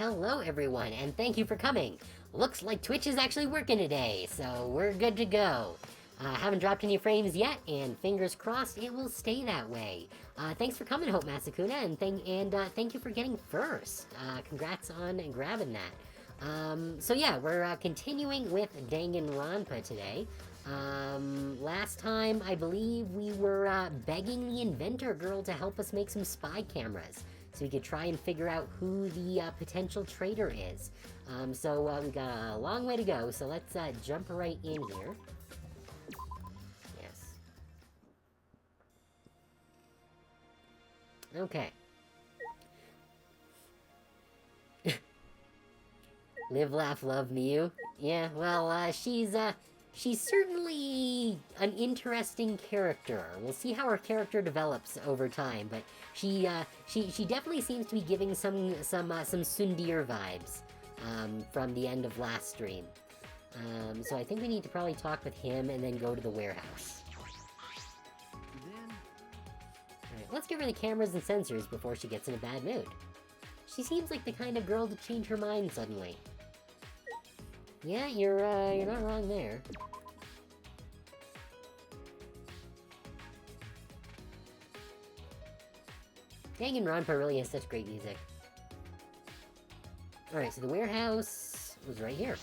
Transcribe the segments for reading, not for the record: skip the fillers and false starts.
Hello everyone, and thank you for coming. Looks like Twitch is actually working today, so we're good to go. Haven't dropped any frames yet, and fingers crossed it will stay that way. Thanks for coming, Hope Masakuna, and thank you for getting first. Congrats on grabbing that. So yeah, we're continuing with Danganronpa today. Last time, I believe we were begging the inventor girl to help us make some spy cameras, so we could try and figure out who the potential traitor is. So we got a long way to go, so let's jump right in here. Yes. Okay. Live, laugh, love, Miyu. Yeah, well, she's certainly an interesting character. We'll see how her character develops over time, but she definitely seems to be giving some Sundir vibes, from the end of last stream. So I think we need to probably talk with him and then go to the warehouse. Alright, let's get rid of the cameras and sensors before she gets in a bad mood. She seems like the kind of girl to change her mind suddenly. Yeah, you're not wrong there. Danganronpa really has such great music. Alright, so the warehouse was right here.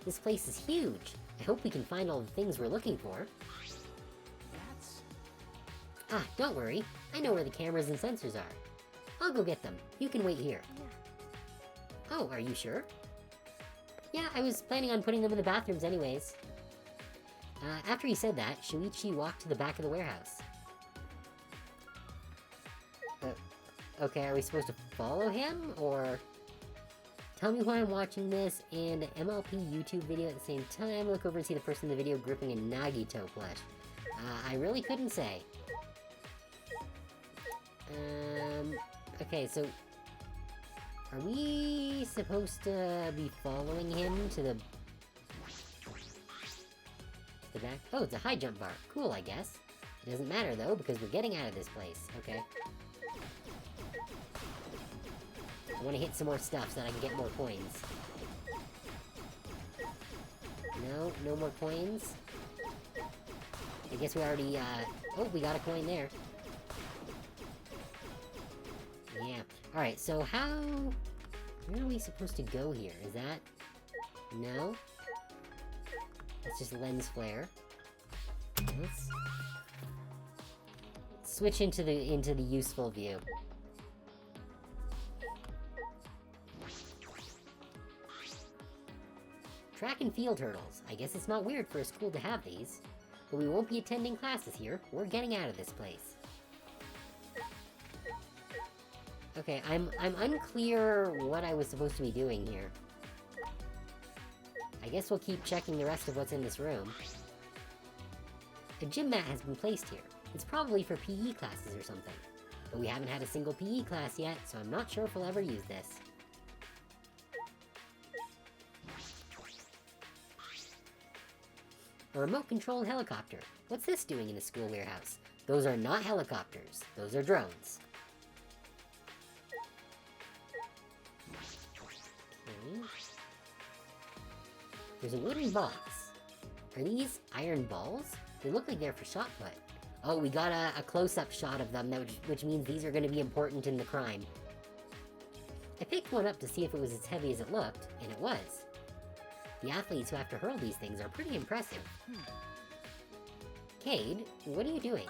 This place is huge. I hope we can find all the things we're looking for. Ah, don't worry. I know where the cameras and sensors are. I'll go get them. You can wait here. Oh, are you sure? Yeah, I was planning on putting them in the bathrooms anyways. After he said that, Shuichi walked to the back of the warehouse. Okay, are we supposed to follow him, or... Tell me why I'm watching this and MLP YouTube video at the same time. Look over and see the person in the video gripping a Nagito plush. I really couldn't say. Okay, so... Are we supposed to be following him to the back? Oh, it's a high jump bar. Cool, I guess. It doesn't matter, though, because we're getting out of this place. Okay. I want to hit some more stuff so that I can get more coins. No, no more coins. I guess we already, oh, we got a coin there. Yeah. Alright, so where are we supposed to go here? Is that... No? It's just lens flare. Let's switch into the useful view. Track and field hurdles. I guess it's not weird for a school to have these. But we won't be attending classes here. We're getting out of this place. Okay, I'm unclear what I was supposed to be doing here. I guess we'll keep checking the rest of what's in this room. A gym mat has been placed here. It's probably for PE classes or something. But we haven't had a single PE class yet, so I'm not sure if we'll ever use this. A remote-controlled helicopter. What's this doing in a school warehouse? Those are not helicopters. Those are drones. Okay. There's a wooden box. Are these iron balls? They look like they're for shot put. Oh, we got a close-up shot of them, which means these are going to be important in the crime. I picked one up to see if it was as heavy as it looked, and it was. The athletes who have to hurl these things are pretty impressive. Cade, what are you doing?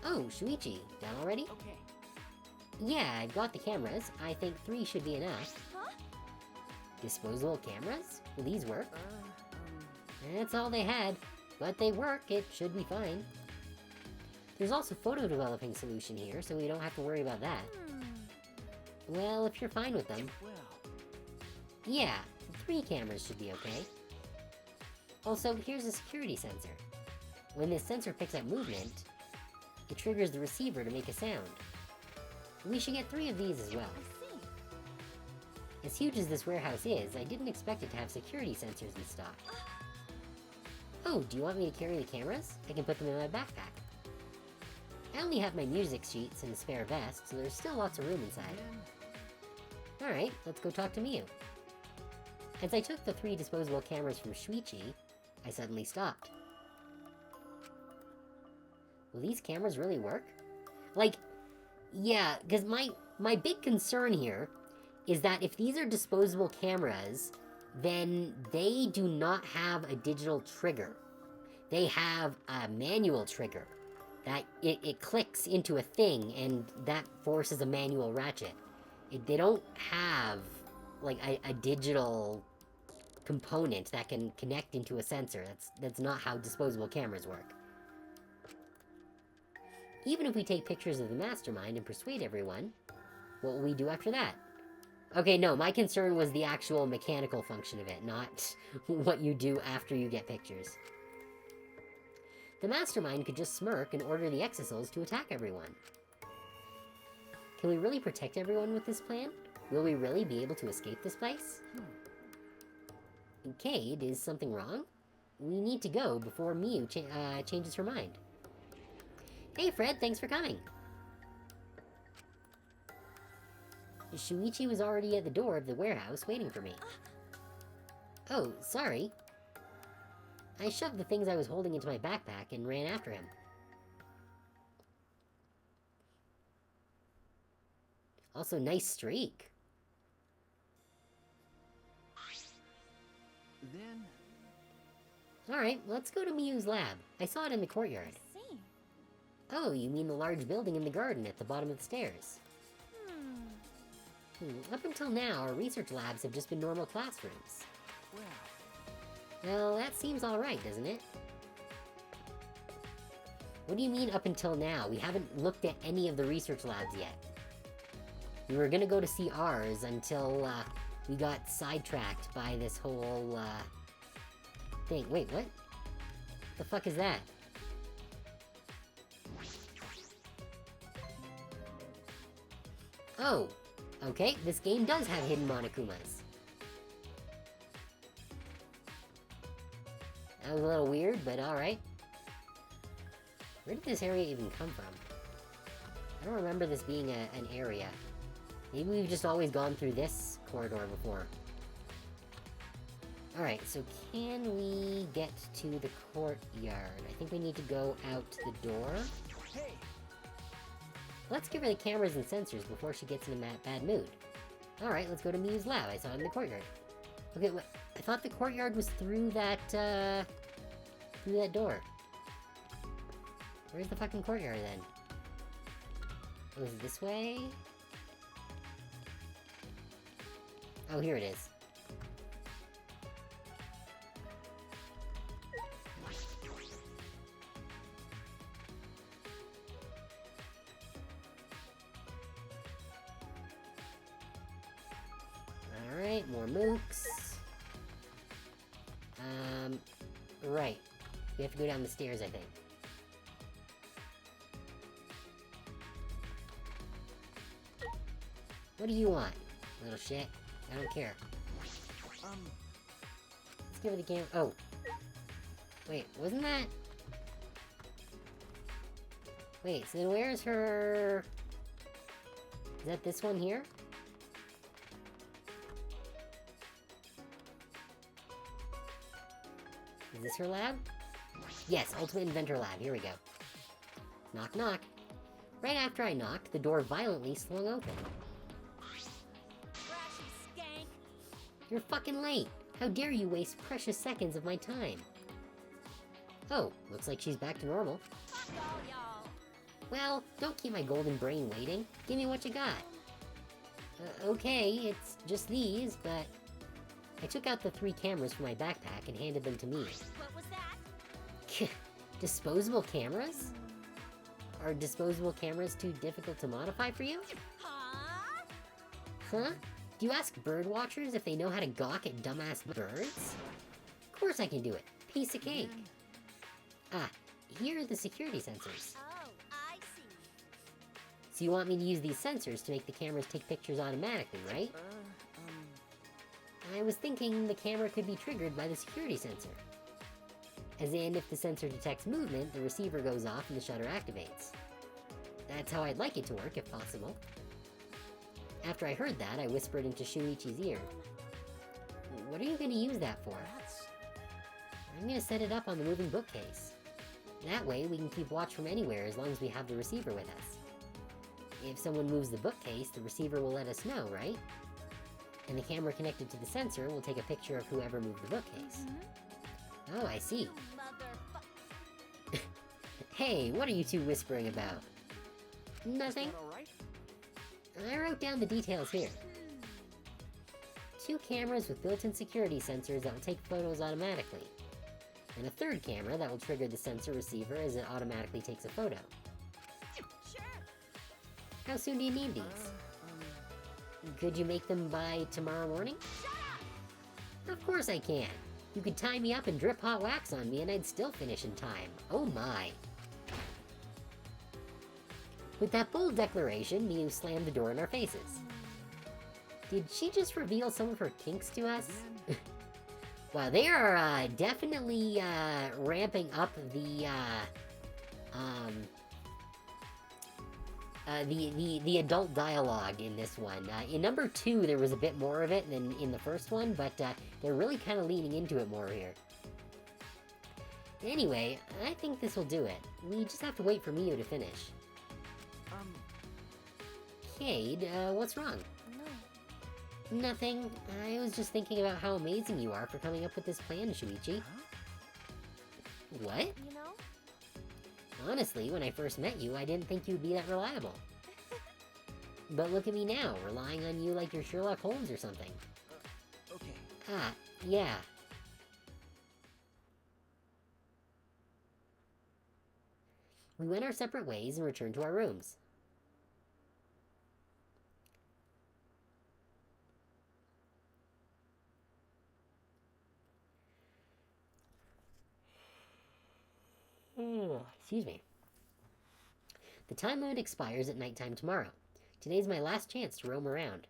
Oh, Shuichi, done already? Okay. Yeah, I've got the cameras. I think 3 should be enough. Huh? Disposable cameras? Will these work? That's all they had. But they work, it should be fine. There's also photo developing solution here, so we don't have to worry about that. Well, if you're fine with them. Well. Yeah, 3 cameras should be okay. Also, here's a security sensor. When this sensor picks up movement, it triggers the receiver to make a sound. We should get 3 of these as well. I see. As huge as this warehouse is, I didn't expect it to have security sensors in stock. Oh, do you want me to carry the cameras? I can put them in my backpack. I only have my music sheets and a spare vest, so there's still lots of room inside. Alright, let's go talk to Miyu. As I took the 3 disposable cameras from Shuichi, I suddenly stopped. Will these cameras really work? Like, yeah, because my big concern here is that if these are disposable cameras, then they do not have a digital trigger. They have a manual trigger. That it clicks into a thing, and that forces a manual ratchet. They don't have, like, a digital component that can connect into a sensor. That's not how disposable cameras work. Even if we take pictures of the mastermind and persuade everyone, what will we do after that? Okay, no, my concern was the actual mechanical function of it, not what you do after you get pictures. The mastermind could just smirk and order the exisouls to attack everyone. Can we really protect everyone with this plan? Will we really be able to escape this place? Cade, is something wrong? We need to go before Miyu changes her mind. Hey Fred, thanks for coming. Shuichi was already at the door of the warehouse waiting for me. Oh, sorry. I shoved the things I was holding into my backpack and ran after him. Also, nice streak. Then... Alright, let's go to Miyu's lab. I saw it in the courtyard. I see. Oh, you mean the large building in the garden at the bottom of the stairs. Up until now, our research labs have just been normal classrooms. Well, that seems alright, doesn't it? What do you mean up until now? We haven't looked at any of the research labs yet. We were gonna go to see ours until, we got sidetracked by this whole, thing. Wait, what? The fuck is that? Oh! Okay, this game does have hidden Monokumas. That was a little weird, but alright. Where did this area even come from? I don't remember this being an area. Maybe we've just always gone through this corridor before. Alright, so can we get to the courtyard? I think we need to go out the door. Hey! Let's give her the cameras and sensors before she gets in a bad mood. Alright, let's go to Miyu's lab. I saw it in the courtyard. Okay, I thought the courtyard was through that door. Where's the fucking courtyard, then? Oh, is it this way? Oh, here it is. Alright, more mooks. Right. We have to go down the stairs, I think. What do you want, little shit? I don't care. Let's give her the game. Oh. Wait, wasn't that... Wait, so then where's her... Is that this one here? Is this her lab? Yes, Ultimate Inventor Lab. Here we go. Knock, knock. Right after I knocked, the door violently swung open. Trashy skank. You're fucking late. How dare you waste precious seconds of my time? Oh, looks like she's back to normal. Fuck all y'all. Well, don't keep my golden brain waiting. Give me what you got. Okay, it's just these, but... I took out the 3 cameras from my backpack and handed them to me. What was that? Disposable cameras? Are disposable cameras too difficult to modify for you? Huh? Huh? Do you ask bird watchers if they know how to gawk at dumbass birds? Of course I can do it. Piece of cake. Ah, here are the security sensors. Oh, I see. So you want me to use these sensors to make the cameras take pictures automatically, right? I was thinking the camera could be triggered by the security sensor. As in, if the sensor detects movement, the receiver goes off and the shutter activates. That's how I'd like it to work, if possible. After I heard that, I whispered into Shuichi's ear. What are you going to use that for? I'm going to set it up on the moving bookcase. That way, we can keep watch from anywhere as long as we have the receiver with us. If someone moves the bookcase, the receiver will let us know, right? And the camera connected to the sensor will take a picture of whoever moved the bookcase. Oh, I see. You motherfucker. Hey, what are you two whispering about? Nothing. I wrote down the details here. 2 cameras with built-in security sensors that will take photos automatically. And a 3rd camera that will trigger the sensor receiver as it automatically takes a photo. Sure. How soon do you need these? Could you make them by tomorrow morning? Shut up. Of course I can. You could tie me up and drip hot wax on me and I'd still finish in time. Oh my. With that bold declaration, Miu slammed the door in our faces. Did she just reveal some of her kinks to us? Wow, they are definitely ramping up the adult dialogue in this one. In number 2, there was a bit more of it than in the first one, but they're really kind of leaning into it more here. Anyway, I think this will do it. We just have to wait for Miu to finish. Cade, what's wrong? No. Nothing. I was just thinking about how amazing you are for coming up with this plan, Shuichi. What? You know? Honestly, when I first met you, I didn't think you'd be that reliable. But look at me now, relying on you like you're Sherlock Holmes or something. Okay. Ah, yeah. We went our separate ways and returned to our rooms. Excuse me. The time limit expires at nighttime tomorrow. Today's my last chance to roam around.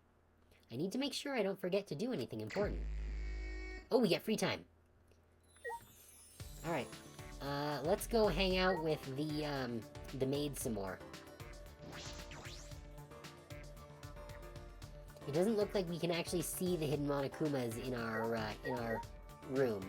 I need to make sure I don't forget to do anything important. Oh, we get free time. Alright. Let's go hang out with the maid some more. It doesn't look like we can actually see the hidden Monokumas in our room.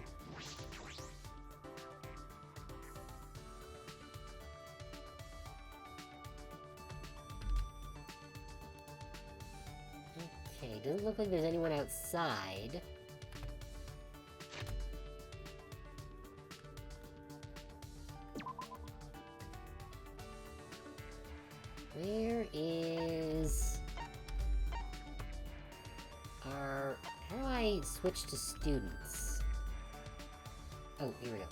Okay, doesn't look like there's anyone outside. Where is our... How do I switch to students? Oh, here we go.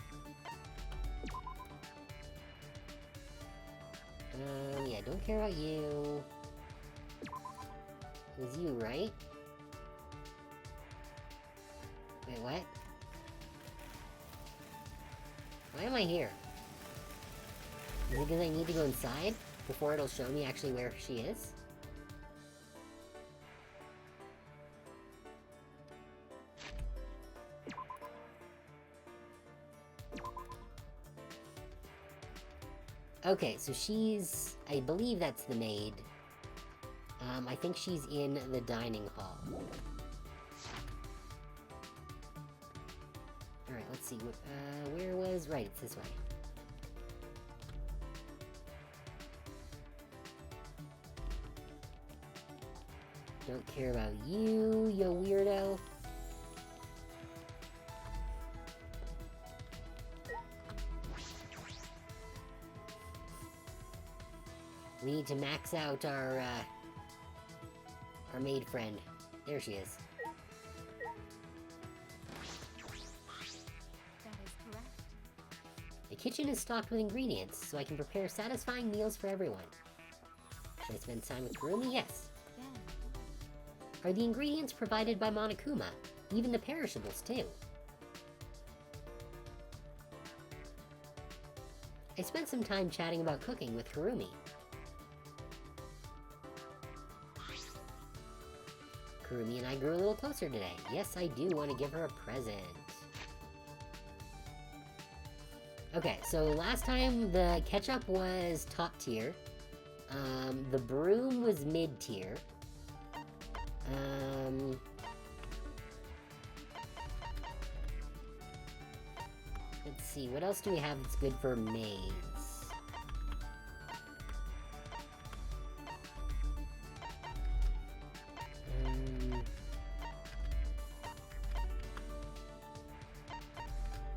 Yeah, don't care about you. It was you, right? Wait, what? Why am I here? Is it because I need to go inside before it'll show me actually where she is? Okay, so she's... I believe that's the maid. I think she's in the dining hall. Alright, let's see. Where was... Right, it's this way. Don't care about you, you weirdo. We need to max out our maid friend. There she is. That is correct. The kitchen is stocked with ingredients, so I can prepare satisfying meals for everyone. Should I spend time with Kurumi? Yes. Yeah. Are the ingredients provided by Monokuma? Even the perishables, too. I spent some time chatting about cooking with Kurumi. Kurumi and I grew a little closer today. Yes, I do want to give her a present. Okay, so last time the ketchup was top tier. The broom was mid tier. Let's see, what else do we have that's good for maids?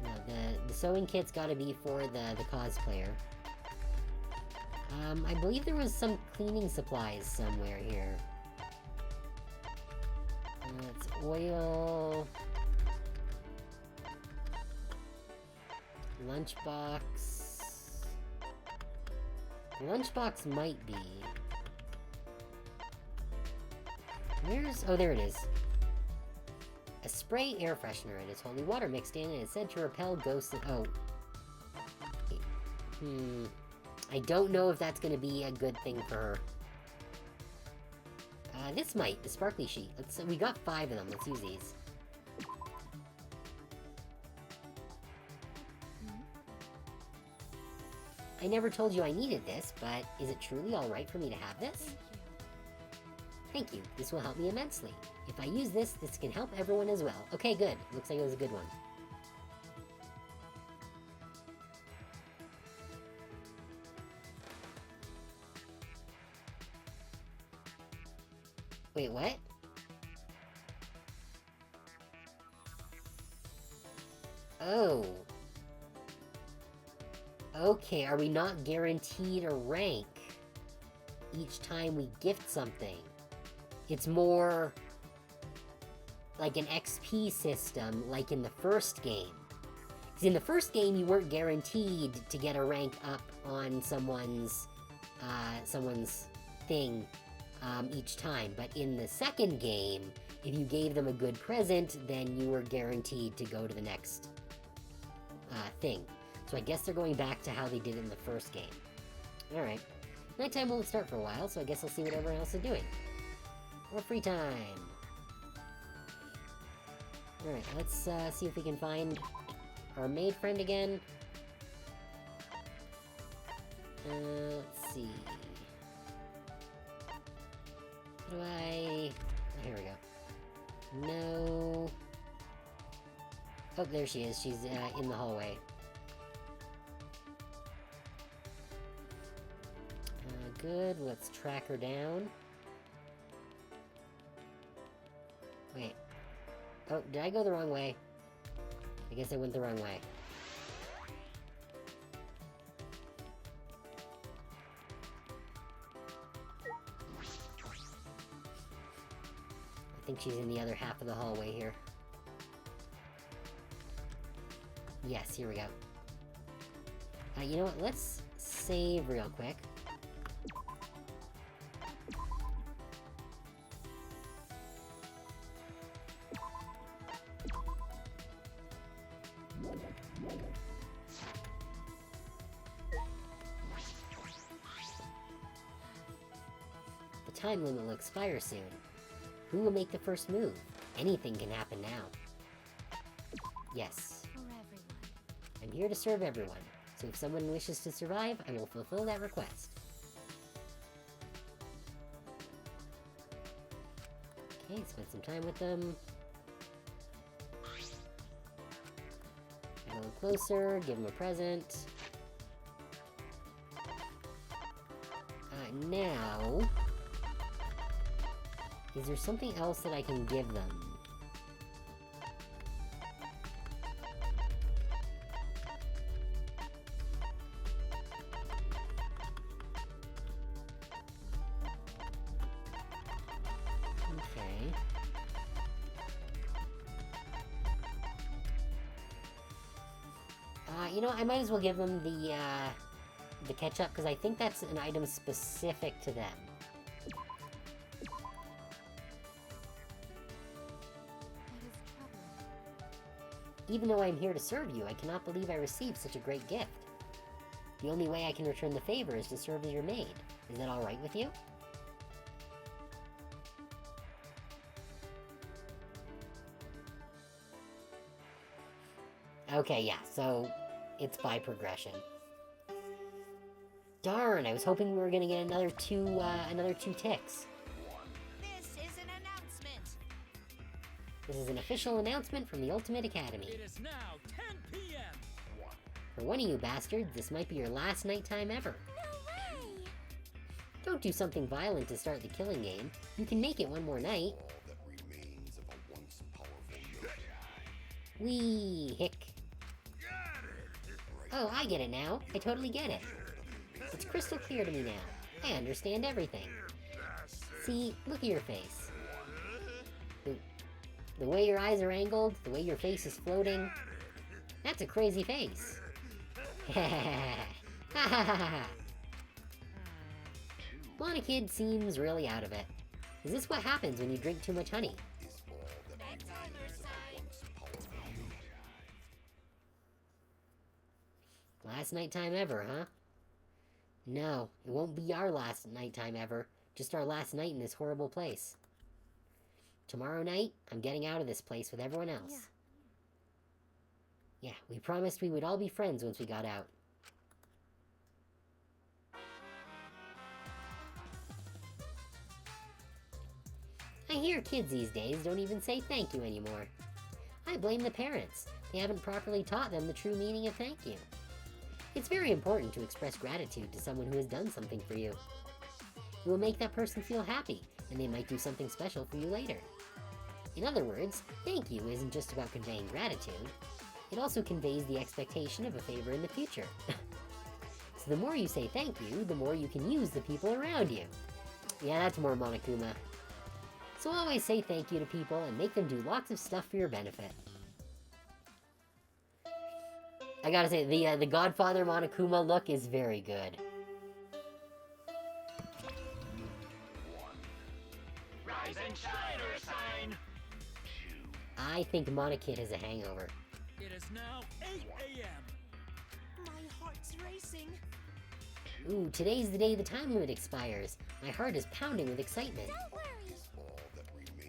No, the sewing kit's gotta be for the cosplayer. I believe there was some cleaning supplies somewhere here. It's oil... Lunchbox... Lunchbox might be... Where's... Oh, there it is. A spray air freshener. It is holy water mixed in, and it's said to repel ghosts and... Oh. I don't know if that's gonna be a good thing for her. This might. The sparkly sheet. We got 5 of them. Let's use these. I never told you I needed this, but is it truly alright for me to have this? Thank you. Thank you. This will help me immensely. If I use this, this can help everyone as well. Okay, good. Looks like it was a good one. Wait, what? Oh. Okay, are we not guaranteed a rank each time we gift something? It's more like an XP system, like in the first game. Because in the first game, you weren't guaranteed to get a rank up on someone's thing each time. But in the second game, if you gave them a good present, then you were guaranteed to go to the next thing. So I guess they're going back to how they did in the first game. Alright. Nighttime won't start for a while, so I guess I'll see what everyone else is doing. More free time. Alright, let's see if we can find our maid friend again. Let's see. How do I... Oh, here we go. No... Oh, there she is. She's in the hallway. Good. Let's track her down. Wait. Oh, did I go the wrong way? I guess I went the wrong way. I think she's in the other half of the hallway here. Yes, here we go. You know what? Let's save real quick. The time limit will expire soon. Who will make the first move? Anything can happen now. Yes. For everyone. I'm here to serve everyone, so if someone wishes to survive, I will fulfill that request. Okay, spend some time with them. Get a little closer, give them a present. Now... Is there something else that I can give them? Okay. You know, I might as well give them the ketchup, because I think that's an item specific to them. That is troubling. Even though I'm here to serve you, I cannot believe I received such a great gift. The only way I can return the favor is to serve as your maid. Is that alright with you? Okay, yeah, so It's by progression. Darn, I was hoping we were gonna get another two ticks. This is an announcement. This is an official announcement from the Ultimate Academy. It is now 10 p.m. For one of you bastards, this might be your last nighttime ever. No way! Don't do something violent to start the killing game. You can make it one more night. Wee hick. Oh, I get it now. I totally get it. It's crystal clear to me now. I understand everything. See, look at your face. The way your eyes are angled, the way your face is floating. That's a crazy face. Monokid seems really out of it. Is this what happens when you drink too much honey? Last nighttime ever, huh? No, it won't be our last nighttime ever. Just our last night in this horrible place. Tomorrow night, I'm getting out of this place with everyone else. Yeah, we promised we would all be friends once we got out. I hear kids these days don't even say thank you anymore. I blame the parents. They haven't properly taught them the true meaning of thank you. It's very important to express gratitude to someone who has done something for you. It will make that person feel happy, and they might do something special for you later. In other words, thank you isn't just about conveying gratitude. It also conveys the expectation of a favor in the future. So the more you say thank you, the more you can use the people around you. Yeah, that's more Monokuma. So always say thank you to people and make them do lots of stuff for your benefit. I gotta say, the Godfather Monokuma look is very good. Rise and shine, Ursine. I think Monokid has a hangover. It is now 8 a.m. My heart's racing. Ooh, today's the day the time limit expires. My heart is pounding with excitement. Don't worry.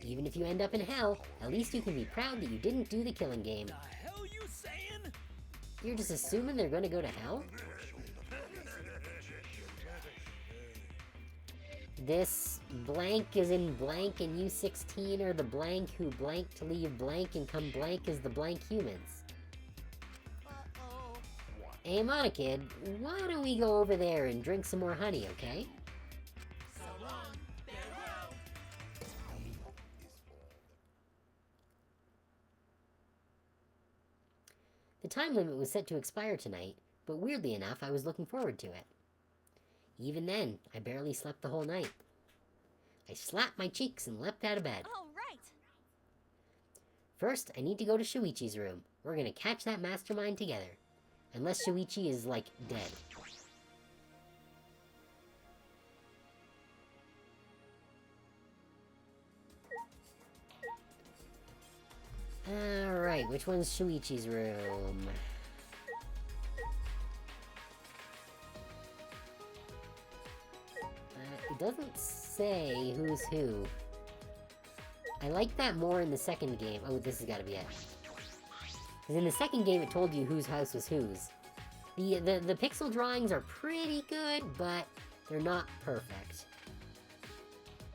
Even if you end up in hell, at least you can be proud that you didn't do the killing game. The hell you saying? You're just assuming they're gonna go to hell? This blank is in blank and you 16 are the blank who blank to leave blank and come blank as the blank humans. Uh-oh. Hey Monokid, why don't we go over there and drink some more honey, okay? So long, farewell. The time limit was set to expire tonight, but weirdly enough, I was looking forward to it. Even then, I barely slept the whole night. I slapped my cheeks and leapt out of bed. All right. First, I need to go to Shuichi's room. We're gonna catch that mastermind together. Unless Shuichi is, like, dead. Alright, which one's Shuichi's room? It doesn't say who's who. I like that more in the second game. Oh, this has gotta be it. Because in the second game, it told you whose house was whose. The pixel drawings are pretty good, but they're not perfect.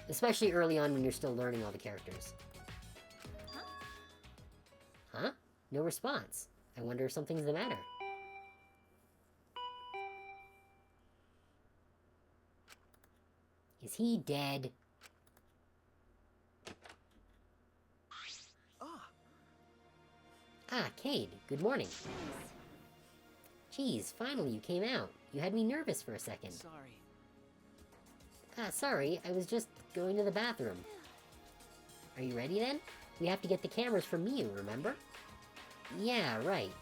Especially early on when you're still learning all the characters. Huh? No response. I wonder if something's the matter. Is he dead? Ah, Cade, good morning. Geez, finally you came out. You had me nervous for a second. Sorry. Ah, sorry, I was just going to the bathroom. Are you ready then? We have to get the cameras from Miu, remember? Yeah, right.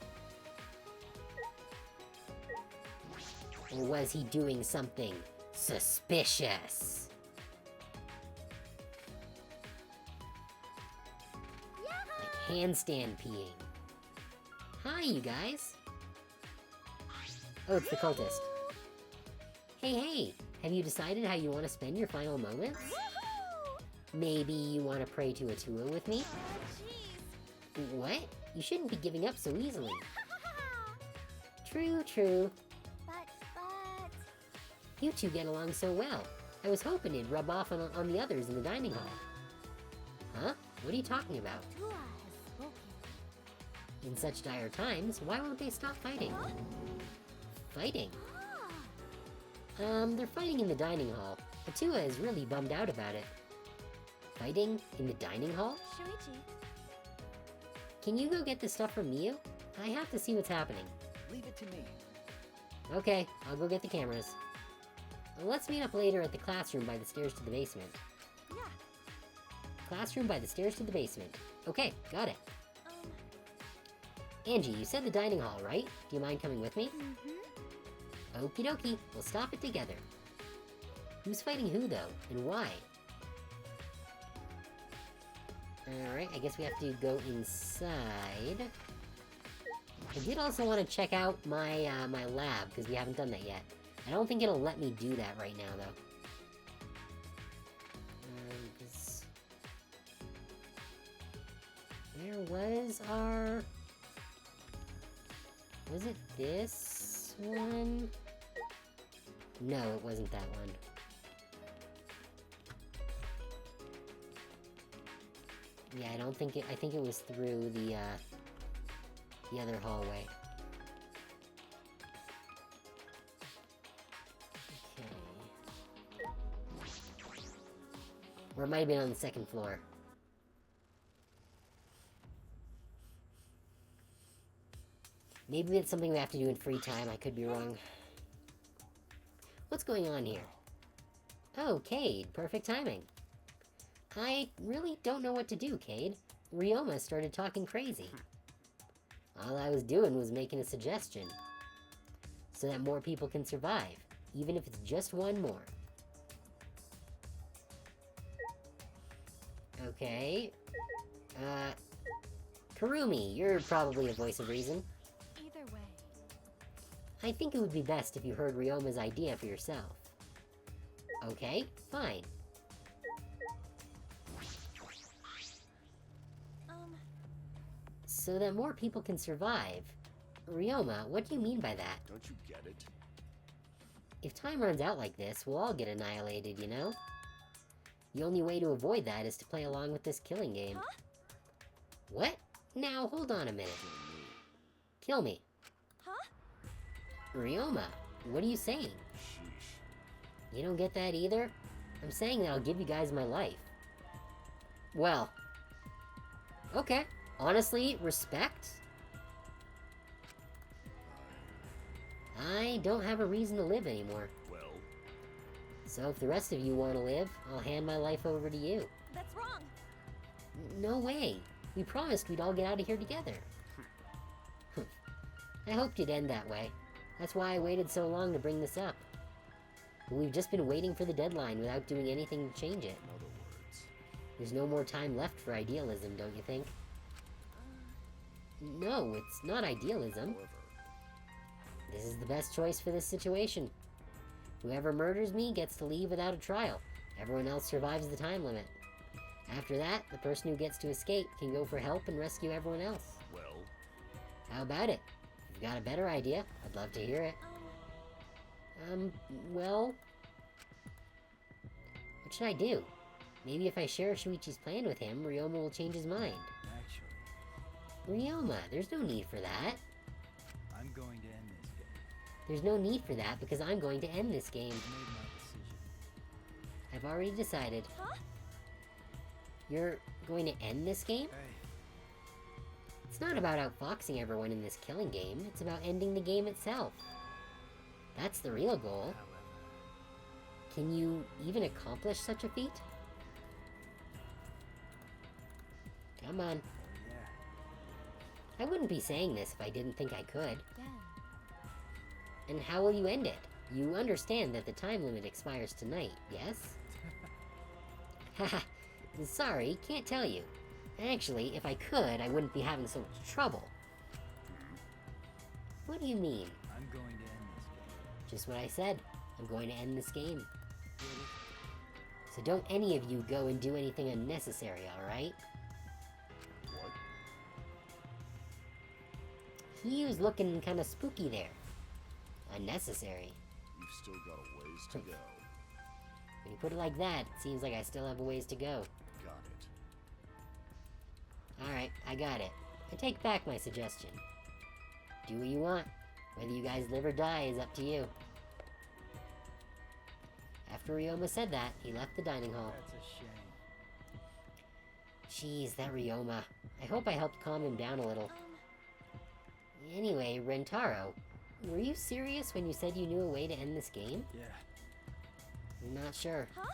Or was he doing something suspicious? Like handstand peeing. Hi, you guys. Oh, it's the cultist. Hey, have you decided how you want to spend your final moments? Woohoo! Maybe you want to pray to Atua with me? Oh, jeez. What? You shouldn't be giving up so easily. True, true. But... You two get along so well. I was hoping it'd rub off on the others in the dining hall. Huh? What are you talking about? Tua has spoken. In such dire times, why won't they stop fighting? Huh? Fighting? Ah! They're fighting in the dining hall. Atua is really bummed out about it. Fighting in the dining hall? Shuichi. Can you go get the stuff from Miyu? I have to see what's happening. Leave it to me. Okay, I'll go get the cameras. Let's meet up later at the classroom by the stairs to the basement. Yeah. Classroom by the stairs to the basement. Okay, got it. Um... Angie, you said the dining hall, right? Do you mind coming with me? Mm-hmm. Okie dokie, we'll stop it together. Who's fighting who, though, and why? Alright, I guess we have to go inside. I did also want to check out my, my lab, because we haven't done that yet. I don't think it'll let me do that right now, though. 'Cause where was our... Was it this one? No, it wasn't that one. Yeah, I don't think it... I think it was through the other hallway. Okay. Or it might have been on the second floor. Maybe it's something we have to do in free time, I could be wrong. What's going on here? Oh, Cade, perfect timing. I really don't know what to do, Cade. Ryoma started talking crazy. All I was doing was making a suggestion. So that more people can survive, even if it's just one more. Okay. Kurumi, you're probably a voice of reason. Either way. I think it would be best if you heard Ryoma's idea for yourself. Okay, fine. So that more people can survive. Ryoma, what do you mean by that? Don't you get it? If time runs out like this, we'll all get annihilated, you know? The only way to avoid that is to play along with this killing game. Huh? What? Now, hold on a minute. Kill me. Huh? Ryoma, what are you saying? Sheesh. You don't get that either? I'm saying that I'll give you guys my life. Well. Okay. Honestly, respect? I don't have a reason to live anymore. Well, So if the rest of you want to live, I'll hand my life over to you. That's wrong. No way. We promised we'd all get out of here together. I hoped it'd end that way. That's why I waited so long to bring this up. But we've just been waiting for the deadline without doing anything to change it. in other words, There's no more time left for idealism, don't you think? No, it's not idealism. however, This is the best choice for this situation. Whoever murders me gets to leave without a trial. Everyone else survives the time limit. After that, the person who gets to escape can go for help and rescue everyone else. well, How about it? If you've got a better idea, I'd love to hear it. Well... What should I do? Maybe if I share Shuichi's plan with him, Ryoma will change his mind. Actually, Ryoma, there's no need for that. I'm going to end this game. There's no need for that because I'm going to end this game. I've made my decision. I've already decided. Huh? You're going to end this game? Hey, It's not about outfoxing everyone in this killing game, it's about ending the game itself. That's the real goal. however, Can you even accomplish such a feat? Come on. yeah, I wouldn't be saying this if I didn't think I could. Then. And how will you end it? You understand that the time limit expires tonight, yes? Haha, sorry, can't tell you. Actually, if I could, I wouldn't be having so much trouble. What do you mean? I'm going to end this game. Just what I said. I'm going to end this game. Get it? So don't any of you go and do anything unnecessary, alright? what? He was looking kinda spooky there. Unnecessary. You've still got a ways to go. When you put it like that, it seems like I still have a ways to go. Got it. Alright, I got it. I take back my suggestion. Do what you want. Whether you guys live or die is up to you. After Ryoma said that, he left the dining hall. That's a shame. Jeez, that Ryoma. I hope I helped calm him down a little. Anyway, Rentaro, were you serious when you said you knew a way to end this game? Yeah. I'm not sure. Huh?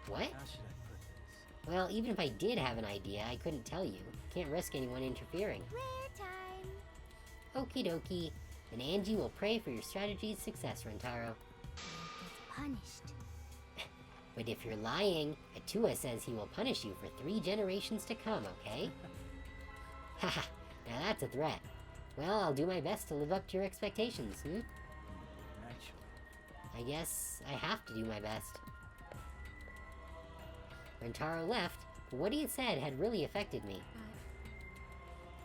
What? How should I put this? Well, even if I did have an idea, I couldn't tell you. Can't risk anyone interfering. Rare time. Okie dokie. Then Angie will pray for your strategy's success, Rentaro. Punished. But if you're lying, Atua says he will punish you for 3 generations to come, okay? Haha, now that's a threat. Well, I'll do my best to live up to your expectations, Actually. I guess I have to do my best. Rentaro left, but what he had said had really affected me.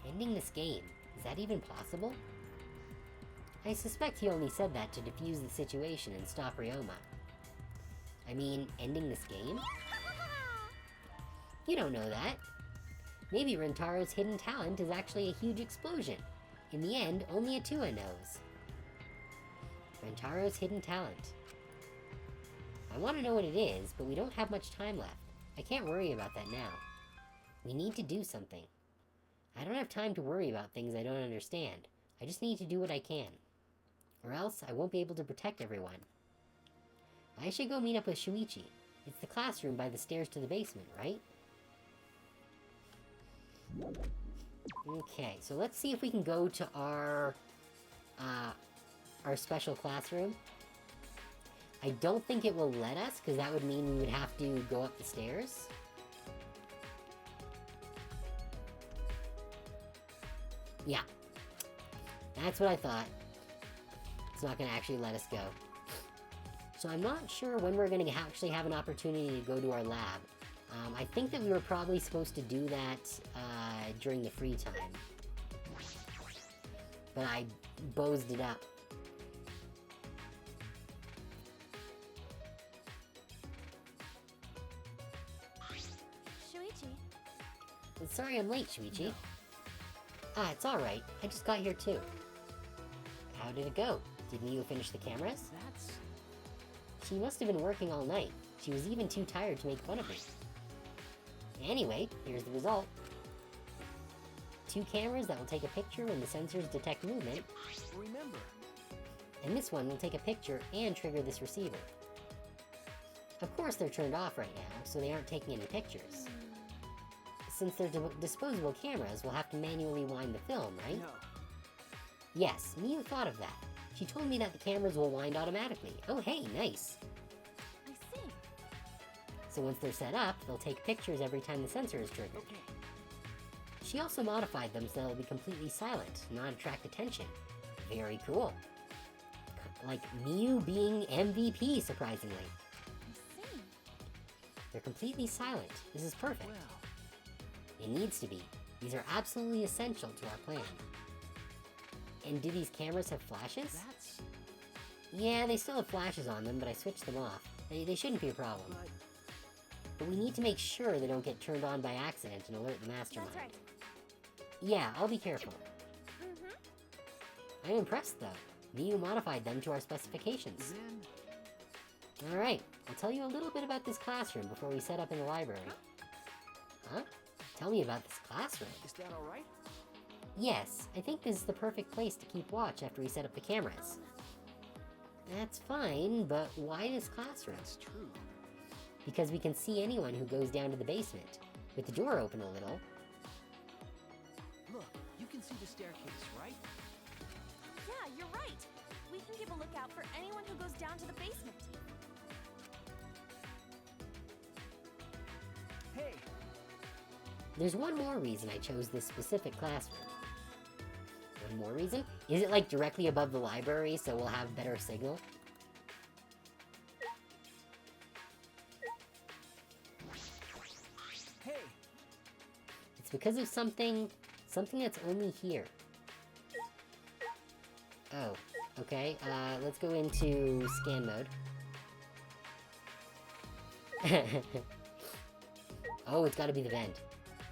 Ending this game, is that even possible? I suspect he only said that to defuse the situation and stop Ryoma. I mean, ending this game? You don't know that. Maybe Rentaro's hidden talent is actually a huge explosion. In the end, only Atua knows. Rentaro's hidden talent. I want to know what it is, but we don't have much time left. I can't worry about that now. We need to do something. I don't have time to worry about things I don't understand. I just need to do what I can. Or else, I won't be able to protect everyone. I should go meet up with Shuichi. It's the classroom by the stairs to the basement, right? Okay, so let's see if we can go to our special classroom. I don't think it will let us, because that would mean we would have to go up the stairs. Yeah. That's what I thought. It's not going to actually let us go. So I'm not sure when we're going to actually have an opportunity to go to our lab. I think that we were probably supposed to do that during the free time. But I bozed it up. Shuichi. Sorry I'm late, Shuichi. Ah, it's alright. I just got here too. How did it go? Didn't you finish the cameras? That's... She must have been working all night. She was even too tired to make fun of me. Anyway, here's the result. 2 cameras that will take a picture when the sensors detect movement, Remember. and this one will take a picture and trigger this receiver. Of course they're turned off right now, so they aren't taking any pictures. Since they're disposable cameras, we'll have to manually wind the film, right? No. Yes, Miu thought of that. She told me that the cameras will wind automatically. Oh hey, nice! I see. So once they're set up, they'll take pictures every time the sensor is triggered. Okay. She also modified them so they'll be completely silent, not attract attention. Very cool. Like Miu being MVP, surprisingly. I see. They're completely silent. This is perfect. Well, It needs to be. These are absolutely essential to our plan. And do these cameras have flashes? that's... Yeah, they still have flashes on them, but I switched them off. They shouldn't be a problem. But... But we need to make sure they don't get turned on by accident and alert the mastermind. That's right. Yeah, I'll be careful. Mm-hmm. I'm impressed, though. Miu modified them to our specifications. Then... Alright, I'll tell you a little bit about this classroom before we set up in the library. Huh? Tell me about this classroom. Is that alright? Yes, I think this is the perfect place to keep watch after we set up the cameras. That's fine, but why this classroom? That's true. Because we can see anyone who goes down to the basement. With the door open a little. Look, you can see the staircase, right? Yeah, you're right. We can keep a lookout for anyone who goes down to the basement. Hey, There's one more reason I chose this specific classroom. One more reason? Is it like directly above the library so we'll have better signal? hey, It's because of something that's only here. Oh, Okay, let's go into scan mode. Oh, it's gotta be the vent.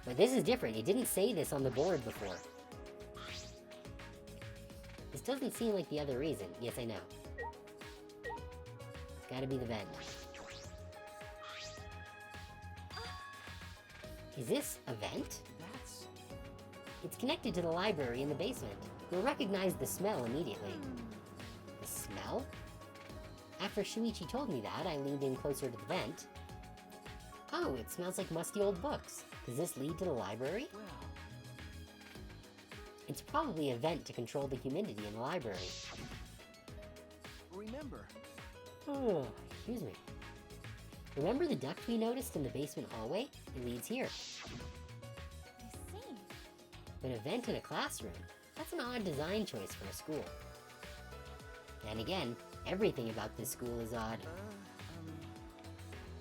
But this is different. It didn't say this on the board before. This doesn't seem like the other reason. Yes, I know. It's gotta be the vent. Is this a vent? That's... It's connected to the library in the basement. You'll recognize the smell immediately. The smell? After Shuichi told me that, I leaned in closer to the vent. Oh, it smells like musty old books. Does this lead to the library? well... It's probably a vent to control the humidity in the library. Remember, Oh, excuse me. Remember the duct we noticed in the basement hallway? It leads here. I see. But a vent in a classroom? That's an odd design choice for a school. And again, everything about this school is odd.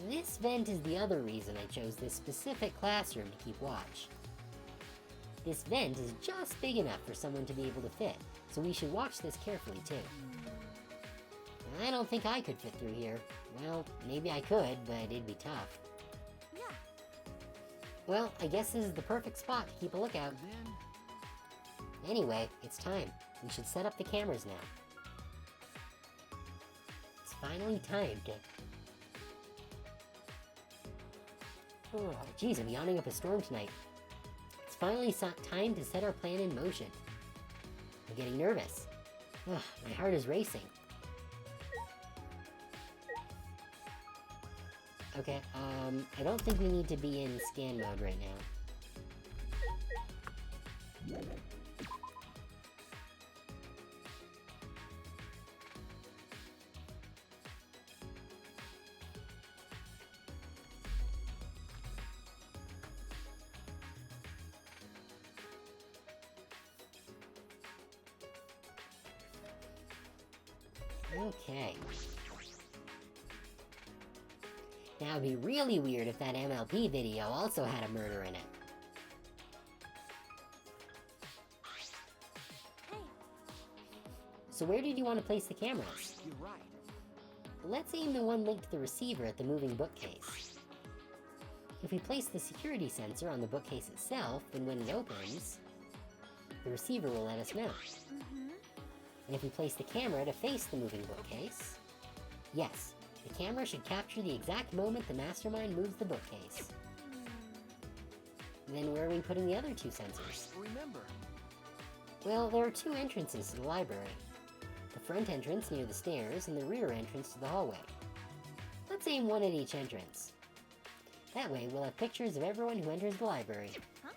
This vent is the other reason I chose this specific classroom to keep watch. This vent is just big enough for someone to be able to fit, so we should watch this carefully too. I don't think I could fit through here. Well, maybe I could, but it'd be tough. Yeah. Well, I guess this is the perfect spot to keep a lookout. then... Anyway, it's time. We should set up the cameras now. It's finally time to... Oh, geez, I'm yawning up a storm tonight. It's finally time to set our plan in motion. I'm getting nervous. Ugh, my heart is racing. Okay, I don't think we need to be in scan mode right now. Okay. Now it'd be really weird if that MLP video also had a murder in it. Hey, So where did you want to place the cameras? You're right. Let's aim the one linked to the receiver at the moving bookcase. If we place the security sensor on the bookcase itself, then when it opens, the receiver will let us know. And if we place the camera to face the moving bookcase, yes, the camera should capture the exact moment the mastermind moves the bookcase. Then where are we putting the other two sensors? Remember, Well, there are two entrances to the library. The front entrance near the stairs and the rear entrance to the hallway. Let's aim one at each entrance. That way we'll have pictures of everyone who enters the library. Huh?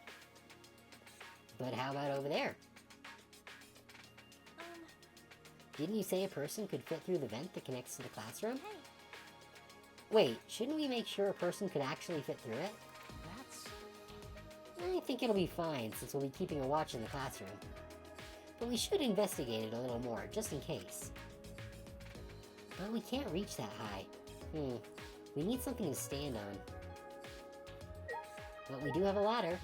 But how about over there? Didn't you say a person could fit through the vent that connects to the classroom? Hey, Wait, shouldn't we make sure a person could actually fit through it? that's... I think it'll be fine since we'll be keeping a watch in the classroom. But we should investigate it a little more, just in case. But we can't reach that high. We need something to stand on. But we do have a ladder.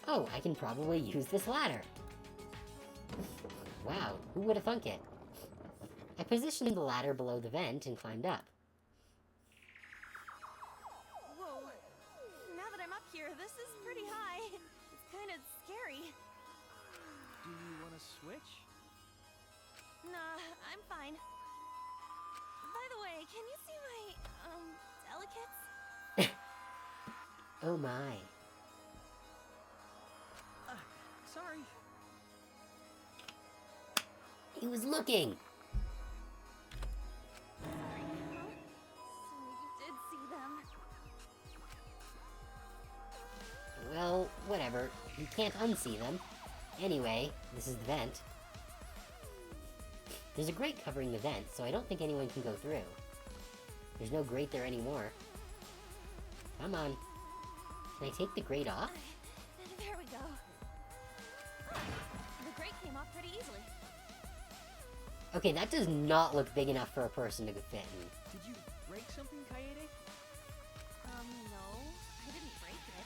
Oh, I can probably use this ladder. Wow, who would have thunk it? I positioned the ladder below the vent and climbed up. whoa. Now that I'm up here, this is pretty high. It's kind of scary. Do you want to switch? Nah, I'm fine. By the way, can you see my, delicates? Oh my. Sorry. He was looking! Sorry, huh? So you did see them. Well, whatever. You can't unsee them. Anyway, this is the vent. There's a grate covering the vent, so I don't think anyone can go through. There's no grate there anymore. Come on. Can I take the grate off? There we go. The grate came off pretty easily. Okay, that does not look big enough for a person to fit in. Did you break something, Kaede? No, I didn't break it.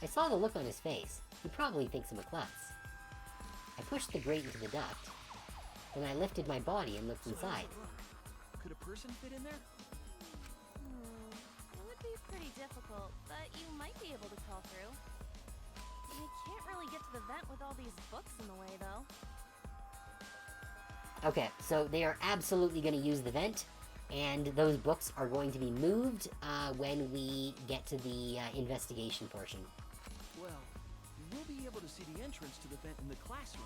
I saw the look on his face. He probably thinks I'm a klutz. I pushed the grate into the duct, then I lifted my body and looked So how does inside. it look? Could a person fit in there? It would be pretty difficult, but you might be able to crawl through. You can't really get to the vent with all these books in the way, though. Okay, so they are absolutely going to use the vent, and those books are going to be moved when we get to the investigation portion. Well, we'll be able to see the entrance to the vent in the classroom.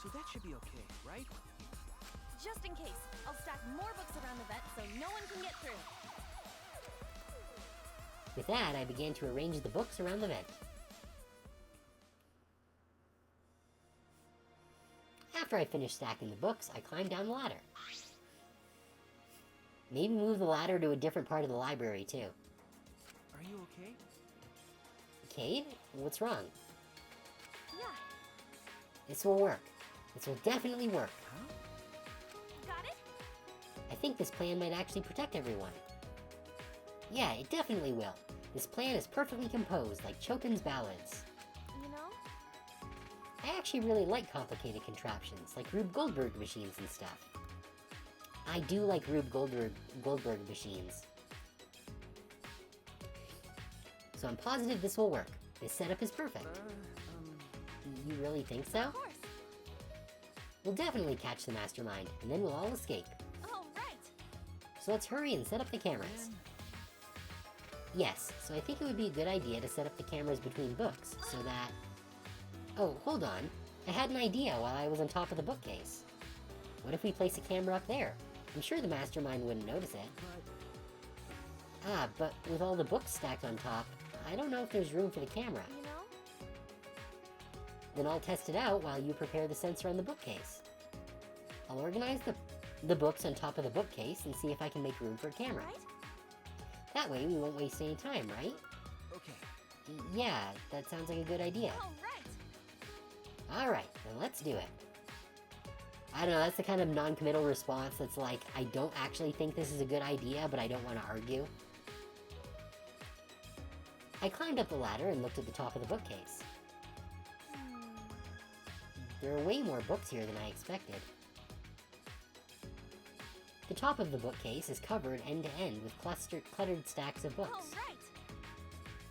So that should be okay, right? Just in case, I'll stack more books around the vent so no one can get through. With that, I began to arrange the books around the vent. After I finished stacking the books, I climbed down the ladder. Maybe move the ladder to a different part of the library, too. Are you okay? Cade? What's wrong? Yeah, This will work. This will definitely work. Huh? got it? I think this plan might actually protect everyone. Yeah, it definitely will. This plan is perfectly composed, like Chopin's ballads. You know? I actually really like complicated contraptions, like Rube Goldberg machines and stuff. I do like Rube Goldberg machines. So I'm positive this will work. This setup is perfect. You really think so? Of course. We'll definitely catch the mastermind, and then we'll all escape. Oh, right. So let's hurry and set up the cameras. Man, Yes, so I think it would be a good idea to set up the cameras between books, so that... Oh, hold on. I had an idea while I was on top of the bookcase. What if we place a camera up there? I'm sure the mastermind wouldn't notice it. but Ah, but with all the books stacked on top, I don't know if there's room for the camera. You know? Then I'll test it out while you prepare the sensor on the bookcase. I'll organize the books on top of the bookcase and see if I can make room for a camera. Right? That way we won't waste any time, right? okay. Yeah, that sounds like a good idea. Oh, right. Alright, then let's do it. I don't know, that's the kind of non-committal response that's like, I don't actually think this is a good idea, but I don't want to argue. I climbed up the ladder and looked at the top of the bookcase. There are way more books here than I expected. The top of the bookcase is covered end to end with cluttered stacks of Oh, books. right.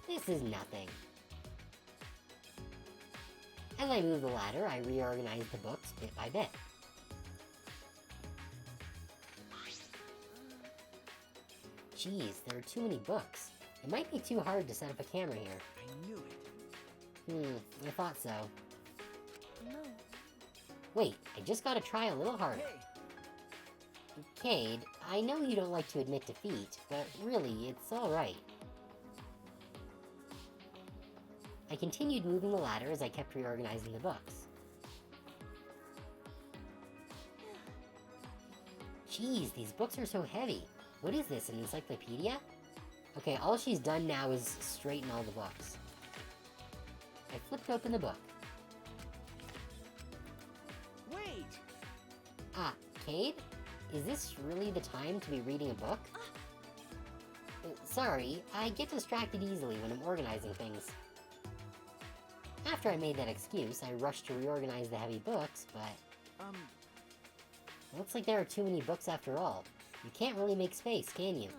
This is nothing. As I moved the ladder, I reorganized the books bit by bit. Geez, there are too many books. It might be too hard to set up a camera here. I knew it. I thought so. No. Wait, I just gotta try a little harder. Hey, Cade, I know you don't like to admit defeat, but really, it's alright. I continued moving the ladder as I kept reorganizing the books. Jeez, these books are so heavy. What is this, an encyclopedia? Okay, all she's done now is straighten all the books. I flipped open the book. wait! Ah, Cade? Is this really the time to be reading a book? Sorry, I get distracted easily when I'm organizing things. After I made that excuse, I rushed to reorganize the heavy books, but looks like there are too many books after all. You can't really make space, can you?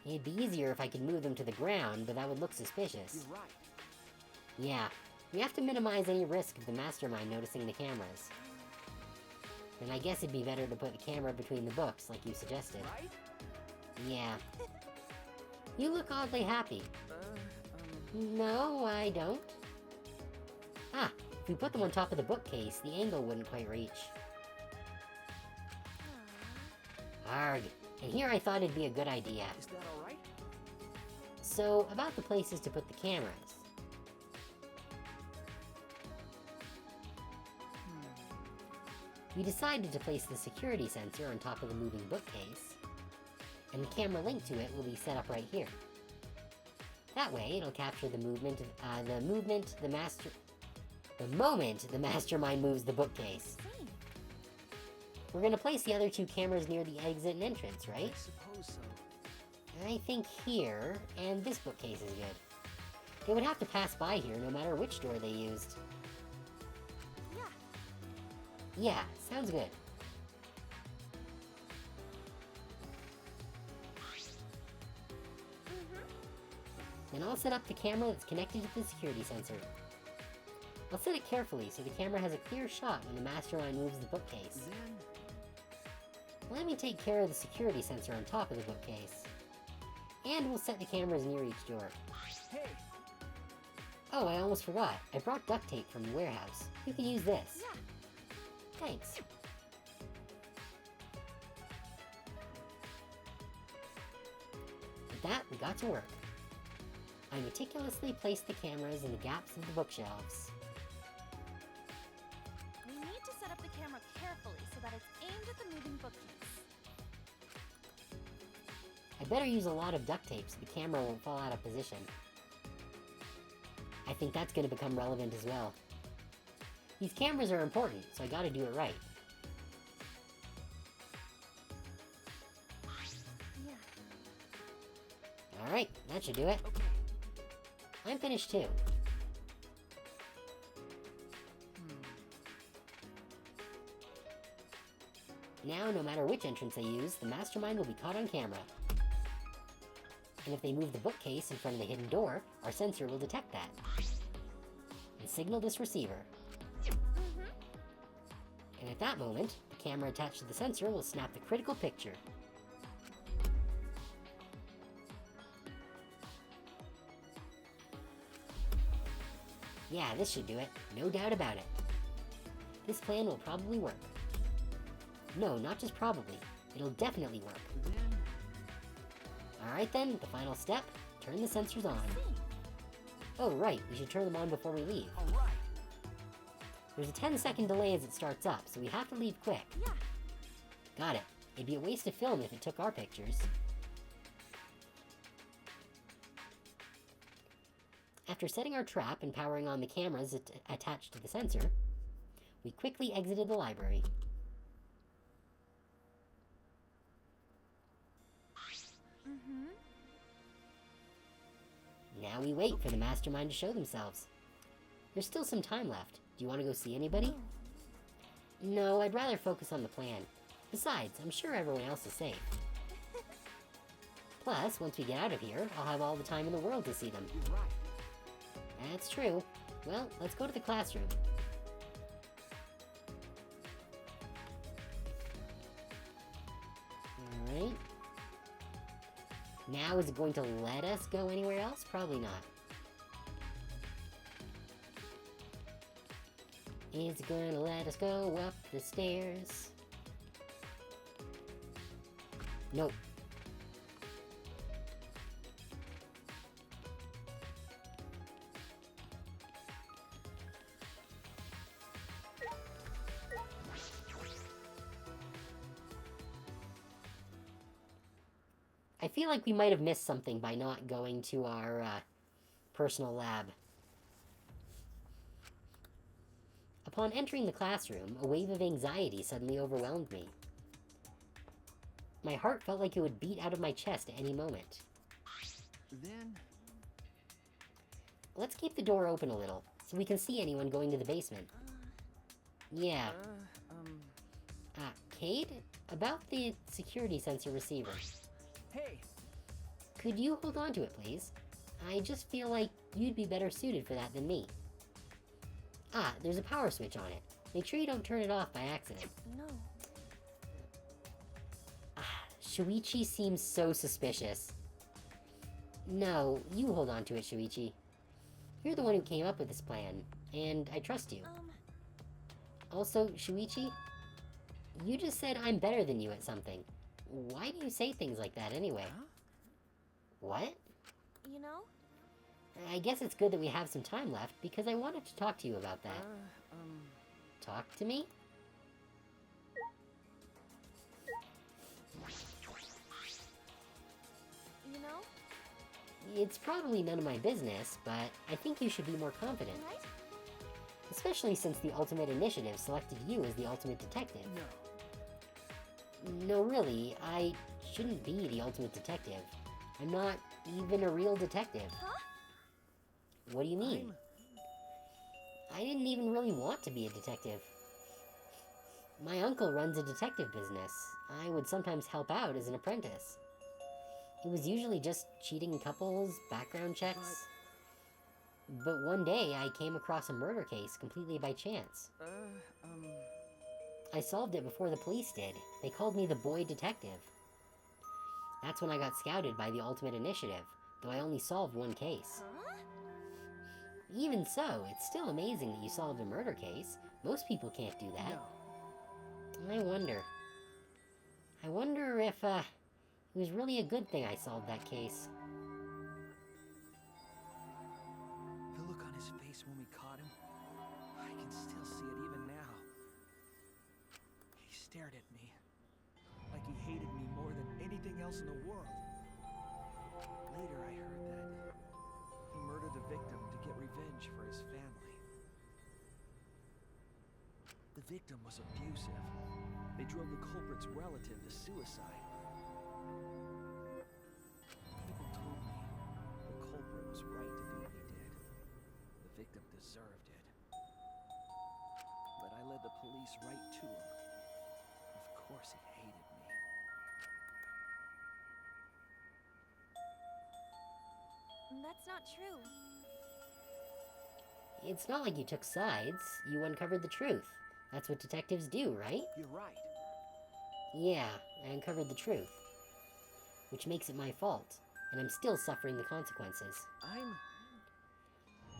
It'd be easier if I could move them to the ground, but that would look suspicious. You're right. Yeah, we have to minimize any risk of the mastermind noticing the cameras. Then I guess it'd be better to put the camera between the books, like you suggested. Right? Yeah. You look oddly happy. No, I don't. Ah, if we put them on top of the bookcase, the angle wouldn't quite reach. Arg. And here I thought it'd be a good idea. Is that alright? So, about the places to put the cameras. We decided to place the security sensor on top of the moving bookcase, and the camera linked to it will be set up right here. That way, it'll capture the moment the mastermind moves the bookcase. Same. We're gonna place the other two cameras near the exit and entrance, right? I suppose so. I think here, and this bookcase is good. They would have to pass by here no matter which door they used. Yeah. Yeah, sounds good. Then I'll set up the camera that's connected to the security sensor. I'll set it carefully so the camera has a clear shot when the mastermind moves the bookcase. Then... Let me take care of the security sensor on top of the bookcase. And we'll set the cameras near each door. Hey! Oh, I almost forgot. I brought duct tape from the warehouse. You can use this. Yeah. Thanks. With that, we got to work. I meticulously placed the cameras in the gaps of the bookshelves. We need to set up the camera carefully so that it's aimed at the moving bookcase. I better use a lot of duct tape so the camera won't fall out of position. I think that's going to become relevant as well. These cameras are important, so I gotta do it right. Yeah. Alright, that should do it. Okay. I'm finished too. Now, no matter which entrance they use, the mastermind will be caught on camera. And if they move the bookcase in front of the hidden door, our sensor will detect that. And signal this receiver. And at that moment, the camera attached to the sensor will snap the critical picture. Yeah, this should do it. No doubt about it. This plan will probably work. No, not just probably. It'll definitely work. Then... Alright then, the final step. Turn the sensors on. Oh right, we should turn them on before we leave. Alright. There's a 10-second delay as it starts up, so we have to leave quick. Yeah. Got it. It'd be a waste of film if it took our pictures. After setting our trap and powering on the cameras attached to the sensor, we quickly exited the library. Now we wait for the mastermind to show themselves. There's still some time left. Do you want to go see anybody? No, I'd rather focus on the plan. Besides, I'm sure everyone else is safe. Plus, once we get out of here, I'll have all the time in the world to see them. You're right. That's true. Well, let's go to the classroom. Alright. Now, is it going to let us go anywhere else? Probably not. Is it going to let us go up the stairs? Nope. I feel like we might have missed something by not going to our personal lab. Upon entering the classroom, a wave of anxiety suddenly overwhelmed me. My heart felt like it would beat out of my chest at any moment. Then... Let's keep the door open a little, so we can see anyone going to the basement. Yeah. Cade? About the security sensor receiver. Hey! Could you hold on to it, please? I just feel like you'd be better suited for that than me. Ah, there's a power switch on it. Make sure you don't turn it off by accident. No. Shuichi seems so suspicious. No, you hold on to it, Shuichi. You're the one who came up with this plan, and I trust you. Also, Shuichi, you just said I'm better than you at something. Why do you say things like that anyway? Huh? What? You know? I guess it's good that we have some time left, because I wanted to talk to you about that. Talk to me? You know? It's probably none of my business, but I think you should be more confident. Right? Especially since the Ultimate Initiative selected you as the Ultimate Detective. No. No, really, I shouldn't be the Ultimate Detective. I'm not even a real detective. Huh? What do you mean? I didn't even really want to be a detective. My uncle runs a detective business. I would sometimes help out as an apprentice. It was usually just cheating couples, background checks. But one day I came across a murder case completely by chance. I solved it before the police did. They called me the boy detective. That's when I got scouted by the Ultimate Initiative, though I only solved one case. Huh? Even so, it's still amazing that you solved a murder case. Most people can't do that. No. I wonder if, it was really a good thing I solved that case. The look on his face when we caught him, I can still see it even now. He stared at me, like he hated me more than anything else in the world. Later I heard that he murdered the victim to get revenge for his family. The victim was abusive. They drove the culprit's relative to suicide. People told me the culprit was right to do what he did. The victim deserved it. But I led the police right to him. Of course he hated me. That's not true. It's not like you took sides, you uncovered the truth. That's what detectives do, right? You're right. Yeah, I uncovered the truth. Which makes it my fault, and I'm still suffering the consequences.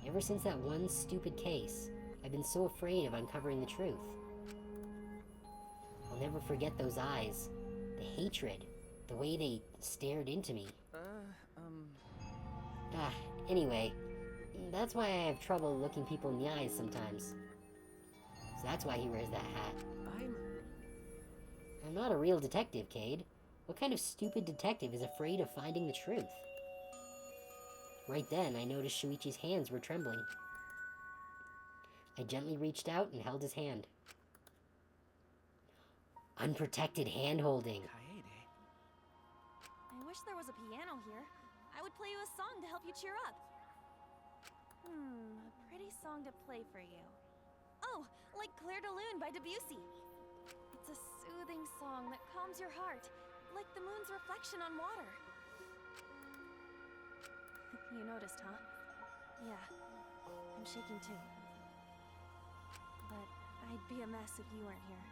Ever since that one stupid case, I've been so afraid of uncovering the truth. I'll never forget those eyes, the hatred, the way they stared into me. Anyway, that's why I have trouble looking people in the eyes sometimes. So that's why he wears that hat. I'm not a real detective, Cade. What kind of stupid detective is afraid of finding the truth? Right then, I noticed Shuichi's hands were trembling. I gently reached out and held his hand. Unprotected hand-holding. Kaede. I wish there was a piano here. I would play you a song to help you cheer up. A pretty song to play for you. Oh, like Clair de Lune by Debussy. It's a soothing song that calms your heart, like the moon's reflection on water. You noticed, huh? Yeah, I'm shaking too. But I'd be a mess if you weren't here.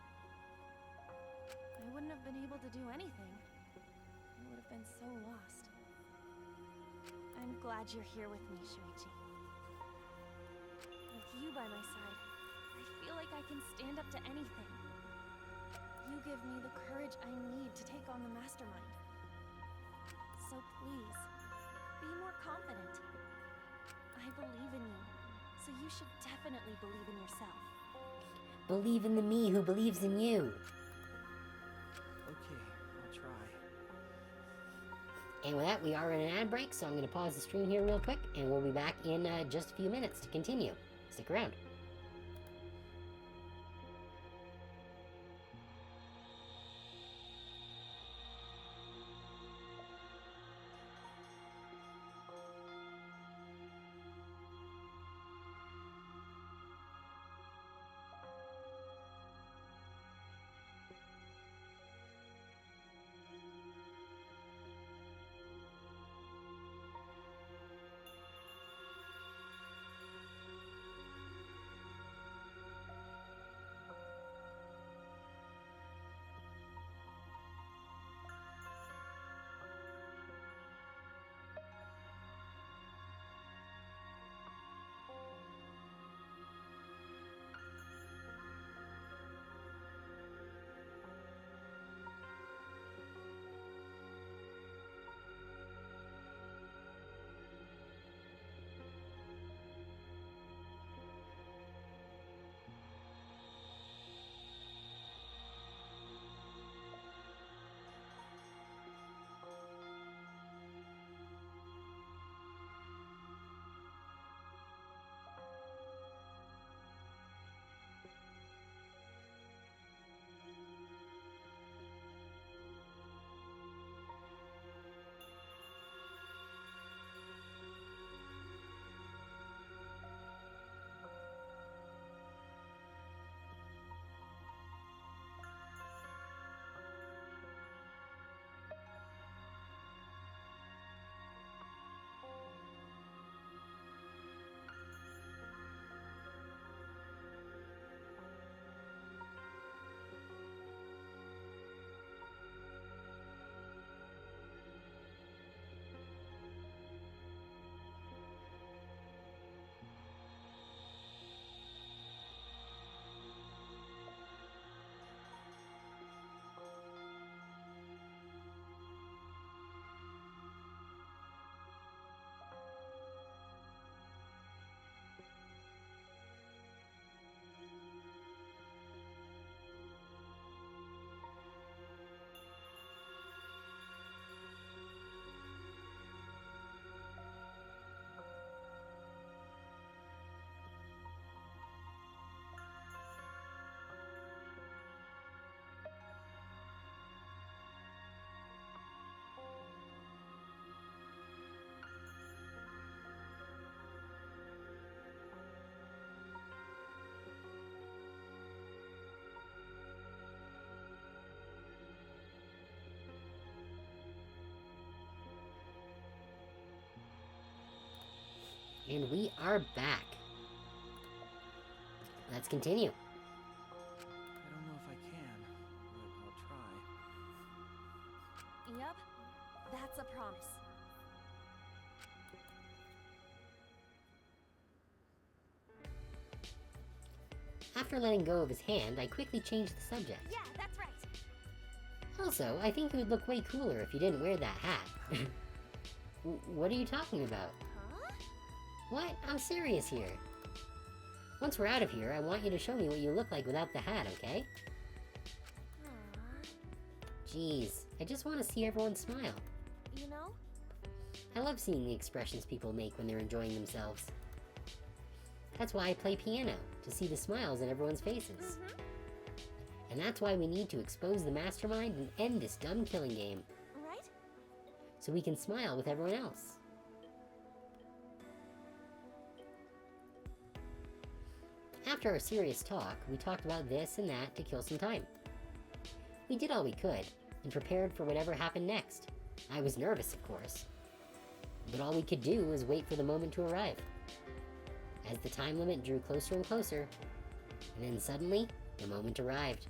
I wouldn't have been able to do anything. I would have been so lost. I'm glad you're here with me, Shuichi. With you by my side, I feel like I can stand up to anything. You give me the courage I need to take on the mastermind. So please, be more confident. I believe in you, so you should definitely believe in yourself. Believe in the me who believes in you. Okay, I'll try. And with that, we are in an ad break, so I'm going to pause the stream here real quick, and we'll be back in just a few minutes to continue. Stick around. And we are back. Let's continue. I don't know if I can, but I'll try. Yep, that's a promise. After letting go of his hand, I quickly changed the subject. Yeah, that's right. Also, I think you would look way cooler if you didn't wear that hat. What are you talking about? Huh? What? I'm serious here. Once we're out of here, I want you to show me what you look like without the hat, okay? Aww. Jeez, I just want to see everyone smile. You know? I love seeing the expressions people make when they're enjoying themselves. That's why I play piano, to see the smiles on everyone's faces. And that's why we need to expose the mastermind and end this dumb killing game, Right? so we can smile with everyone else. After our serious talk, we talked about this and that to kill some time. We did all we could, and prepared for whatever happened next. I was nervous, of course. But all we could do was wait for the moment to arrive. As the time limit drew closer and closer, and then suddenly, the moment arrived.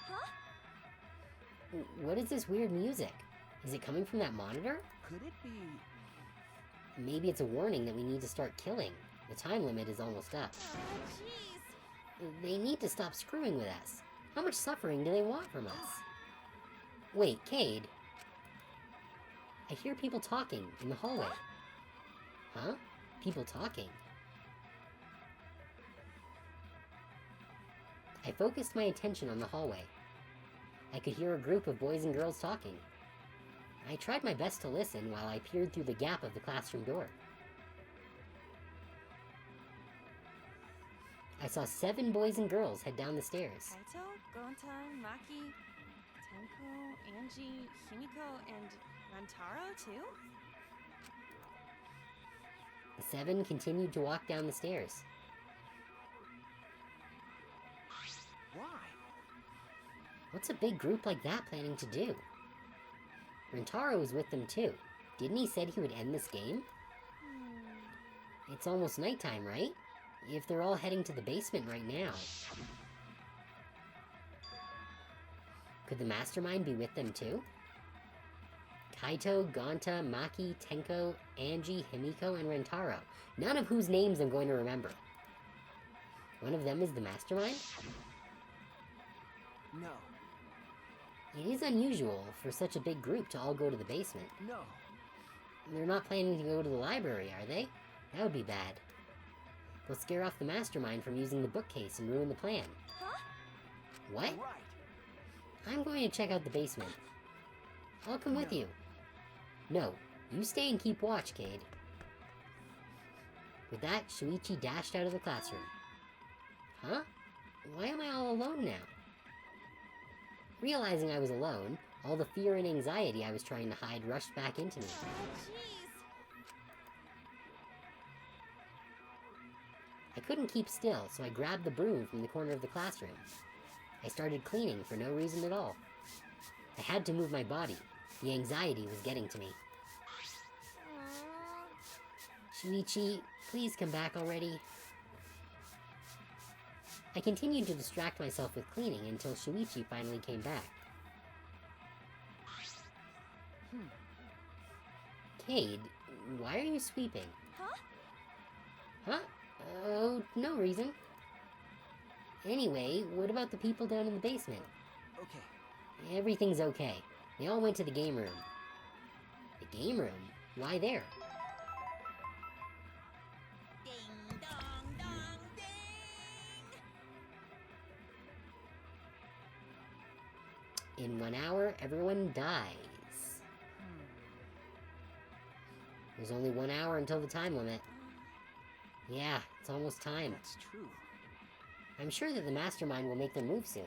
Huh? What is this weird music? Is it coming from that monitor? Could it be? Maybe it's a warning that we need to start killing. The time limit is almost up. Oh, jeez. They need to stop screwing with us. How much suffering do they want from us? Wait, Cade. I hear people talking in the hallway. Huh? People talking. I focused my attention on the hallway. I could hear a group of boys and girls talking. I tried my best to listen while I peered through the gap of the classroom door. I saw 7 boys and girls head down the stairs. Kaito, Gontan, Maki, Tenko, Angie, Himiko, and Rantaro, too? The 7 continued to walk down the stairs. Why? What's a big group like that planning to do? Rentaro was with them too. Didn't he said he would end this game? It's almost nighttime, right? If they're all heading to the basement right now. Could the mastermind be with them too? Kaito, Gonta, Maki, Tenko, Angie, Himiko, and Rentaro. None of whose names I'm going to remember. One of them is the mastermind? No. It is unusual for such a big group to all go to the basement. No. They're not planning to go to the library, are they? That would be bad. They'll scare off the mastermind from using the bookcase and ruin the plan. Huh? What? Right. I'm going to check out the basement. I'll come with No. you. No, you stay and keep watch, Cade. With that, Shuichi dashed out of the classroom. Huh? Why am I all alone now? Realizing I was alone, all the fear and anxiety I was trying to hide rushed back into me. Oh, jeez. I couldn't keep still, so I grabbed the broom from the corner of the classroom. I started cleaning for no reason at all. I had to move my body. The anxiety was getting to me. Shuichi, please come back already. I continued to distract myself with cleaning until Shuichi finally came back. Cade, why are you sweeping? Huh? Huh? Oh, no reason. Anyway, what about the people down in the basement? Okay. Everything's okay. They all went to the game room. The game room? Why there? Ding dong dong ding! In 1 hour, everyone dies. There's only 1 hour until the time limit. Yeah, it's almost time. That's true. I'm sure that the mastermind will make their move soon.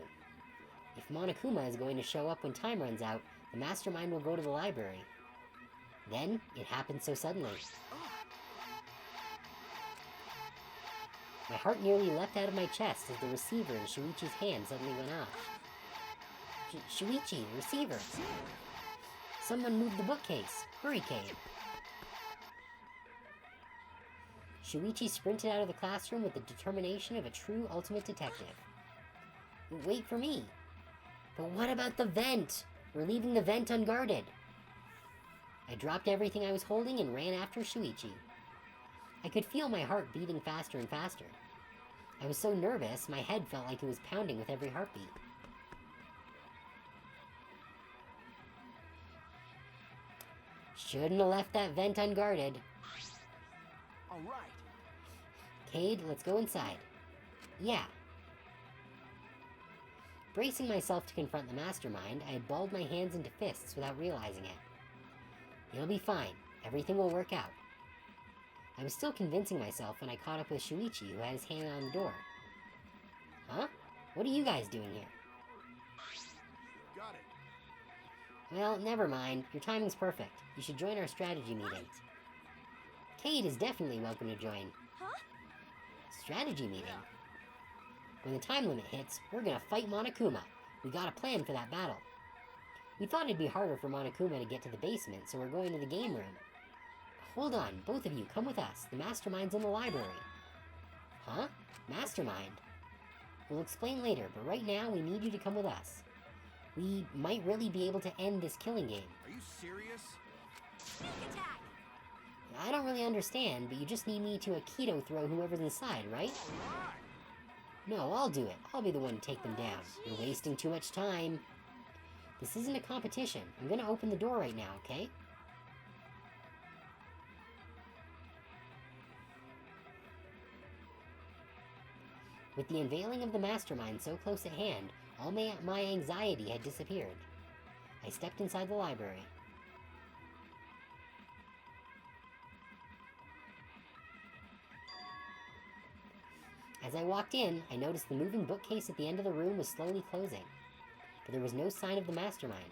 If Monokuma is going to show up when time runs out, the mastermind will go to the library. Then, it happened so suddenly. My heart nearly leapt out of my chest as the receiver in Shuichi's hand suddenly went off. Shuichi, receiver! Someone moved the bookcase! Hurricane! Shuichi sprinted out of the classroom with the determination of a true ultimate detective. Wait for me! But what about the vent? We're leaving the vent unguarded! I dropped everything I was holding and ran after Shuichi. I could feel my heart beating faster and faster. I was so nervous, my head felt like it was pounding with every heartbeat. Shouldn't have left that vent unguarded. All right. Cade, let's go inside. Yeah. Bracing myself to confront the mastermind, I had balled my hands into fists without realizing it. It'll be fine. Everything will work out. I was still convincing myself when I caught up with Shuichi, who had his hand on the door. Huh? What are you guys doing here? Got it. Well, never mind. Your timing's perfect. You should join our strategy meeting. Cade is definitely welcome to join. Huh? Strategy meeting? When the time limit hits, we're gonna fight Monokuma. We got a plan for that battle. We thought it'd be harder for Monokuma to get to the basement, so we're going to the game room. Hold on, both of you, come with us. The mastermind's in the library. Huh? Mastermind? We'll explain later, but right now we need you to come with us. We might really be able to end this killing game. Are you serious? Sneak attack! I don't really understand, but you just need me to Aikido throw whoever's inside, right? No, I'll do it. I'll be the one to take them down. You're wasting too much time. This isn't a competition. I'm gonna open the door right now, okay? With the unveiling of the mastermind so close at hand, all my anxiety had disappeared. I stepped inside the library. As I walked in, I noticed the moving bookcase at the end of the room was slowly closing, but there was no sign of the mastermind.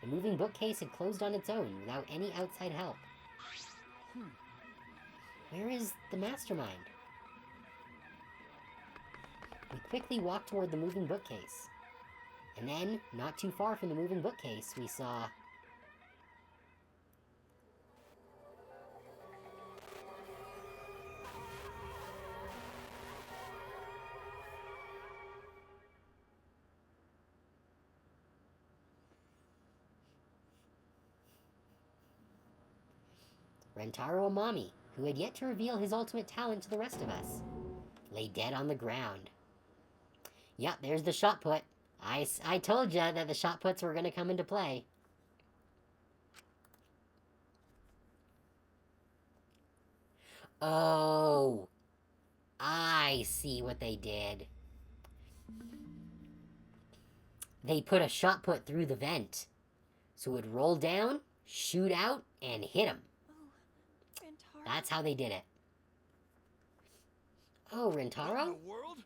The moving bookcase had closed on its own without any outside help. Where is the mastermind? We quickly walked toward the moving bookcase. And then, not too far from the moving bookcase, we saw... Rentaro Amami, who had yet to reveal his ultimate talent to the rest of us, lay dead on the ground. Yep, there's the shot put. I told ya that the shot puts were gonna come into play. Oh, I see what they did. They put a shot put through the vent, so it would roll down, shoot out, and hit him. Oh, Rentaro. That's how they did it. Oh, What in Rentaro? the world?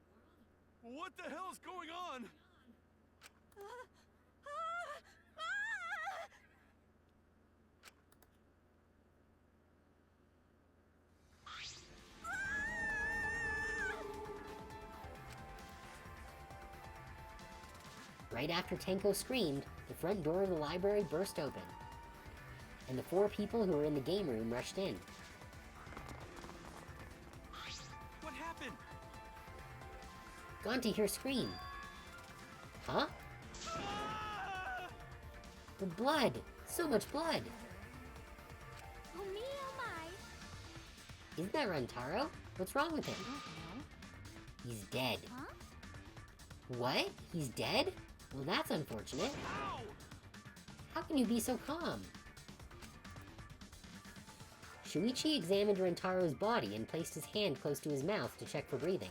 What the hell's going on? Right after Tenko screamed, the front door of the library burst open, and the 4 people who were in the game room rushed in. What happened? Gone to hear scream. Huh? Ah! The blood! So much blood! Oh me, oh my. Isn't that Rentaro? What's wrong with him? I don't know. He's dead. Huh? What? He's dead? Well, that's unfortunate. Ow! How can you be so calm? Shuichi examined Rentaro's body and placed his hand close to his mouth to check for breathing.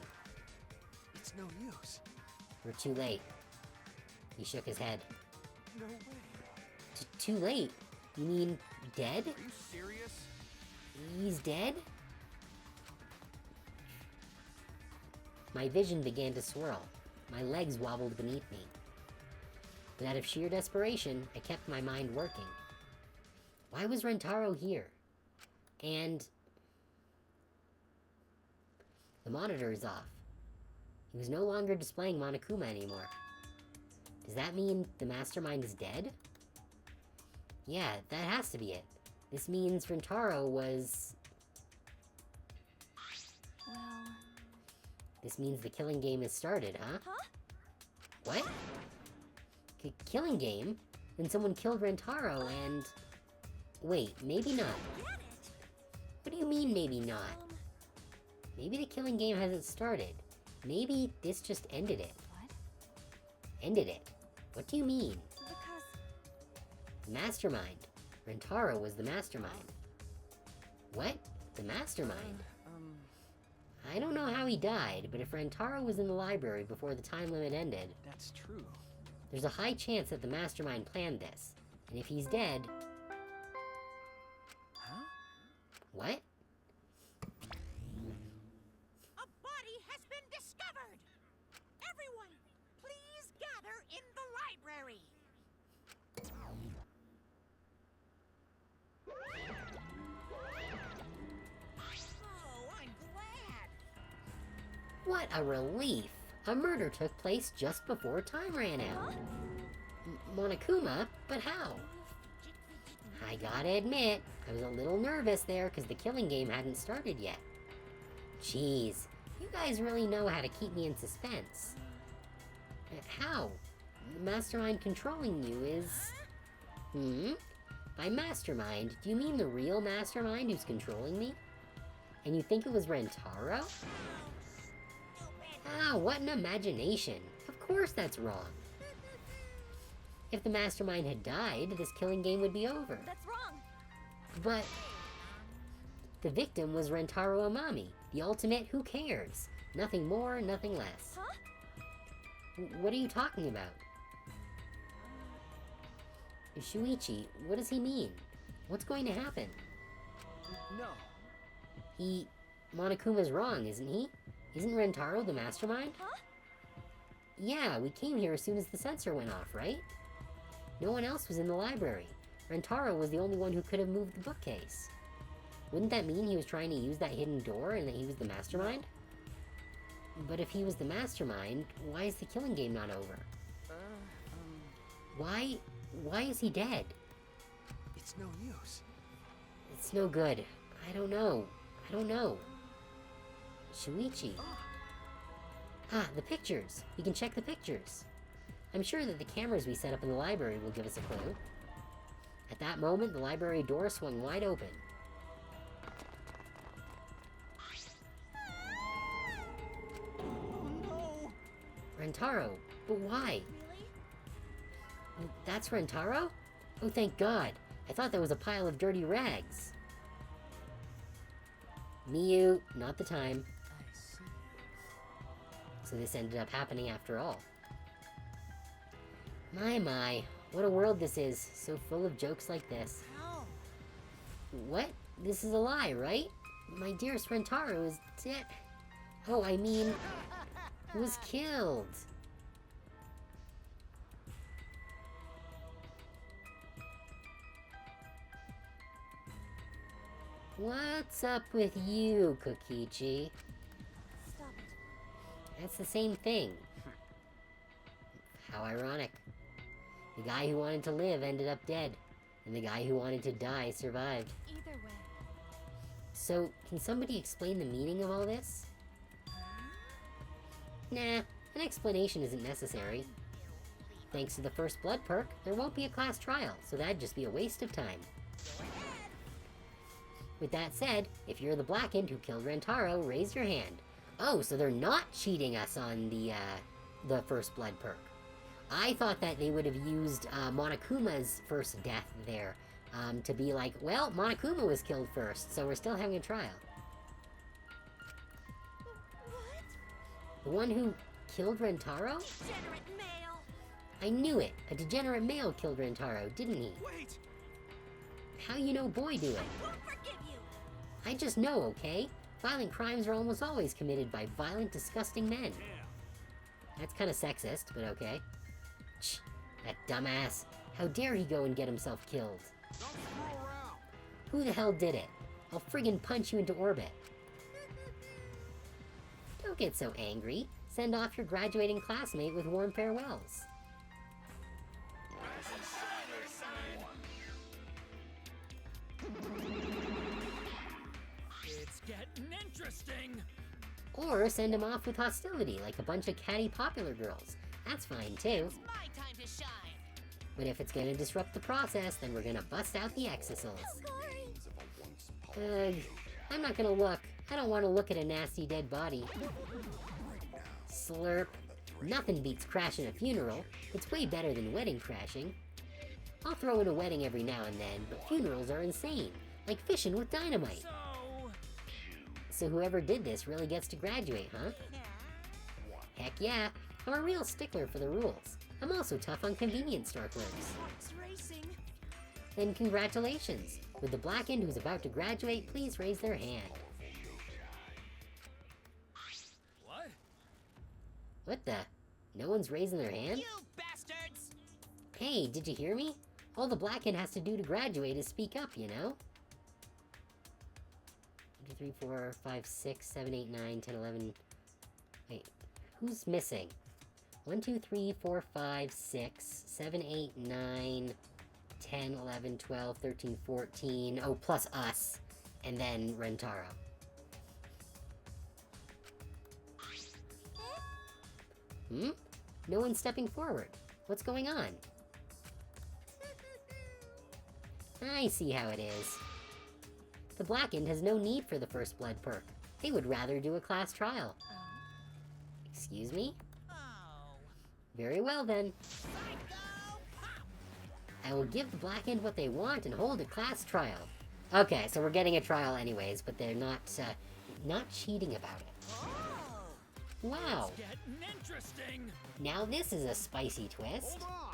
It's no use. We're too late. He shook his head. No way. Too late? You mean dead? Are you serious? He's dead? My vision began to swirl. My legs wobbled beneath me. But out of sheer desperation, I kept my mind working. Why was Rentaro here? And... The monitor is off. He was no longer displaying Monokuma anymore. Does that mean the mastermind is dead? Yeah, that has to be it. This means Rentaro was... Well... This means the killing game has started, huh? Huh? What? Killing game? Then someone killed Rentaro and... Wait, maybe not. What do you mean, maybe not? Maybe the killing game hasn't started. Maybe this just ended it. What? Ended it. What do you mean? Because... Mastermind. Rentaro was the mastermind. What? The mastermind? I don't know how he died, but if Rentaro was in the library before the time limit ended, That's true. there's a high chance that the mastermind planned this. And if he's dead... Huh? What? A body has been discovered! Everyone, please gather in the library! Oh, I'm glad! What a relief! A murder took place just before time ran out. Monokuma? But how? I gotta admit, I was a little nervous there because the killing game hadn't started yet. Jeez, you guys really know how to keep me in suspense. How? The mastermind controlling you is... By mastermind, do you mean the real mastermind who's controlling me? And you think it was Rentaro? Ah, what an imagination. Of course that's wrong. If the mastermind had died, this killing game would be over. That's wrong! But... the victim was Rentaro Amami, the ultimate who cares. Nothing more, nothing less. Huh? What are you talking about? Shuichi, what does he mean? What's going to happen? No. Monokuma's wrong, isn't he? Isn't Rentaro the mastermind? Huh? Yeah, we came here as soon as the sensor went off, right? No one else was in the library. Rentaro was the only one who could have moved the bookcase. Wouldn't that mean he was trying to use that hidden door and that he was the mastermind? But if he was the mastermind, why is the killing game not over? Why is he dead? It's no use. It's no good. I don't know. Shuichi. Ah, the pictures. We can check the pictures. I'm sure that the cameras we set up in the library will give us a clue. At that moment, the library door swung wide open. Oh no! Rentaro, but why? Really? That's Rentaro? Oh, thank God. I thought that was a pile of dirty rags. Miyu, not the time. I see. So this ended up happening after all. My, what a world this is, so full of jokes like this. How? What? This is a lie, right? My dearest Rentaro is dead. Oh, I mean, was killed. What's up with you, Kokichi? Stop it. That's the same thing. How ironic. The guy who wanted to live ended up dead, and the guy who wanted to die survived. Either way. So, can somebody explain the meaning of all this? Nah, an explanation isn't necessary. Thanks to the first blood perk, there won't be a class trial, so that'd just be a waste of time. With that said, if you're the Blackened who killed Rentaro, raise your hand. Oh, so they're not cheating us on the first blood perk. I thought that they would have used Monokuma's first death there to be like, well, Monokuma was killed first, so we're still having a trial. What? The one who killed Rentaro? Degenerate male! I knew it! A degenerate male killed Rentaro, didn't he? Wait! How you know boy do it? Won't forgive you! I just know, okay? Violent crimes are almost always committed by violent, disgusting men. That's kind of sexist, but okay. Shh, that dumbass. How dare he go and get himself killed? Don't screw around. Who the hell did it? I'll friggin' punch you into orbit. Don't get so angry. Send off your graduating classmate with warm farewells. It's getting interesting. Or send him off with hostility, like a bunch of catty popular girls. That's fine too. My time to shine. But if it's gonna disrupt the process, then we're gonna bust out the exisals. I'm not gonna look. I don't want to look at a nasty dead body. Slurp. Nothing beats crashing a funeral. It's way better than wedding crashing. I'll throw in a wedding every now and then, but funerals are insane. Like fishing with dynamite. So whoever did this really gets to graduate, huh? Heck yeah. I'm a real stickler for the rules. I'm also tough on convenience store clerks. Heart's racing. Then congratulations. With the blackened who's about to graduate, please raise their hand. What? What the? No one's raising their hand? You bastards! Hey, did you hear me? All the blackened has to do to graduate is speak up, you know? 1, 2, 3, 4, 5, 6, 7, 8, 9, 10, 11... Wait, who's missing? 1, 2, 3, 4, 5, 6, 7, 8, 9, 10, 11, 12, 13, 14... Oh, plus us. And then Rentaro. Hmm? No one's stepping forward. What's going on? I see how it is. The blackened has no need for the first blood perk. They would rather do a class trial. Excuse me? Oh. Very well then. Psycho pop! I will give the blackened what they want and hold a class trial. Okay, so we're getting a trial anyways, but they're not cheating about it. Oh. Wow, Getting interesting. now this is a spicy twist. Hold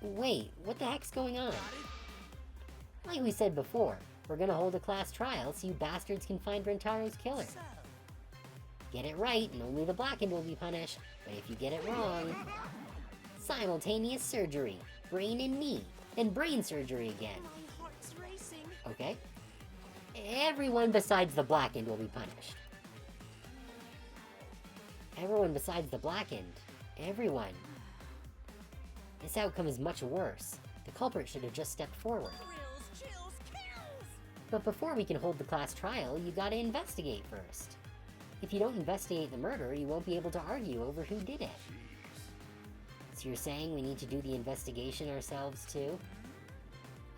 on. Wait, what the heck's going on? Got it? Like we said before, we're gonna hold a class trial so you bastards can find Rentaro's killer. So, Get it right and only the blackened will be punished, but if you get it wrong... Simultaneous surgery, brain and knee, then brain surgery again. my heart's racing. Okay? Everyone besides the blackened will be punished. Everyone besides the blackened. Everyone. This outcome is much worse. The culprit should have just stepped forward. Thrills, chills, kills! But before we can hold the class trial, you gotta investigate first. If you don't investigate the murder, you won't be able to argue over who did it. So you're saying we need to do the investigation ourselves too?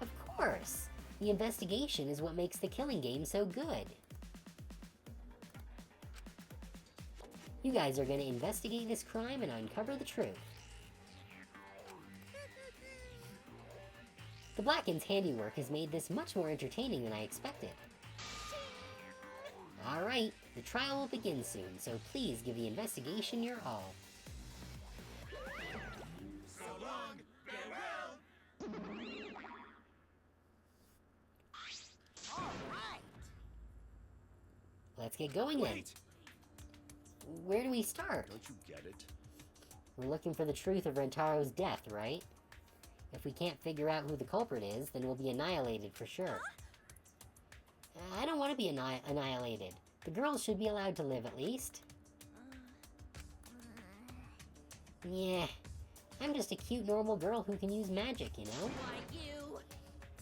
Of course! The investigation is what makes the killing game so good. You guys are gonna investigate this crime and uncover the truth. The blackened's handiwork has made this much more entertaining than I expected. Alright, the trial will begin soon, so please give the investigation your all. So long. Farewell. All right. Let's get going then. Wait. Where do we start? Don't you get it? We're looking for the truth of Rentaro's death, right? If we can't figure out who the culprit is, then we'll be annihilated for sure. I don't want to be annihilated. The girls should be allowed to live at least. Yeah, I'm just a cute normal girl who can use magic, you know? Why, you...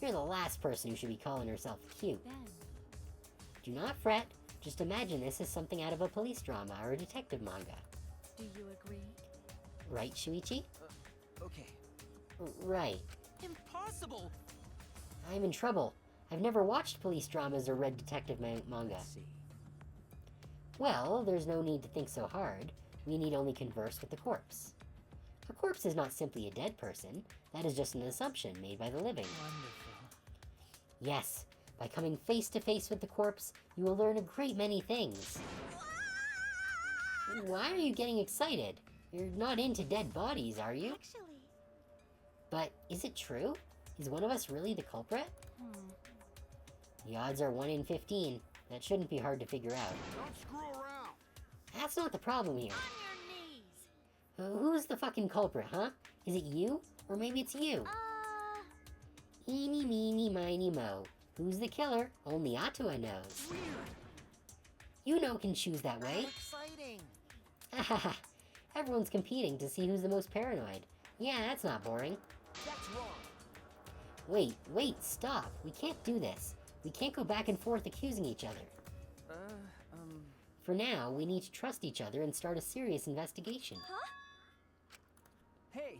You're the last person who should be calling herself cute. Ben, Do not fret. Just imagine this as something out of a police drama or a detective manga. do you agree? Right, Shuichi? Okay. Right. Impossible! I'm in trouble. I've never watched police dramas or read detective manga. Let's see. Well, there's no need to think so hard. We need only converse with the corpse. A corpse is not simply a dead person. That is just an assumption made by the living. Wonderful. Yes, by coming face to face with the corpse, you will learn a great many things. Why are you getting excited? You're not into dead bodies, are you? Actually, But is it true? Is one of us really the culprit? The odds are 1 in 15. That shouldn't be hard to figure out. Don't screw around. That's not the problem here. On your knees! Who's the fucking culprit, huh? Is it you? Or maybe it's you? Eeny, meeny, miny, mo. Who's the killer? Only Atua knows. You know can choose that way. exciting! Hahaha. Everyone's competing to see who's the most paranoid. Yeah, that's not boring. That's wrong. Wait, stop. We can't do this. We can't go back and forth accusing each other. For now, we need to trust each other and start a serious investigation. Hey,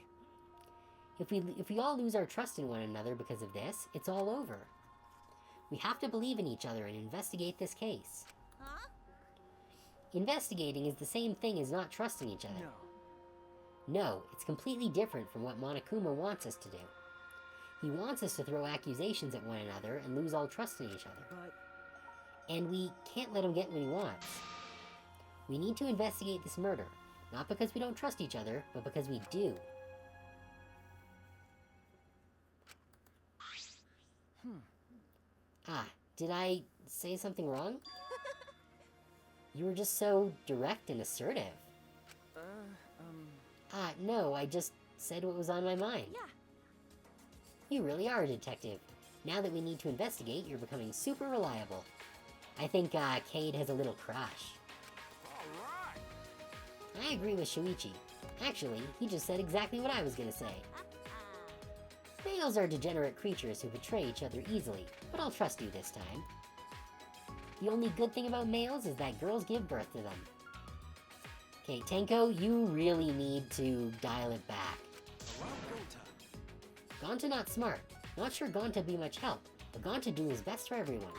If we all lose our trust in one another because of this, it's all over. We have to believe in each other and investigate this case. Huh? Investigating is the same thing as not trusting each other. no. No, it's completely different from what Monokuma wants us to do. He wants us to throw accusations at one another and lose all trust in each other. But And we can't let him get what he wants. We need to investigate this murder, not because we don't trust each other, but because we do. Ah, did I say something wrong? You were just so direct and assertive. No, I just said what was on my mind. Yeah. You really are a detective. Now that we need to investigate, you're becoming super reliable. I think, Cade has a little crush. Alright! I agree with Shuichi. Actually, he just said exactly what I was gonna say. Males are degenerate creatures who betray each other easily, but I'll trust you this time. The only good thing about males is that girls give birth to them. Okay, Tenko, you really need to dial it back. Gonta not smart. Not sure Gonta be much help, but Gonta do his best for everyone.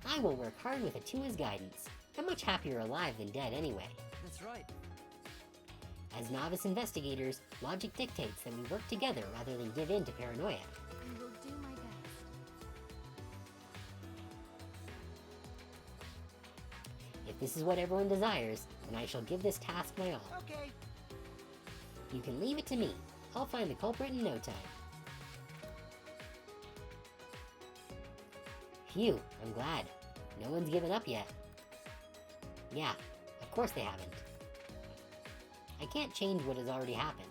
I will work hard with Atua's guidance. I'm much happier alive than dead anyway. that's right. As novice investigators, logic dictates that we work together rather than give in to paranoia. I will do my best. If this is what everyone desires, then I shall give this task my all. Okay. You can leave it to me. I'll find the culprit in no time. Phew, I'm glad. No one's given up yet. Yeah, of course they haven't. I can't change what has already happened.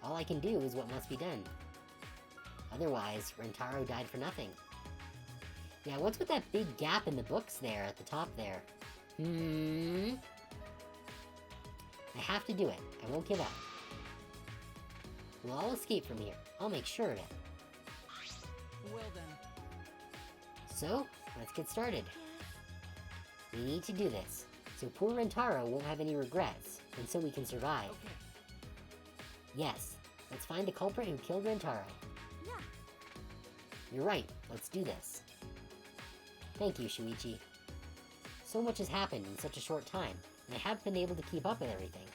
All I can do is what must be done. Otherwise, Rentaro died for nothing. Yeah, what's with that big gap in the books there at the top there? I have to do it. I won't give up. We'll all escape from here. I'll make sure of it. Well then. So, let's get started. We need to do this, so poor Rentaro won't have any regrets, and so we can survive. Okay. Yes, let's find the culprit who killed Rentaro. Yeah. You're right, let's do this. Thank you, Shuichi. So much has happened in such a short time, and I haven't been able to keep up with everything.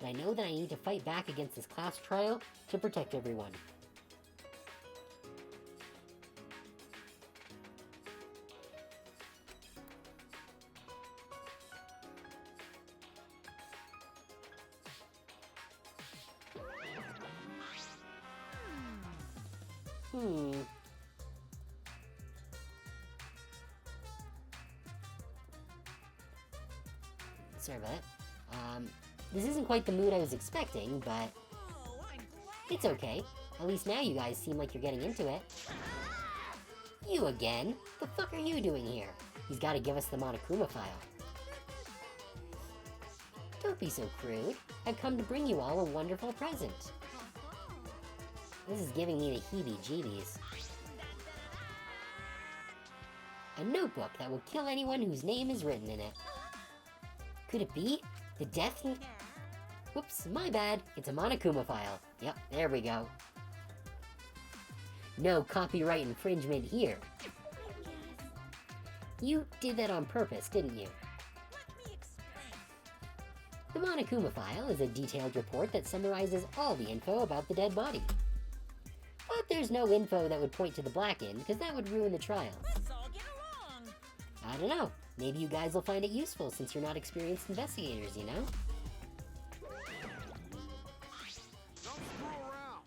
But I know that I need to fight back against this class trial to protect everyone. Sorry about that. This isn't quite the mood I was expecting, but Oh, I'm glad. it's okay. At least now you guys seem like you're getting into it. You again? The fuck are you doing here? He's gotta give us the Monokuma file. Don't be so crude. I've come to bring you all a wonderful present. This is giving me the heebie-jeebies. A notebook that will kill anyone whose name is written in it. Could it be? The death... Whoops, my bad. It's a Monokuma file. Yep, there we go. No copyright infringement here. You did that on purpose, didn't you? Let me explain. The Monokuma file is a detailed report that summarizes all the info about the dead body. But there's no info that would point to the Black-In, because that would ruin the trial. Let's all get along. I don't know. Maybe you guys will find it useful since you're not experienced investigators, you know? Don't screw around!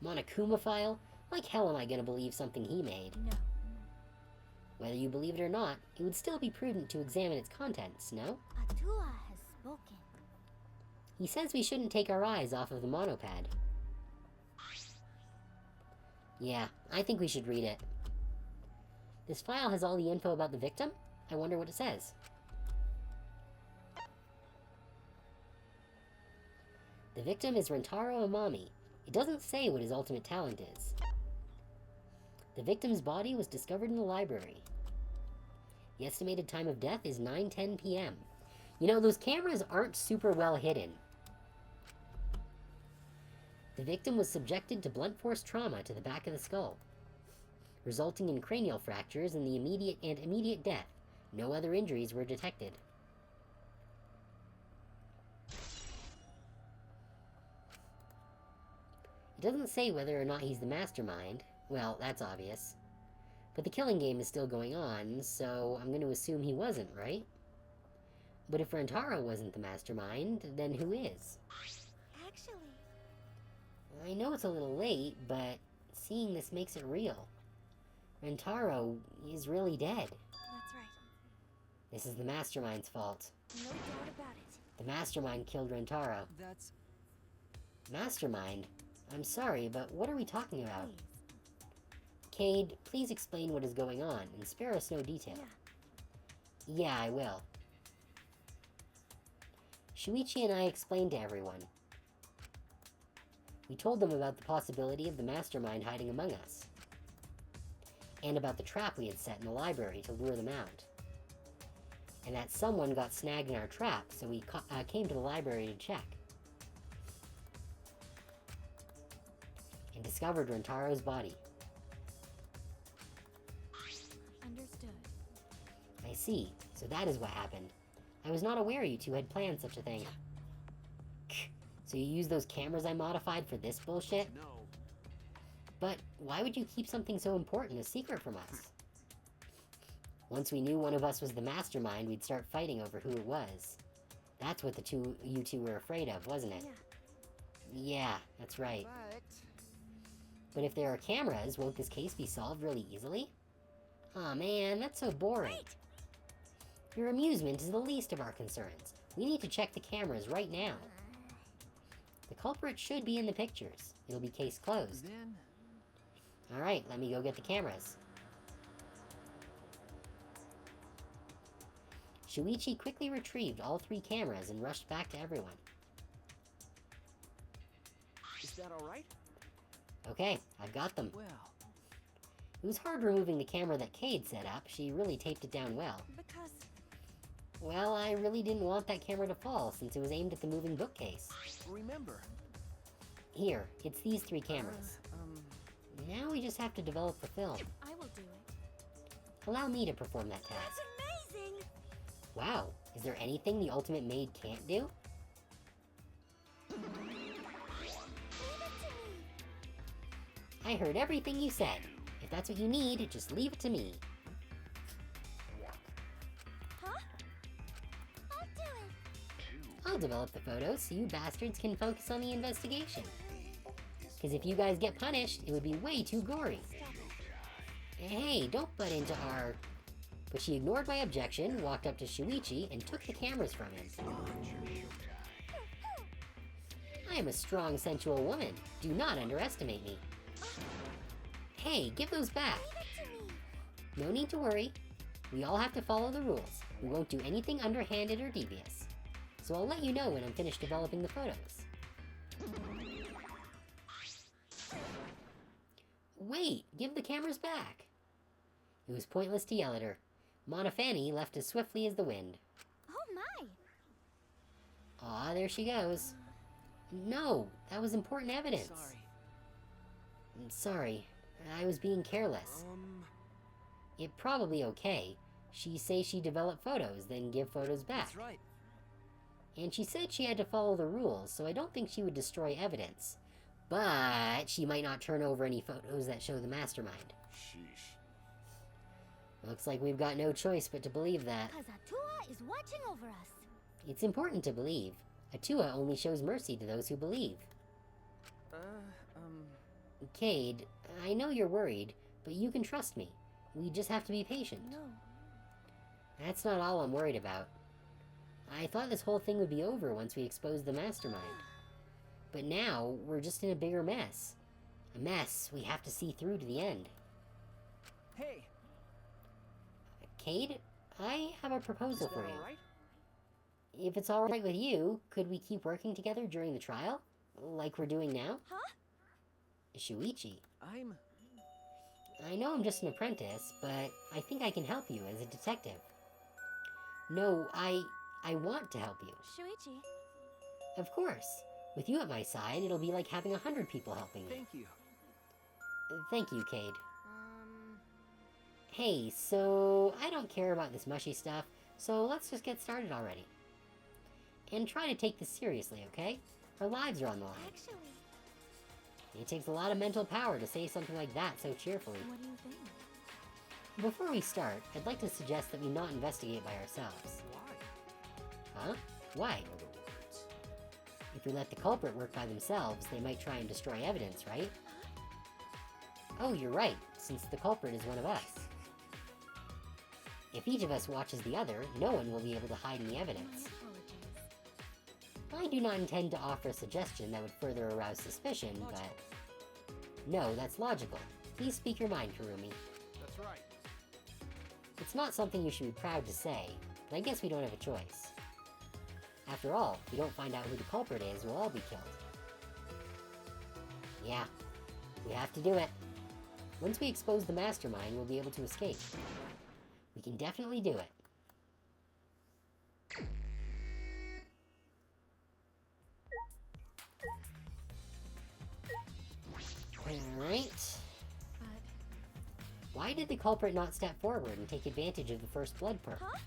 Monokuma file? Like hell am I gonna believe something he made? No. Whether you believe it or not, it would still be prudent to examine its contents, no? Atua has spoken. He says we shouldn't take our eyes off of the monopad. Yeah, I think we should read it. This file has all the info about the victim? I wonder what it says. The victim is Rentaro Amami. It doesn't say what his ultimate talent is. The victim's body was discovered in the library. The estimated time of death is 9:10 p.m. You know, those cameras aren't super well hidden. The victim was subjected to blunt force trauma to the back of the skull, resulting in cranial fractures and the immediate death. No other injuries were detected. It doesn't say whether or not he's the mastermind. Well, that's obvious. But the killing game is still going on, so I'm going to assume he wasn't, right? But if Rentaro wasn't the mastermind, then who is? Actually, I know it's a little late, but seeing this makes it real. Rentaro is really dead. that's right. This is the mastermind's fault. No doubt about it. The mastermind killed Rentaro. That's... Mastermind? I'm sorry, but what are we talking about? Please. Cade, please explain what is going on, and spare us no detail. Yeah, I will. Shuichi and I explained to everyone. We told them about the possibility of the mastermind hiding among us, and about the trap we had set in the library to lure them out, and that someone got snagged in our trap, so we came to the library to check, and discovered Rentaro's body. Understood. I see. So that is what happened. I was not aware you two had planned such a thing. So you used those cameras I modified for this bullshit? No. But why would you keep something so important a secret from us? Once we knew one of us was the mastermind, we'd start fighting over who it was. That's what you two were afraid of, wasn't it? Yeah, that's right. But if there are cameras, won't this case be solved really easily? Aw, man, that's so boring. Wait! Your amusement is the least of our concerns. We need to check the cameras right now. The culprit should be in the pictures. It'll be case closed. Then... Alright, let me go get the cameras. Shuichi quickly retrieved all 3 cameras and rushed back to everyone. Is that alright? Okay, I've got them. Well... It was hard removing the camera that Cade set up. She really taped it down well. Because Well, I really didn't want that camera to fall since it was aimed at the moving bookcase. Remember... Here, it's these 3 cameras. Now we just have to develop the film. I will do it. Allow me to perform that task. That's amazing! Wow, is there anything the ultimate maid can't do? Leave it to me. I heard everything you said. If that's what you need, just leave it to me. Huh? I'll do it. I'll develop the photos so you bastards can focus on the investigation. Because if you guys get punished, it would be way too gory. Hey, don't butt into our... But she ignored my objection, walked up to Shuichi, and took the cameras from him. I am a strong, sensual woman. Do not underestimate me. Hey, give those back. Leave it to me. No need to worry. We all have to follow the rules. We won't do anything underhanded or devious. So I'll let you know when I'm finished developing the photos. Wait, give the cameras back. It was pointless to yell at her. Monofani left as swiftly as the wind. Oh my. Aw, there she goes. No, that was important evidence. Sorry. Sorry, I was being careless. It probably okay. She say she developed photos, then give photos back. That's right. And she said she had to follow the rules, so I don't think she would destroy evidence. But she might not turn over any photos that show the mastermind. Sheesh. Looks like we've got no choice but to believe that. Because Atua is watching over us. It's important to believe. Atua only shows mercy to those who believe. Cade, I know you're worried, but you can trust me. We just have to be patient. No. That's not all I'm worried about. I thought this whole thing would be over once we exposed the mastermind. But now, we're just in a bigger mess. A mess we have to see through to the end. Hey, Cade, I have a proposal Is for that you. alright? If it's alright with you, could we keep working together during the trial? Like we're doing now? Huh? Shuichi, I'm... I know I'm just an apprentice, but I think I can help you as a detective. No, I want to help you. Shuichi. Of course. With you at my side, it'll be like having 100 people helping me. Thank you. Thank you, Cade. Hey, so I don't care about this mushy stuff, so let's just get started already. And try to take this seriously, okay? Our lives are on the line. Actually, It takes a lot of mental power to say something like that so cheerfully. what do you think? Before we start, I'd like to suggest that we not investigate by ourselves. Why? Huh? Why? If we let the culprit work by themselves, they might try and destroy evidence, right? Oh, you're right, since the culprit is one of us. If each of us watches the other, no one will be able to hide any evidence. My apologies. I do not intend to offer a suggestion that would further arouse suspicion, but... No, that's logical. Please speak your mind, Kurumi. That's right. It's not something you should be proud to say, but I guess we don't have a choice. After all, if we don't find out who the culprit is, we'll all be killed. Yeah, we have to do it. Once we expose the mastermind, we'll be able to escape. We can definitely do it. Alright. But, Why did the culprit not step forward and take advantage of the first blood perk? huh?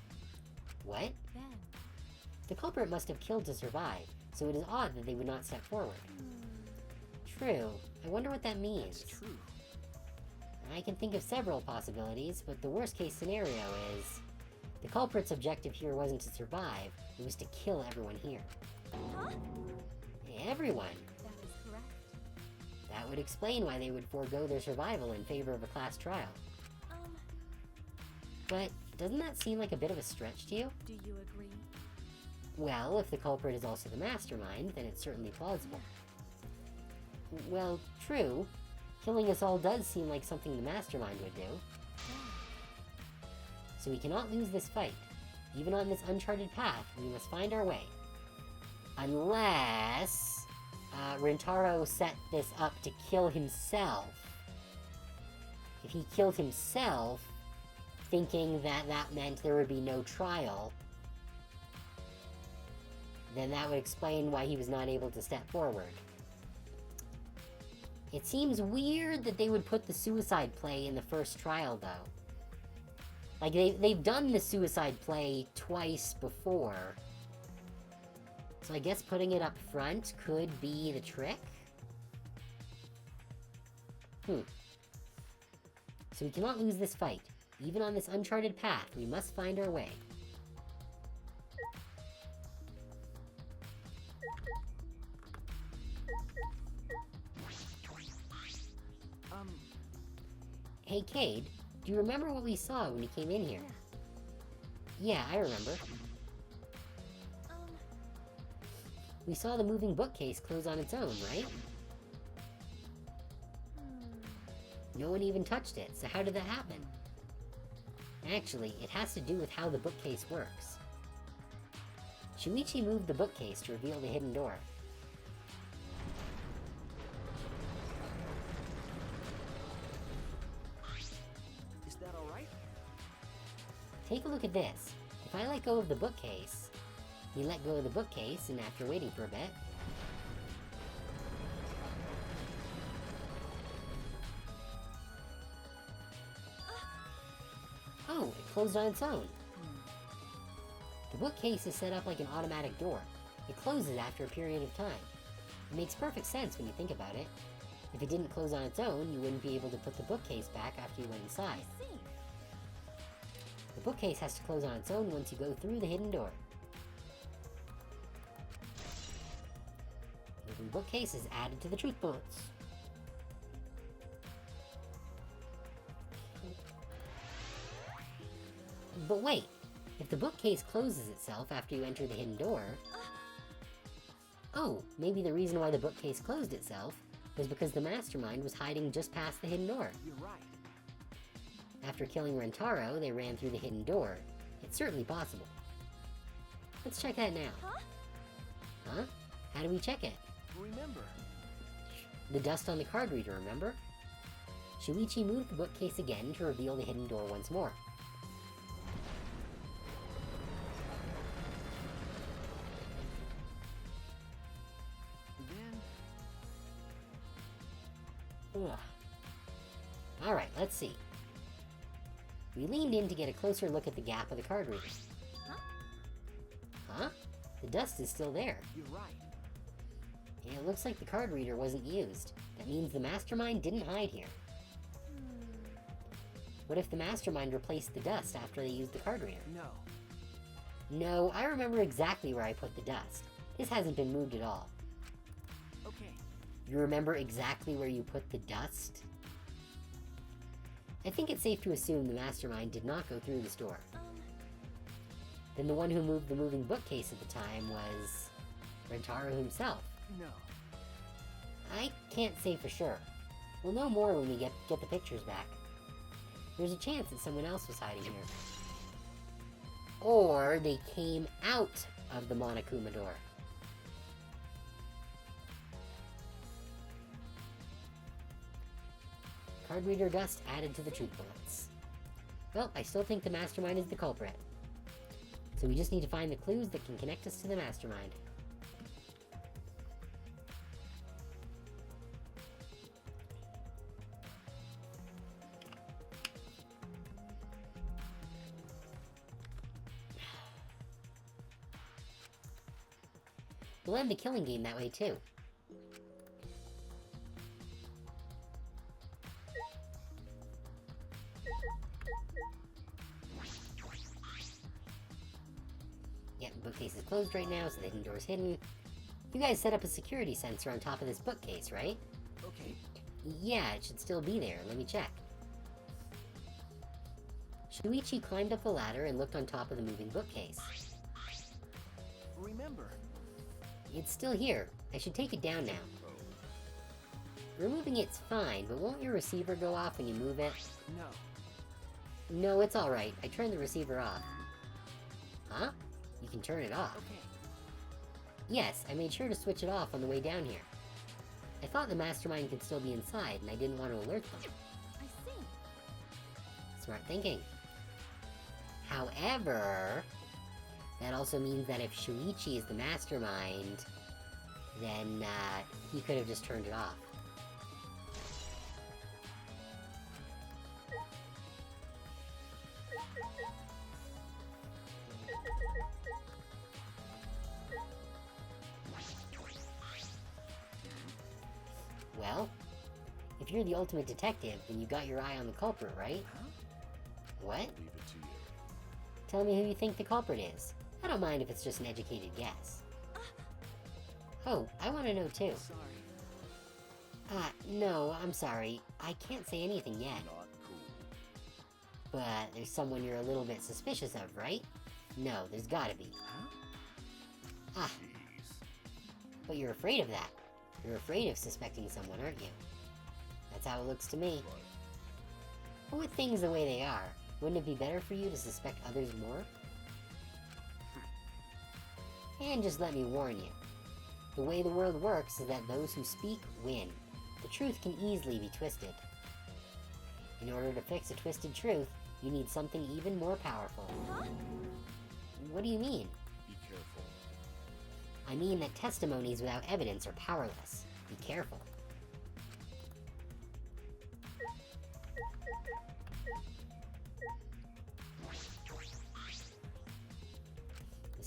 What? Then. The culprit must have killed to survive, so it is odd that they would not step forward. True. I wonder what that means. It's true. I can think of several possibilities, but the worst case scenario is... The culprit's objective here wasn't to survive, it was to kill everyone here. Huh? Everyone! That is correct. That would explain why they would forego their survival in favor of a class trial. But doesn't that seem like a bit of a stretch to you? Do you agree? Well, if the culprit is also the mastermind, then it's certainly plausible. Well, true. Killing us all does seem like something the mastermind would do. So we cannot lose this fight. Even on this uncharted path, we must find our way. Unless... Rintaro set this up to kill himself. If he killed himself, thinking that that meant there would be no trial, then that would explain why he was not able to step forward. It seems weird that they would put the suicide play in the first trial, though. Like, they've done the suicide play twice before. So I guess putting it up front could be the trick? So we cannot lose this fight. Even on this uncharted path, we must find our way. Hey, Cade, do you remember what we saw when we came in here? Yeah, I remember. We saw the moving bookcase close on its own, right? No one even touched it, so how did that happen? Actually, it has to do with how the bookcase works. Shuichi moved the bookcase to reveal the hidden door. Is that alright? Take a look at this. If I let go of the bookcase, he let go of the bookcase, and after waiting for a bit... Oh, it closed on its own. The bookcase is set up like an automatic door. It closes after a period of time. It makes perfect sense when you think about it. If it didn't close on its own, you wouldn't be able to put the bookcase back after you went inside. I see. The bookcase has to close on its own once you go through the hidden door. The bookcase is added to the truth bullets. But wait, if the bookcase closes itself after you enter the hidden door... Oh, maybe the reason why the bookcase closed itself was because the mastermind was hiding just past the hidden door. You're right. After killing Rentaro, they ran through the hidden door. It's certainly possible. Let's check that now. Huh? Huh? How do we check it? Remember, The dust on the card reader, remember? Shuichi moved the bookcase again to reveal the hidden door once more. then Ugh. Alright, let's see. We leaned in to get a closer look at the gap of the card reader. Huh? Huh? The dust is still there. you're right. And it looks like the card reader wasn't used. That means the mastermind didn't hide here. What if the mastermind replaced the dust after they used the card reader? No. No, I remember exactly where I put the dust. This hasn't been moved at all. Okay. You remember exactly where you put the dust? I think it's safe to assume the mastermind did not go through this door. Then the one who moved the moving bookcase at the time was Rentaro himself. No. I can't say for sure. We'll know more when we get the pictures back. There's a chance that someone else was hiding here. Or they came out of the Monokuma door. Card reader dust added to the truth bullets. Well, I still think the mastermind is the culprit. So we just need to find the clues that can connect us to the mastermind. We'll end the killing game that way too. Yeah, the bookcase is closed right now, so the hidden door's hidden. You guys set up a security sensor on top of this bookcase, right? Okay. Yeah, it should still be there. Let me check. Shuichi climbed up the ladder and looked on top of the moving bookcase. Remember. It's still here. I should take it down now. Removing it's fine, but won't your receiver go off when you move it? No. No, it's alright. I turned the receiver off. Huh? You can turn it off. Okay. Yes, I made sure to switch it off on the way down here. I thought the mastermind could still be inside, and I didn't want to alert them. I see. Smart thinking. However, that also means that if Shuichi is the mastermind, then he could have just turned it off. Well, if you're the ultimate detective, then you got your eye on the culprit, right? Huh? What? Leave it to you. Tell me who you think the culprit is. I don't mind if it's just an educated guess. Oh, I want to know too. Sorry. No, I'm sorry. I can't say anything yet. Not cool. But there's someone you're a little bit suspicious of, right? No, there's gotta be. Huh? Ah, Jeez. but you're afraid of that. You're afraid of suspecting someone, aren't you? That's how it looks to me. But But with things the way they are, wouldn't it be better for you to suspect others more? And just let me warn you. The way the world works is that those who speak win. The truth can easily be twisted. In order to fix a twisted truth, you need something even more powerful. Huh? What do you mean? be careful. I mean that testimonies without evidence are powerless. Be careful.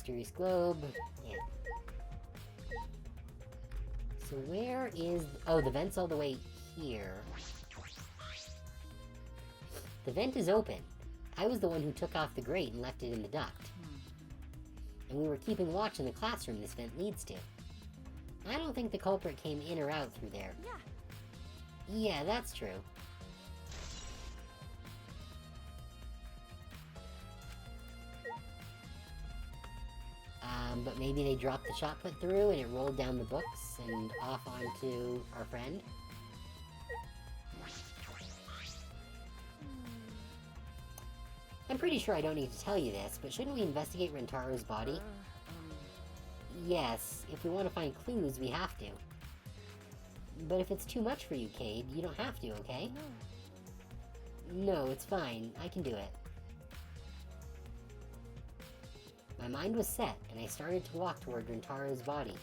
Mysterious globe. Yeah. So where is... Oh, the vent's all the way here. The vent is open. I was the one who took off the grate and left it in the duct. And we were keeping watch in the classroom this vent leads to. I don't think the culprit came in or out through there. Yeah. Yeah, that's true. But maybe they dropped the shot put through and it rolled down the books and off onto our friend. pretty sure I don't need to tell you this, but shouldn't we investigate Rentaro's body? Yes, if we want to find clues, we have to. But if it's too much for you, Cade, you don't have to, okay? No, it's fine. I can do it. My mind was set, and I started to walk toward Rentaro's body.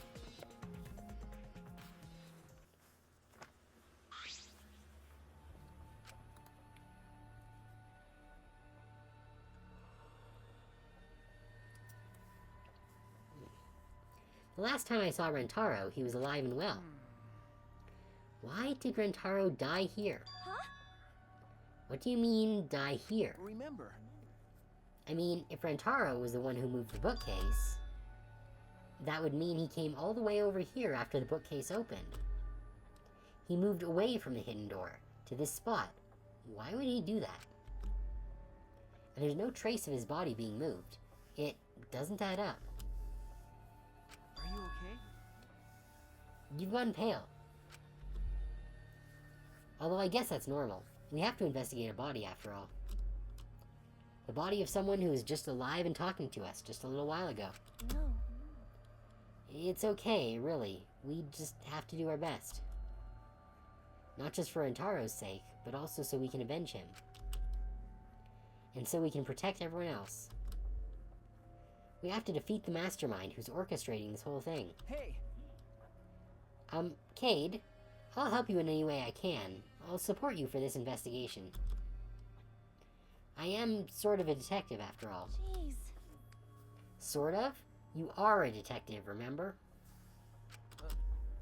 The last time I saw Rentaro, he was alive and well. Why did Rentaro die here? Huh? What do you mean, die here? Remember, I mean, if Rentaro was the one who moved the bookcase, that would mean he came all the way over here after the bookcase opened. He moved away from the hidden door, to this spot. Why would he do that? And there's no trace of his body being moved. It doesn't add up. are you okay? You've gone pale. Although I guess that's normal. We have to investigate a body after all. The body of someone who was just alive and talking to us just a little while ago. No. It's okay, really. We just have to do our best. Not just for Rentaro's sake, but also so we can avenge him. And so we can protect everyone else. We have to defeat the mastermind who's orchestrating this whole thing. Hey, Cade, I'll help you in any way I can. I'll support you for this investigation. I am sort of a detective, after all. Jeez. Sort of? You are a detective, remember?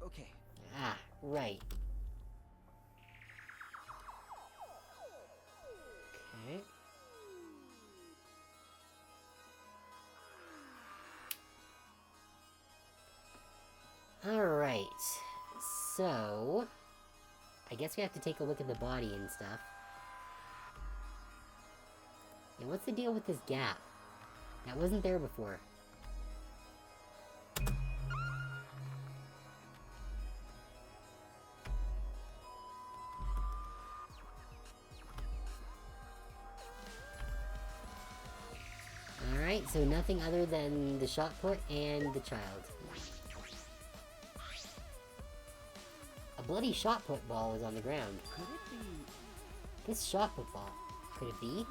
okay. Ah, right. Okay. Alright. So... I guess we have to take a look at the body and stuff. And what's the deal with this gap? That wasn't there before. Alright, so nothing other than the shot put and the child. A bloody shot put ball is on the ground. Could it be? This shot put ball. Could it be?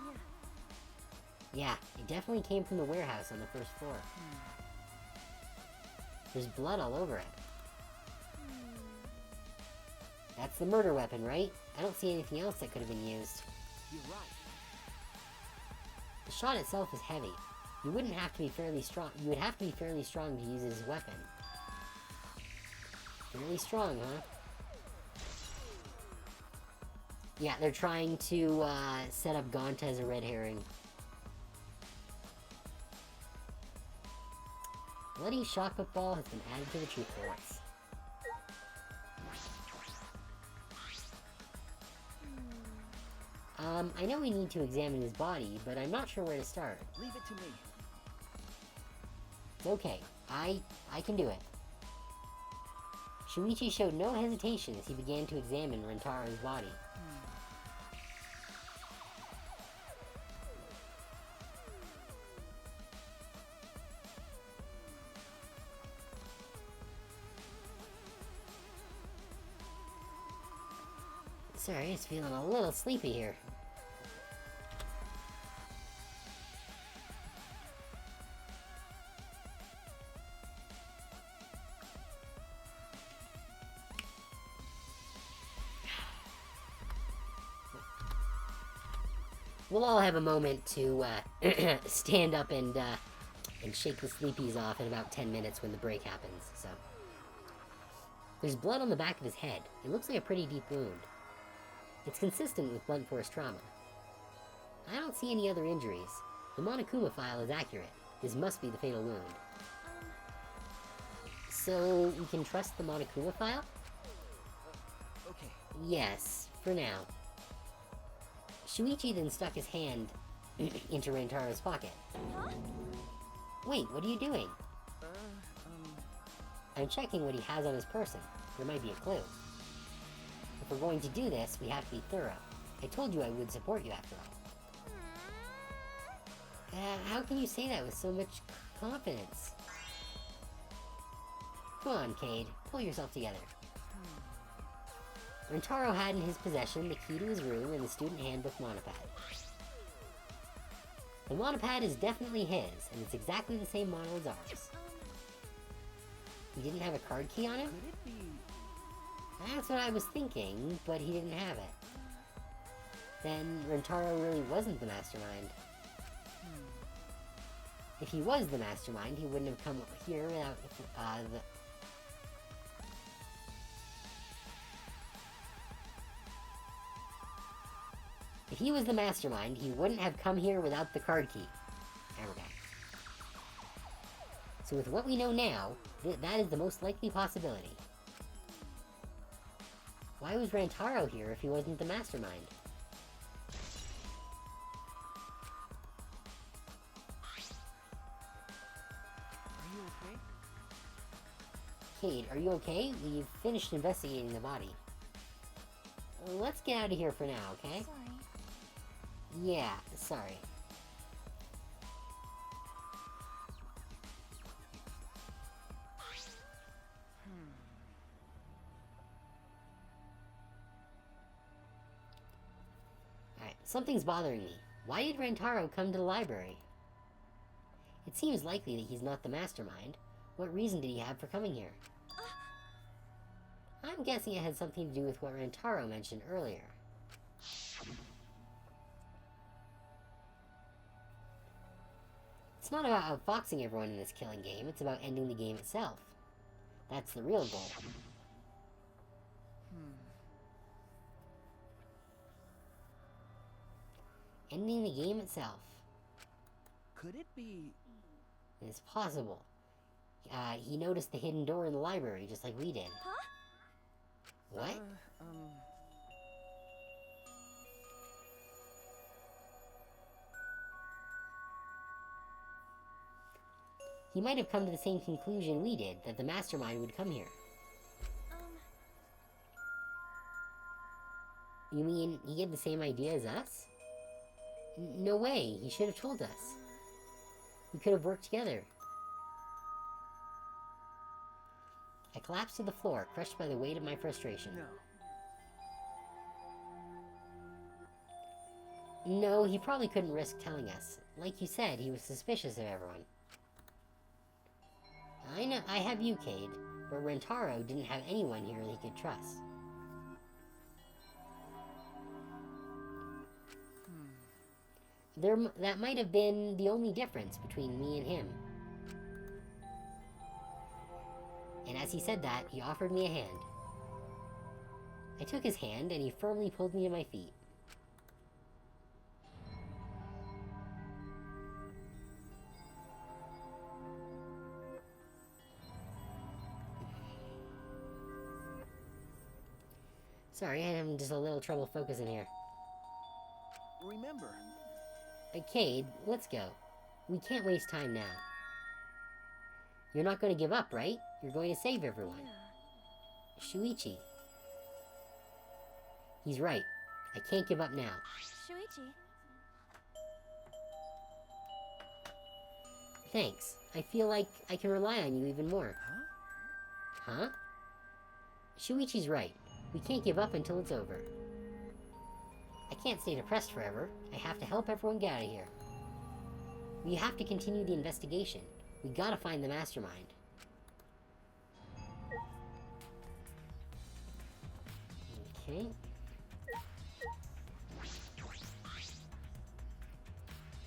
Yeah, it definitely came from the warehouse on the first floor. There's blood all over it. That's the murder weapon, right? I don't see anything else that could have been used. You're right. The shot itself is heavy. You wouldn't have to be fairly strong. You would have to be fairly strong to use it as a weapon. Fairly strong, huh? Yeah, they're trying to set up Gonta as a red herring. Bloody shotput ball has been added to the truth reports. I know we need to examine his body, but I'm not sure where to start. Leave it to me. It's okay. I can do it. Shuichi showed no hesitation as he began to examine Rentaro's body. Sorry, it's feeling a little sleepy here. We'll all have a moment to stand up and shake the sleepies off in about 10 minutes when the break happens, so. There's blood on the back of his head. It looks like a pretty deep wound. It's consistent with blunt force trauma. I don't see any other injuries. The Monokuma file is accurate. This must be the fatal wound. So, we can trust the Monokuma file? Okay. Yes, for now. Shuichi then stuck his hand into Rentaro's pocket. Huh? Wait, what are you doing? I'm checking what he has on his person. There might be a clue. If we're going to do this, we have to be thorough. I told you I would support you after all. How can you say that with so much confidence? Come on, Cade. Pull yourself together. Rentaro had in his possession the key to his room and the student handbook monopad. The monopad is definitely his, and it's exactly the same model as ours. He didn't have a card key on him? Could it be... That's what I was thinking, but he didn't have it. Then Rentaro really wasn't the mastermind. If he was the mastermind, he wouldn't have come here without the... If he was the mastermind, he wouldn't have come here without the card key. There we go. So with what we know now, that is the most likely possibility. Why was Rantaro here if he wasn't the mastermind? Are you okay? Cade, are you okay? We've finished investigating the body. Let's get out of here for now, okay? Sorry. Yeah, sorry. Alright, something's bothering me. Why did Rantaro come to the library? It seems likely that he's not the mastermind. What reason did he have for coming here? I'm guessing it had something to do with what Rantaro mentioned earlier. It's not about outfoxing everyone in this killing game, it's about ending the game itself. That's the real goal. Ending the game itself. Could it be... It's possible. He noticed the hidden door in the library, just like we did. Huh? What? He might have come to the same conclusion we did, that the mastermind would come here. You mean he had the same idea as us? No way, he should have told us. We could have worked together. I collapsed to the floor, crushed by the weight of my frustration. No, he probably couldn't risk telling us. Like you said, he was suspicious of everyone. I know, I have you, Cade, but Rentaro didn't have anyone here he could trust. That might have been the only difference between me and him. And as he said that, he offered me a hand. I took his hand, and he firmly pulled me to my feet. Sorry, I'm having just a little trouble focusing here. Remember. Cade, let's go. We can't waste time now. You're not going to give up, right? You're going to save everyone. Shuichi. He's right. I can't give up now. Shuichi. Thanks. I feel like I can rely on you even more. Huh? Shuichi's right. We can't give up until it's over. I can't stay depressed forever. I have to help everyone get out of here. We have to continue the investigation. We gotta find the mastermind. Okay.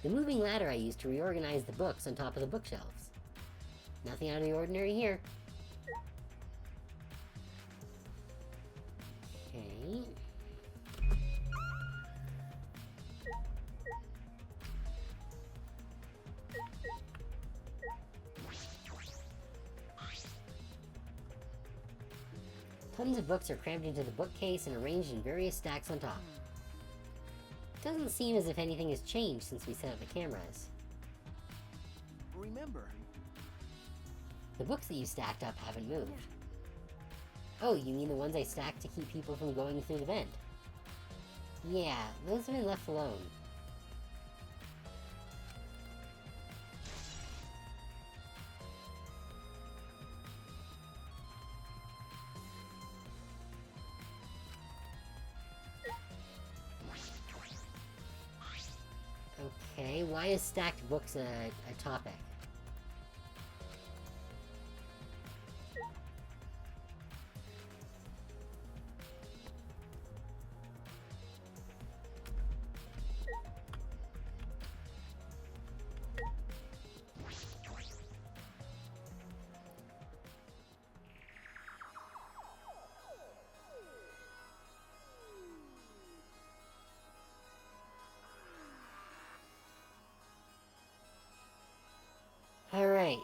The moving ladder I used to reorganize the books on top of the bookshelves. Nothing out of the ordinary here. Okay. Tons of books are crammed into the bookcase and arranged in various stacks on top. It doesn't seem as if anything has changed since we set up the cameras. Remember. The books that you stacked up haven't moved. Oh, you mean the ones I stacked to keep people from going through the vent? Yeah, those have been left alone. why is stacked books a topic? Alright.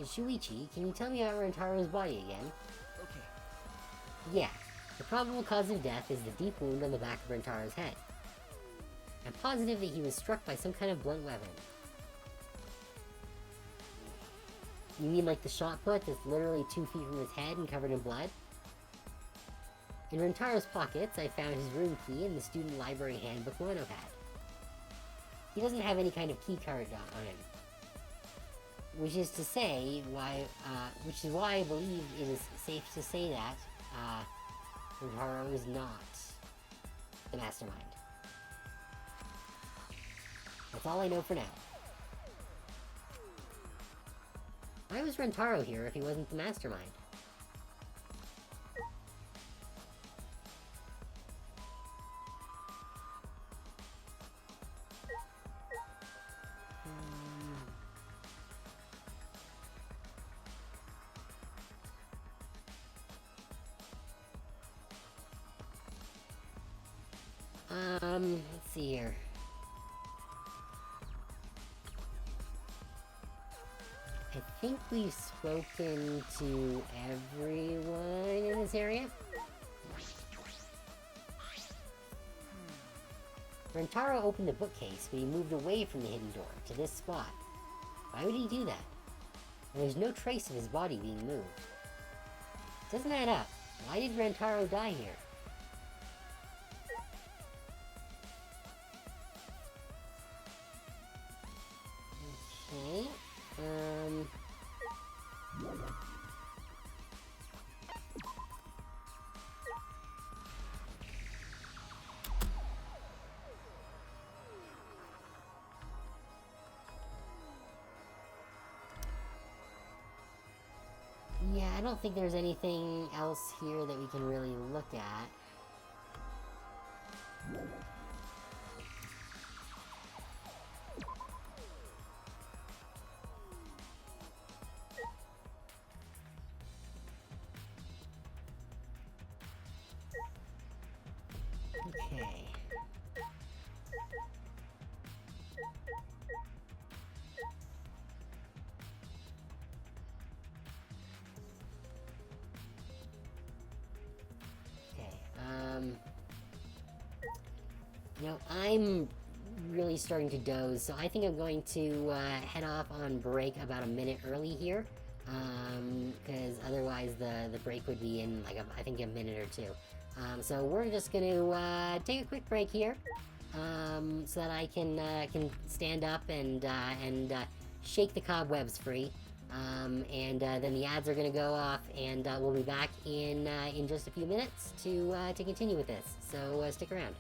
Shuichi, can you tell me about Rentaro's body again? Okay. Yeah, the probable cause of death is the deep wound on the back of Rentaro's head. I'm positive that he was struck by some kind of blunt weapon. You mean like the shot put that's literally 2 feet from his head and covered in blood? In Rentaro's pockets, I found his room key and the student library handbook monopad. He doesn't have any kind of key card on him. Which is why I believe it is safe to say that, Rentaro is not the mastermind. That's all I know for now. Why was Rentaro here if he wasn't the mastermind? Let's see here. I think we've spoken to everyone in this area. Rentaro opened the bookcase, but he moved away from the hidden door to this spot. Why would he do that? And there's no trace of his body being moved. Doesn't add up. Why did Rentaro die here? Okay, yeah, I don't think there's anything else here that we can really look at. Okay. You know, I'm really starting to doze, so I think I'm going to head off on break about a minute early here, because otherwise the break would be in like I think a minute or two. So we're just going to take a quick break here, so that I can stand up and shake the cobwebs free. And then the ads are going to go off, and we'll be back in just a few minutes to continue with this. So stick around.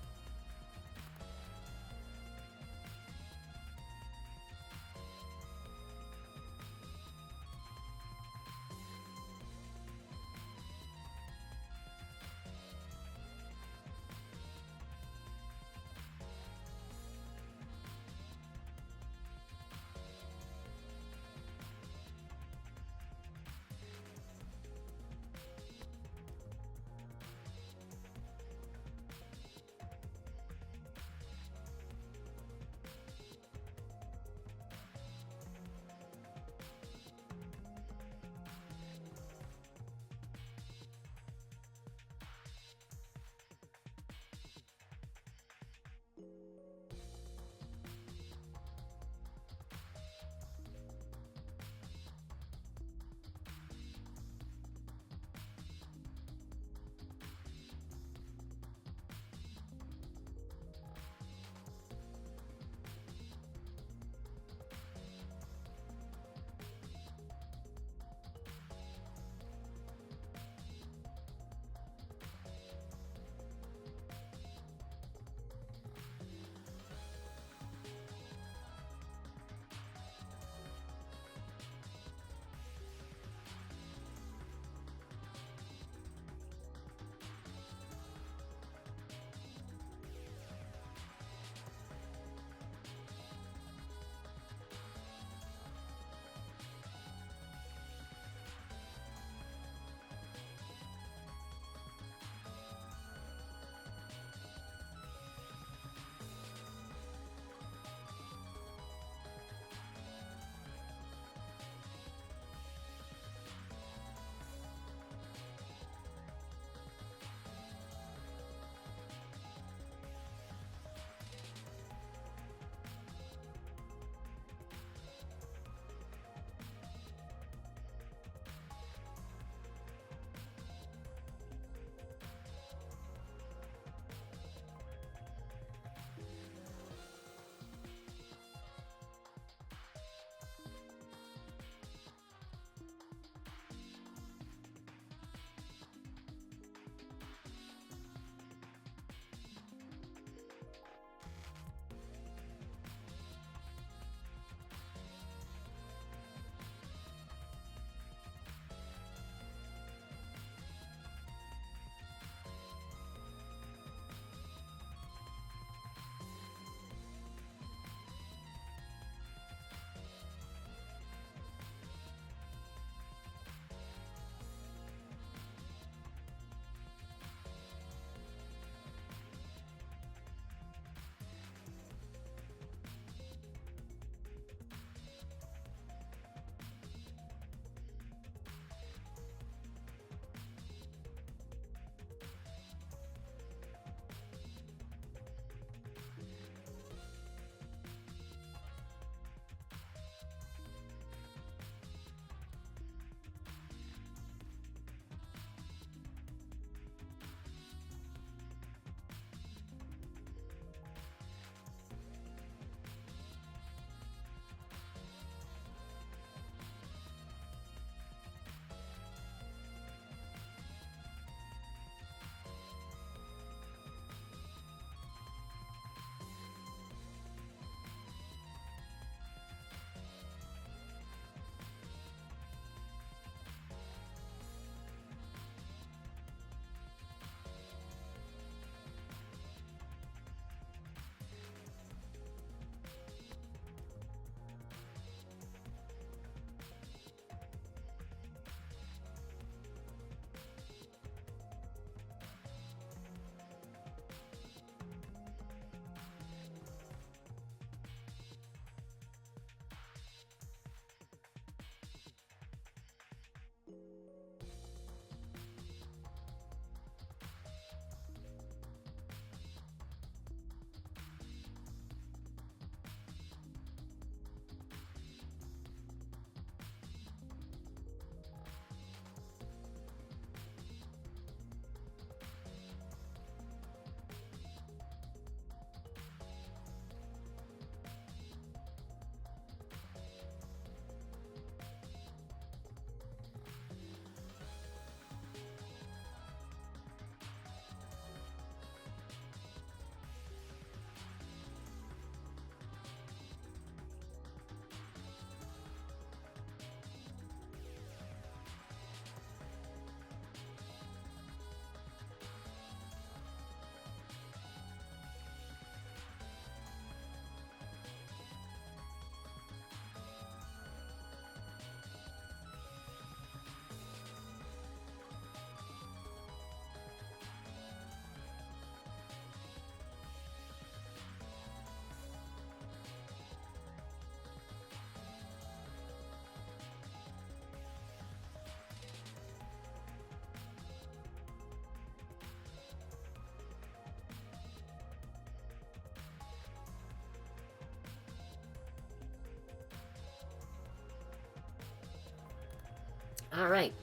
Alright,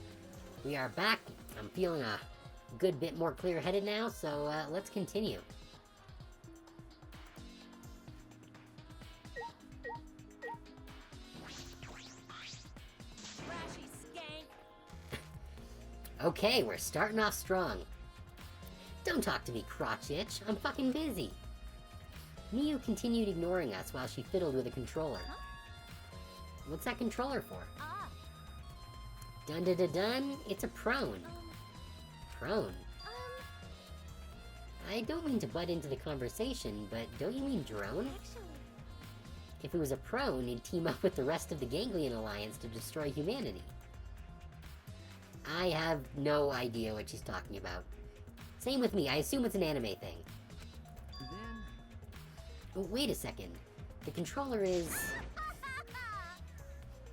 we are back. I'm feeling a good bit more clear-headed now, so let's continue. Trashy skank. Okay, we're starting off strong. Don't talk to me, crotch itch. I'm fucking busy. Miu continued ignoring us while she fiddled with a controller. What's that controller for? Ah, Dun dun dun dun, it's a prone. Prone? I don't mean to butt into the conversation, but don't you mean drone? actually, If it was a prone, it'd team up with the rest of the Ganglion Alliance to destroy humanity. I have no idea what she's talking about. Same with me, I assume it's an anime thing. Then, Oh, wait a second. The controller is...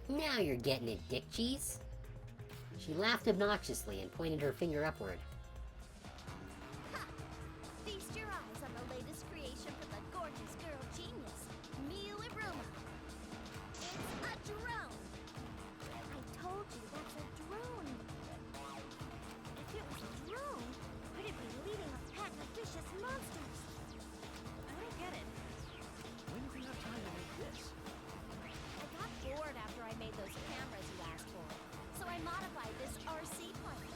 Now you're getting it, dick cheese. She laughed obnoxiously and pointed her finger upward. feast your eyes on the latest creation from the gorgeous girl genius, Miu Iruma. It's a drone. I told you that's a drone. If it was a drone, would it be leading a pack of vicious monsters? I don't get it. when do we have time to make this? I got bored after I made those cameras you asked for, so I modified this RC plane.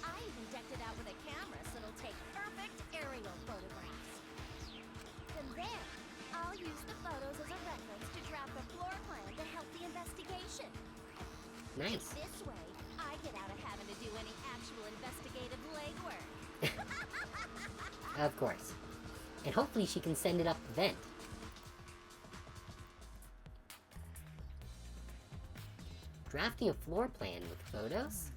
I even decked it out with a camera so it'll take perfect aerial photographs. From there, I'll use the photos as a reference to draft a floor plan to help the investigation. Nice. This way, I get out of having to do any actual investigative legwork. Of course. And hopefully she can send it up the vent. Drafting a floor plan with photos?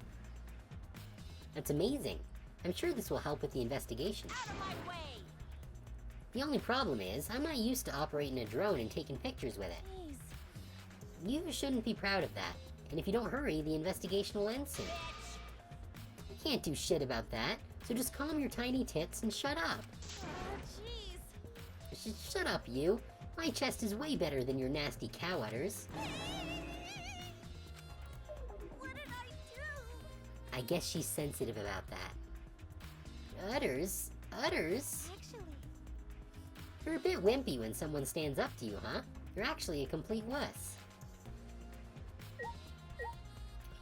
That's amazing. I'm sure this will help with the investigation. Out of my way. The only problem is, I'm not used to operating a drone and taking pictures with it. Please. You shouldn't be proud of that. And if you don't hurry, the investigation will end soon. I can't do shit about that, so just calm your tiny tits and shut up. Oh, jeez. Shut up, you. My chest is way better than your nasty cow udders. What did I do? I guess she's sensitive about that. Udders? Udders? Actually, You're a bit wimpy when someone stands up to you, huh? You're actually a complete wuss.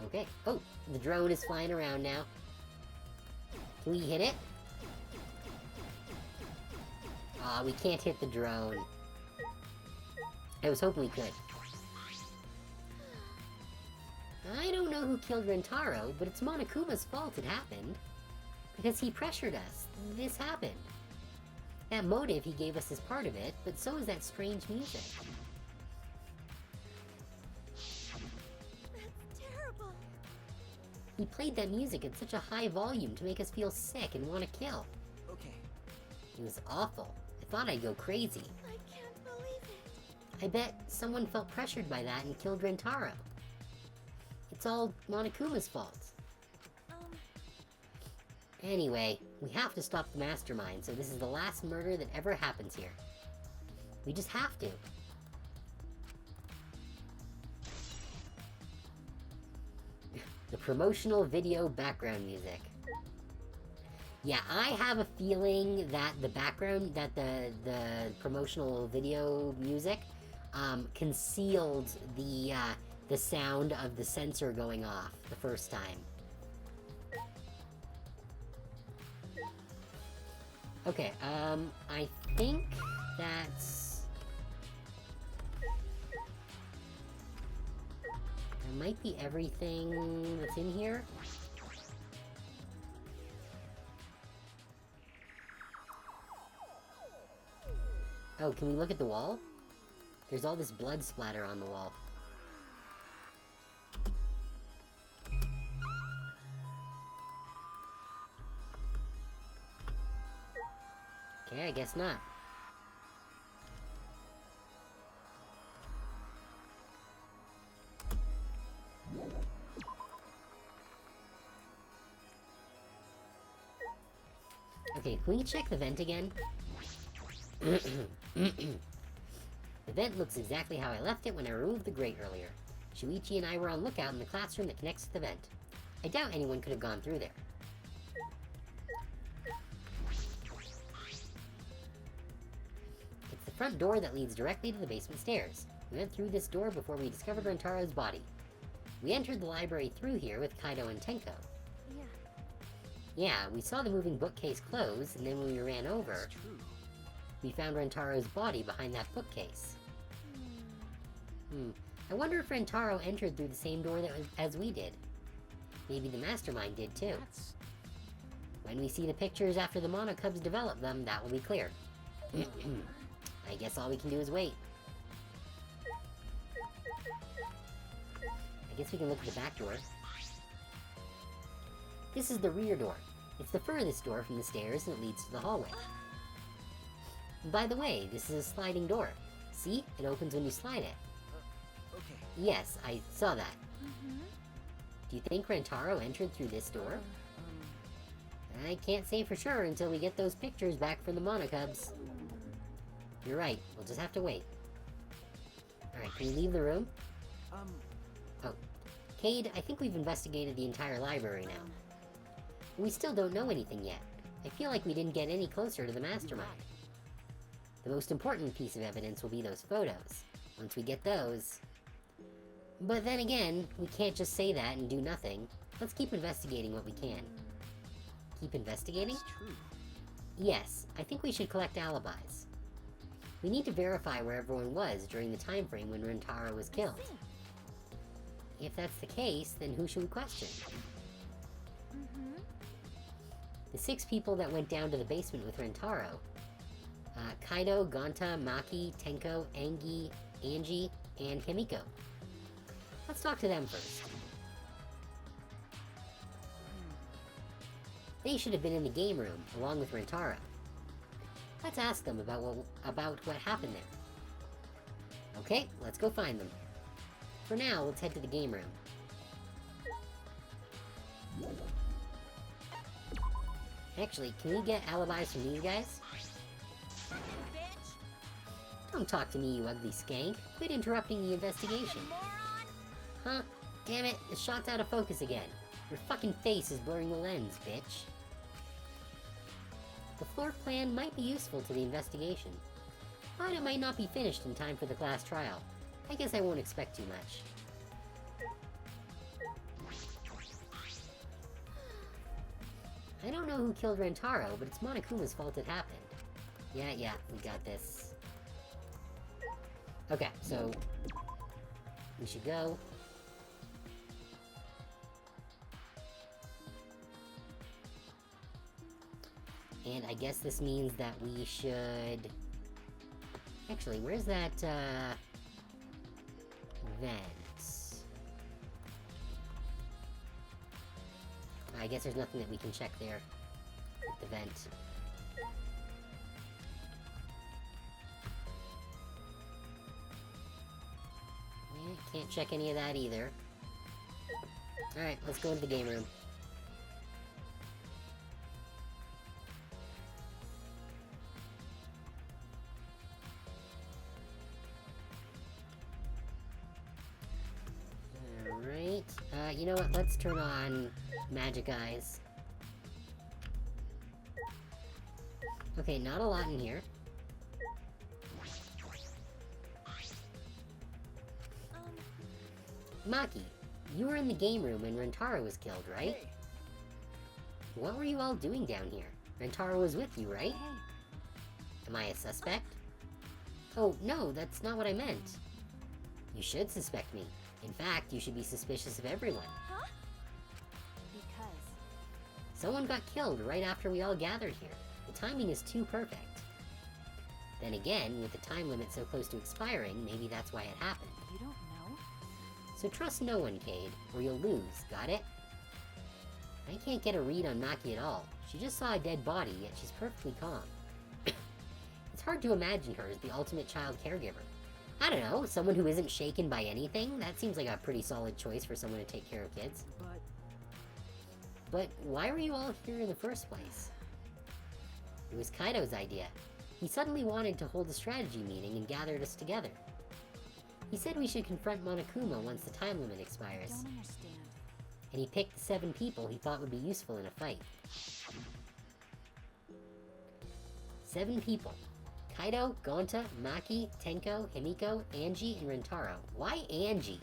Okay. Oh, the drone is flying around now. Can we hit it? Aw, we can't hit the drone. I was hoping we could. I don't know who killed Rentaro, but it's Monokuma's fault it happened. Because he pressured us. This happened. That motive he gave us is part of it, but so is that strange music. that's terrible. He played that music at such a high volume to make us feel sick and want to kill. Okay, It was awful. I thought I'd go crazy. I can't believe it. I bet someone felt pressured by that and killed Rentaro. It's all Monokuma's fault. Anyway, we have to stop the mastermind, so this is the last murder that ever happens here. We just have to. The promotional video background music. Yeah, I have a feeling that the background, that the promotional video music, concealed the sound of the sensor going off the first time. Okay, I think that's... That might be everything that's in here. Oh, can we look at the wall? There's all this blood splatter on the wall. Okay, I guess not. Okay, can we check the vent again? The vent looks exactly how I left it when I removed the grate earlier. Shuichi and I were on lookout in the classroom that connects to the vent. I doubt anyone could have gone through there. It's the front door that leads directly to the basement stairs. We went through this door before we discovered Rentaro's body. We entered the library through here with Kaido and Tenko. Yeah. Yeah, we saw the moving bookcase close, and then when we ran over, That's true. we found Rentaro's body behind that bookcase. I wonder if Rentaro entered through the same door as we did. Maybe the mastermind did too. That's... When we see the pictures after the Monokubs develop them, that will be clear. I guess all we can do is wait. I guess we can look at the back door. This is the rear door. It's the furthest door from the stairs and it leads to the hallway. By the way, this is a sliding door. See? It opens when you slide it. okay. Yes, I saw that. Mm-hmm. Do you think Rentaro entered through this door? I can't say for sure until we get those pictures back from the Monokubs. You're right, we'll just have to wait. Alright, can you leave the room? Oh. Cade, I think we've investigated the entire library now. We still don't know anything yet. I feel like we didn't get any closer to the mastermind. The most important piece of evidence will be those photos. Once we get those... But then again, we can't just say that and do nothing. Let's keep investigating what we can. Keep investigating? That's true. Yes, I think we should collect alibis. We need to verify where everyone was during the time frame when Rentaro was killed. If that's the case, then who should we question? Mm-hmm. The 6 people that went down to the basement with Rentaro. Kaido, Gonta, Maki, Tenko, Angie, and Himiko. Let's talk to them first. They should have been in the game room, along with Rentaro. Let's ask them about what happened there. Okay, let's go find them. For now, let's head to the game room. Actually, can we get alibis from these guys? Don't talk to me, you ugly skank. Quit interrupting the investigation. Huh? Damn it, the shot's out of focus again. Your fucking face is blurring the lens, bitch. The floor plan might be useful to the investigation, but it might not be finished in time for the class trial. I guess I won't expect too much. I don't know who killed Rentaro, but it's Monokuma's fault it happened. Yeah, we got this. Okay, so... we should go. And I guess this means that we should... Actually, where's that, vent? I guess there's nothing that we can check there with the vent. Yeah, can't check any of that either. Alright, let's go into the game room. Alright, you know what, let's turn on Magic Eyes. Okay, not a lot in here. Maki, you were in the game room when Rentaro was killed, right? Hey, What were you all doing down here? Rentaro was with you, right? Am I a suspect? Oh, no, that's not what I meant. You should suspect me. In fact, you should be suspicious of everyone. Huh? Because... Someone got killed right after we all gathered here. The timing is too perfect. Then again, with the time limit so close to expiring, maybe that's why it happened. You don't know? So trust no one, Cade, or you'll lose, got it? I can't get a read on Maki at all. She just saw a dead body, yet she's perfectly calm. It's hard to imagine her as the ultimate child caregiver. I don't know, someone who isn't shaken by anything? That seems like a pretty solid choice for someone to take care of kids. But why were you all here in the first place? It was Kaido's idea. He suddenly wanted to hold a strategy meeting and gathered us together. He said we should confront Monokuma once the time limit expires. Don't understand. And he picked the 7 people he thought would be useful in a fight. 7 people. Kaido, Gonta, Maki, Tenko, Himiko, Angie, and Rentaro. Why Angie?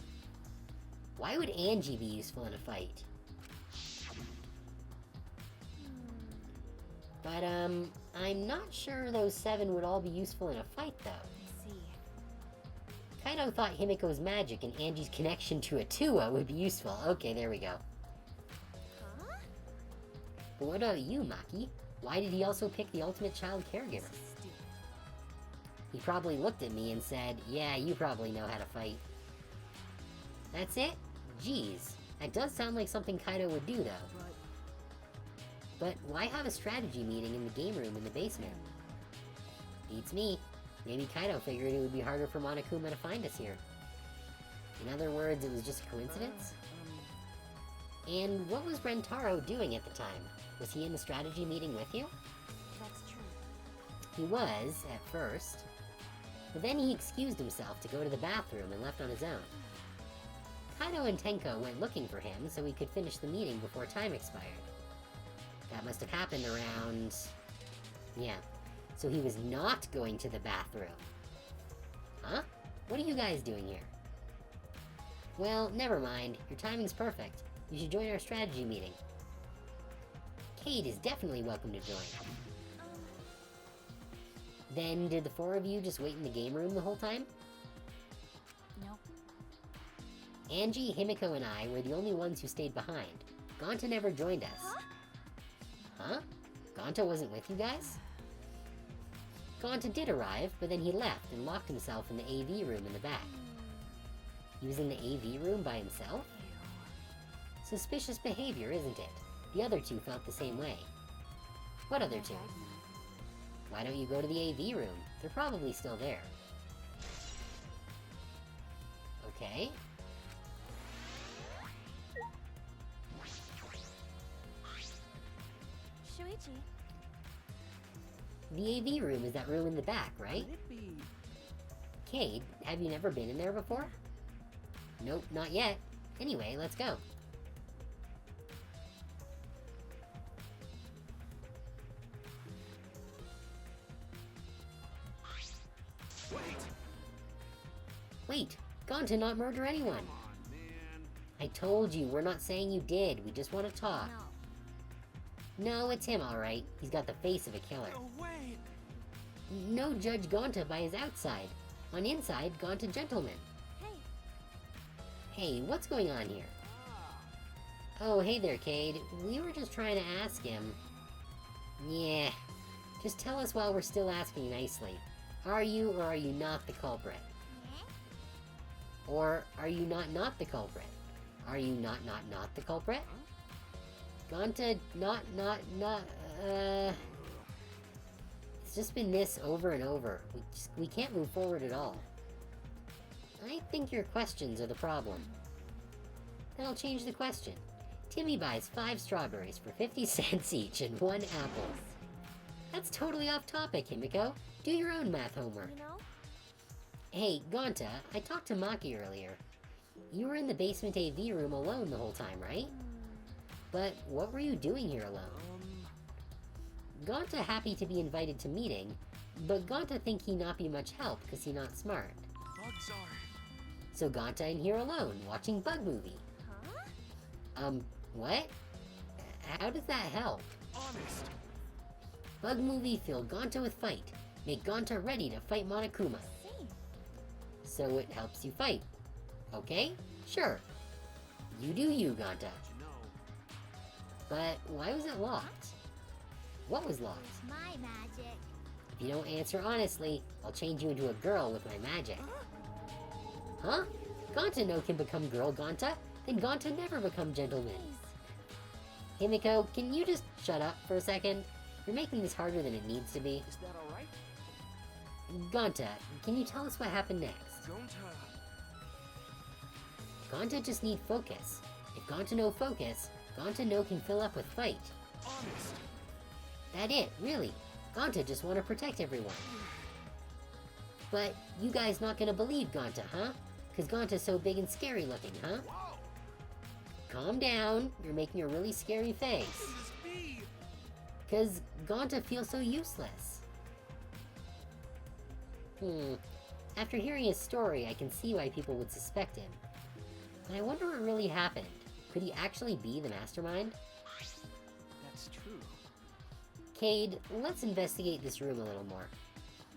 Why would Angie be useful in a fight? But, I'm not sure those 7 would all be useful in a fight, though. I see. Kaido thought Himiko's magic and Angie's connection to Atua would be useful. Okay, there we go. Huh? But what about you, Maki? Why did he also pick the ultimate child caregiver? Stupid. He probably looked at me and said, yeah, you probably know how to fight. That's it? Jeez. That does sound like something Kaido would do, though. But why have a strategy meeting in the game room in the basement? Beats me. Maybe Kaido figured it would be harder for Monokuma to find us here. In other words, it was just a coincidence? And what was Rentaro doing at the time? Was he in the strategy meeting with you? That's true. He was, at first. But then he excused himself to go to the bathroom and left on his own. Kaido and Tenko went looking for him so he could finish the meeting before time expired. That must have happened around... yeah. So he was not going to the bathroom. Huh? What are you guys doing here? Well, never mind. Your timing's perfect. You should join our strategy meeting. Cade is definitely welcome to join. Then, did the 4 of you just wait in the game room the whole time? Nope. Angie, Himiko, and I were the only ones who stayed behind. Gonta never joined us. Huh? Huh? Gonta wasn't with you guys? Gonta did arrive, but then he left and locked himself in the AV room in the back. He was in the AV room by himself? Suspicious behavior, isn't it? The other 2 felt the same way. What other 2? Why don't you go to the AV room? They're probably still there. Okay. Shuichi. The AV room is that room in the back, right? Could it be? Cade, have you never been in there before? Nope, not yet. Anyway, let's go. Wait! Gonta not murder anyone! Come on, man. I told you, we're not saying you did. We just want to talk. No, it's him, alright. He's got the face of a killer. No way. No judge Gonta by his outside. On inside, Gonta gentleman. Hey. Hey, what's going on here? Oh, hey there, Cade. We were just trying to ask him. Yeah. Just tell us while we're still asking nicely. Are you or are you not the culprit? Or are you not the culprit? Are you not the culprit? Gonta, It's just been this over and over. We can't move forward at all. I think your questions are the problem. Then I'll change the question. Timmy buys 5 strawberries for 50 cents each and 1 apple. That's totally off topic, Himiko. Do your own math homework. You know? Hey, Gonta, I talked to Maki earlier. You were in the basement AV room alone the whole time, right? But what were you doing here alone? Gonta happy to be invited to meeting, but Gonta think he not be much help because he not smart. Bugs are. So Gonta in here alone, watching Bug Movie. Huh? What? How does that help? Honest. Bug Movie fill Gonta with fight. Make Gonta ready to fight Monokuma. See. So it helps you fight. Okay? Sure. You do you, Gonta. You know. But why was it locked? What was locked? My magic. If you don't answer honestly, I'll change you into a girl with my magic. Huh? Gonta no can become girl Gonta, then Gonta never become gentleman. Himiko, can you just shut up for a second? You're making this harder than it needs to be. Is that alright? Gonta, can you tell us what happened next? Gonta just need focus. If Gonta no focus, Gonta no can fill up with fight. Honest. That it, really. Gonta just want to protect everyone. But you guys not gonna believe Gonta, huh? Because Gonta's so big and scary looking, huh? Calm down. You're making a really scary face. This is me! Because Gonta feels so useless. After hearing his story, I can see why people would suspect him. But I wonder what really happened. Could he actually be the mastermind? That's true. Cade, let's investigate this room a little more.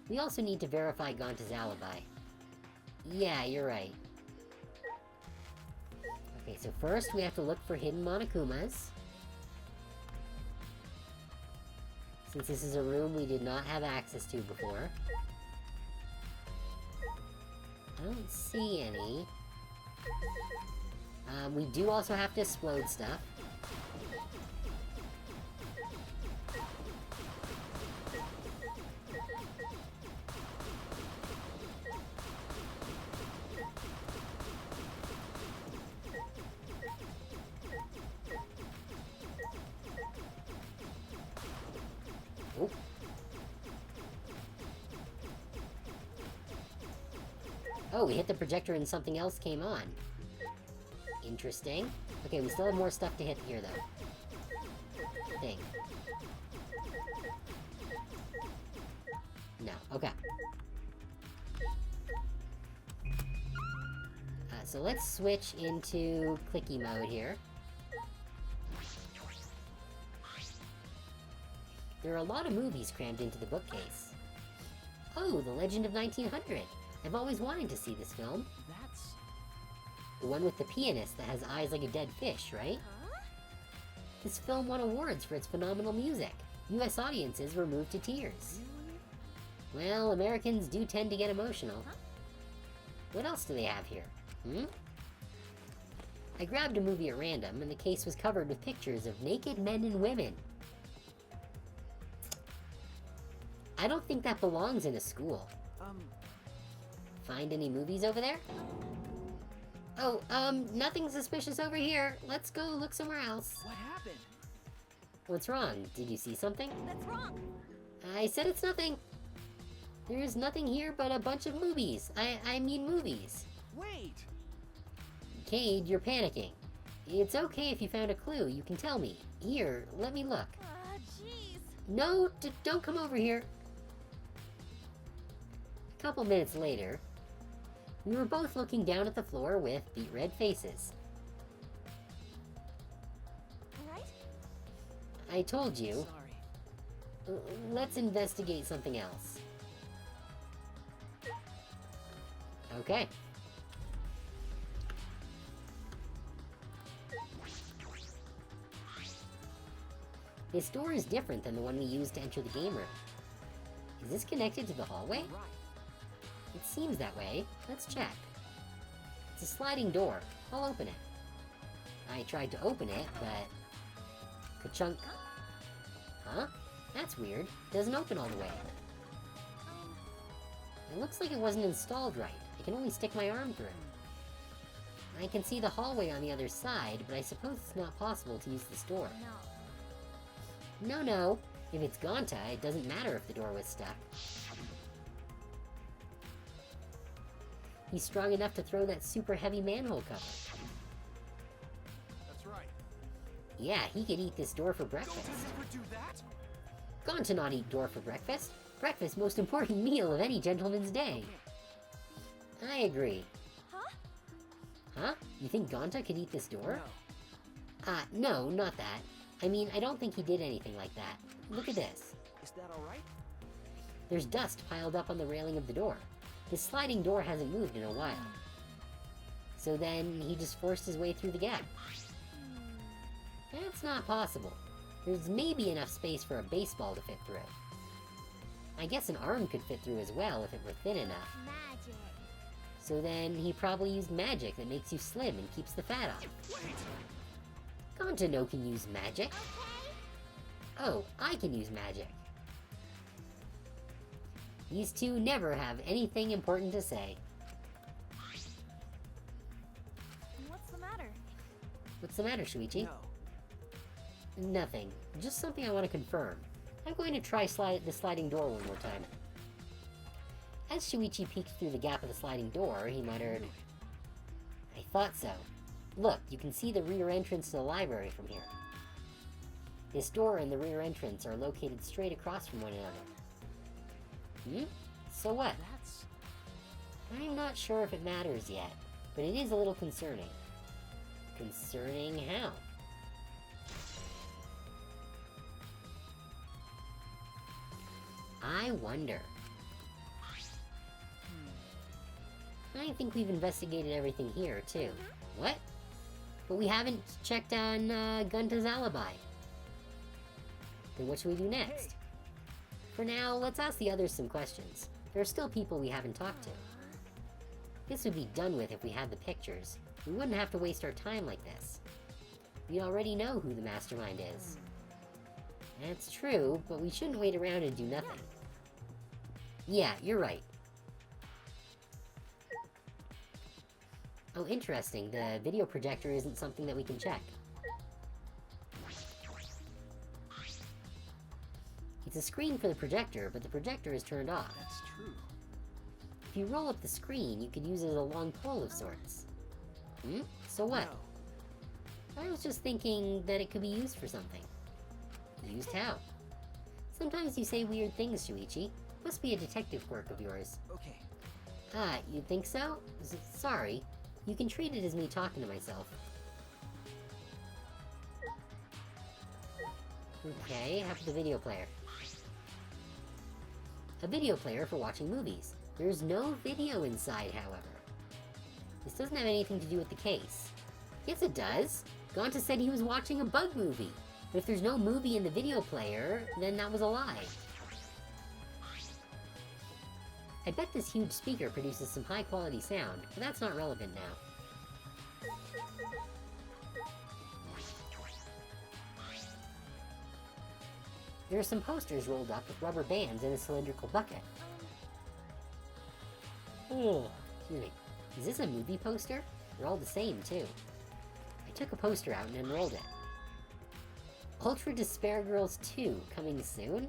We also need to verify Gonta's alibi. Yeah, you're right. Okay, so first we have to look for hidden Monokumas. Since this is a room we did not have access to before. I don't see any. We do also have to explode stuff. Oh. Oh, we hit the projector and something else came on. Interesting. Okay, we still have more stuff to hit here, though. Thing. No, okay. So let's switch into clicky mode here. There are a lot of movies crammed into the bookcase. Oh, The Legend of 1900. I've always wanted to see this film. That's... The one with the pianist that has eyes like a dead fish, right? Huh? This film won awards for its phenomenal music. US audiences were moved to tears. Well, Americans do tend to get emotional. Huh? What else do they have here? I grabbed a movie at random, and the case was covered with pictures of naked men and women. I don't think that belongs in a school. Find any movies over there? Oh, nothing suspicious over here. Let's go look somewhere else. What happened? What's wrong? Did you see something? That's wrong. I said it's nothing. There is nothing here but a bunch of movies. I mean movies. Wait! Cade, you're panicking. It's okay if you found a clue. You can tell me. Here, let me look. Jeez. No, don't come over here. A couple minutes later, we were both looking down at the floor with beet red faces. Right? I told you. Sorry. Let's investigate something else. Okay. This door is different than the one we used to enter the game room. Is this connected to the hallway? Right. It seems that way. Let's check. It's a sliding door. I'll open it. I tried to open it, but... Ka-chunk. Huh? That's weird. It doesn't open all the way. It looks like it wasn't installed right. I can only stick my arm through. I can see the hallway on the other side, but I suppose it's not possible to use this door. No. No. If it's Gonta, it doesn't matter if the door was stuck. He's strong enough to throw that super heavy manhole cover. That's right. Yeah, he could eat this door for breakfast. Don't you ever do that? Gonta not eat door for breakfast. Breakfast most important meal of any gentleman's day. I agree. Huh? Huh? You think Gonta could eat this door? No. No, not that. I mean, I don't think he did anything like that. Look at this. Is that alright? There's dust piled up on the railing of the door. This sliding door hasn't moved in a while. So then, he just forced his way through the gap. That's not possible. There's maybe enough space for a baseball to fit through. I guess an arm could fit through as well if it were thin enough. Magic. So then, he probably used magic that makes you slim and keeps the fat off. Wait! Gonta no can use magic. Oh, I can use magic. These two never have anything important to say. What's the matter? What's the matter, Shuichi? No. Nothing. Just something I want to confirm. I'm going to try the sliding door one more time. As Shuichi peeked through the gap of the sliding door, he muttered, thought so. Look, you can see the rear entrance to the library from here. This door and the rear entrance are located straight across from one another. So what? That's... I'm not sure if it matters yet, but it is a little concerning. Concerning how? I wonder. I think we've investigated everything here, too. What? But we haven't checked on, Gunta's alibi. Then what should we do next? For now, let's ask the others some questions. There are still people we haven't talked to. This would be done with if we had the pictures. We wouldn't have to waste our time like this. We already know who the mastermind is. That's true, but we shouldn't wait around and do nothing. Yeah, you're right. Oh, interesting. The video projector isn't something that we can check. It's a screen for the projector, but the projector is turned off. That's true. If you roll up the screen, you could use it as a long pole of sorts. So what? No. I was just thinking that it could be used for something. Used how? Sometimes you say weird things, Shuichi. Must be a detective quirk of yours. Okay. Ah, you think so? Sorry. You can treat it as me talking to myself. Okay, how about the video player? A video player for watching movies. There's no video inside, however. This doesn't have anything to do with the case. Yes, it does. Gonta said he was watching a bug movie. But if there's no movie in the video player, then that was a lie. I bet this huge speaker produces some high-quality sound, but that's not relevant now. There are some posters rolled up with rubber bands in a cylindrical bucket. Oh, excuse me. Is this a movie poster? They're all the same, too. I took a poster out and enrolled it. Ultra Despair Girls 2, coming soon?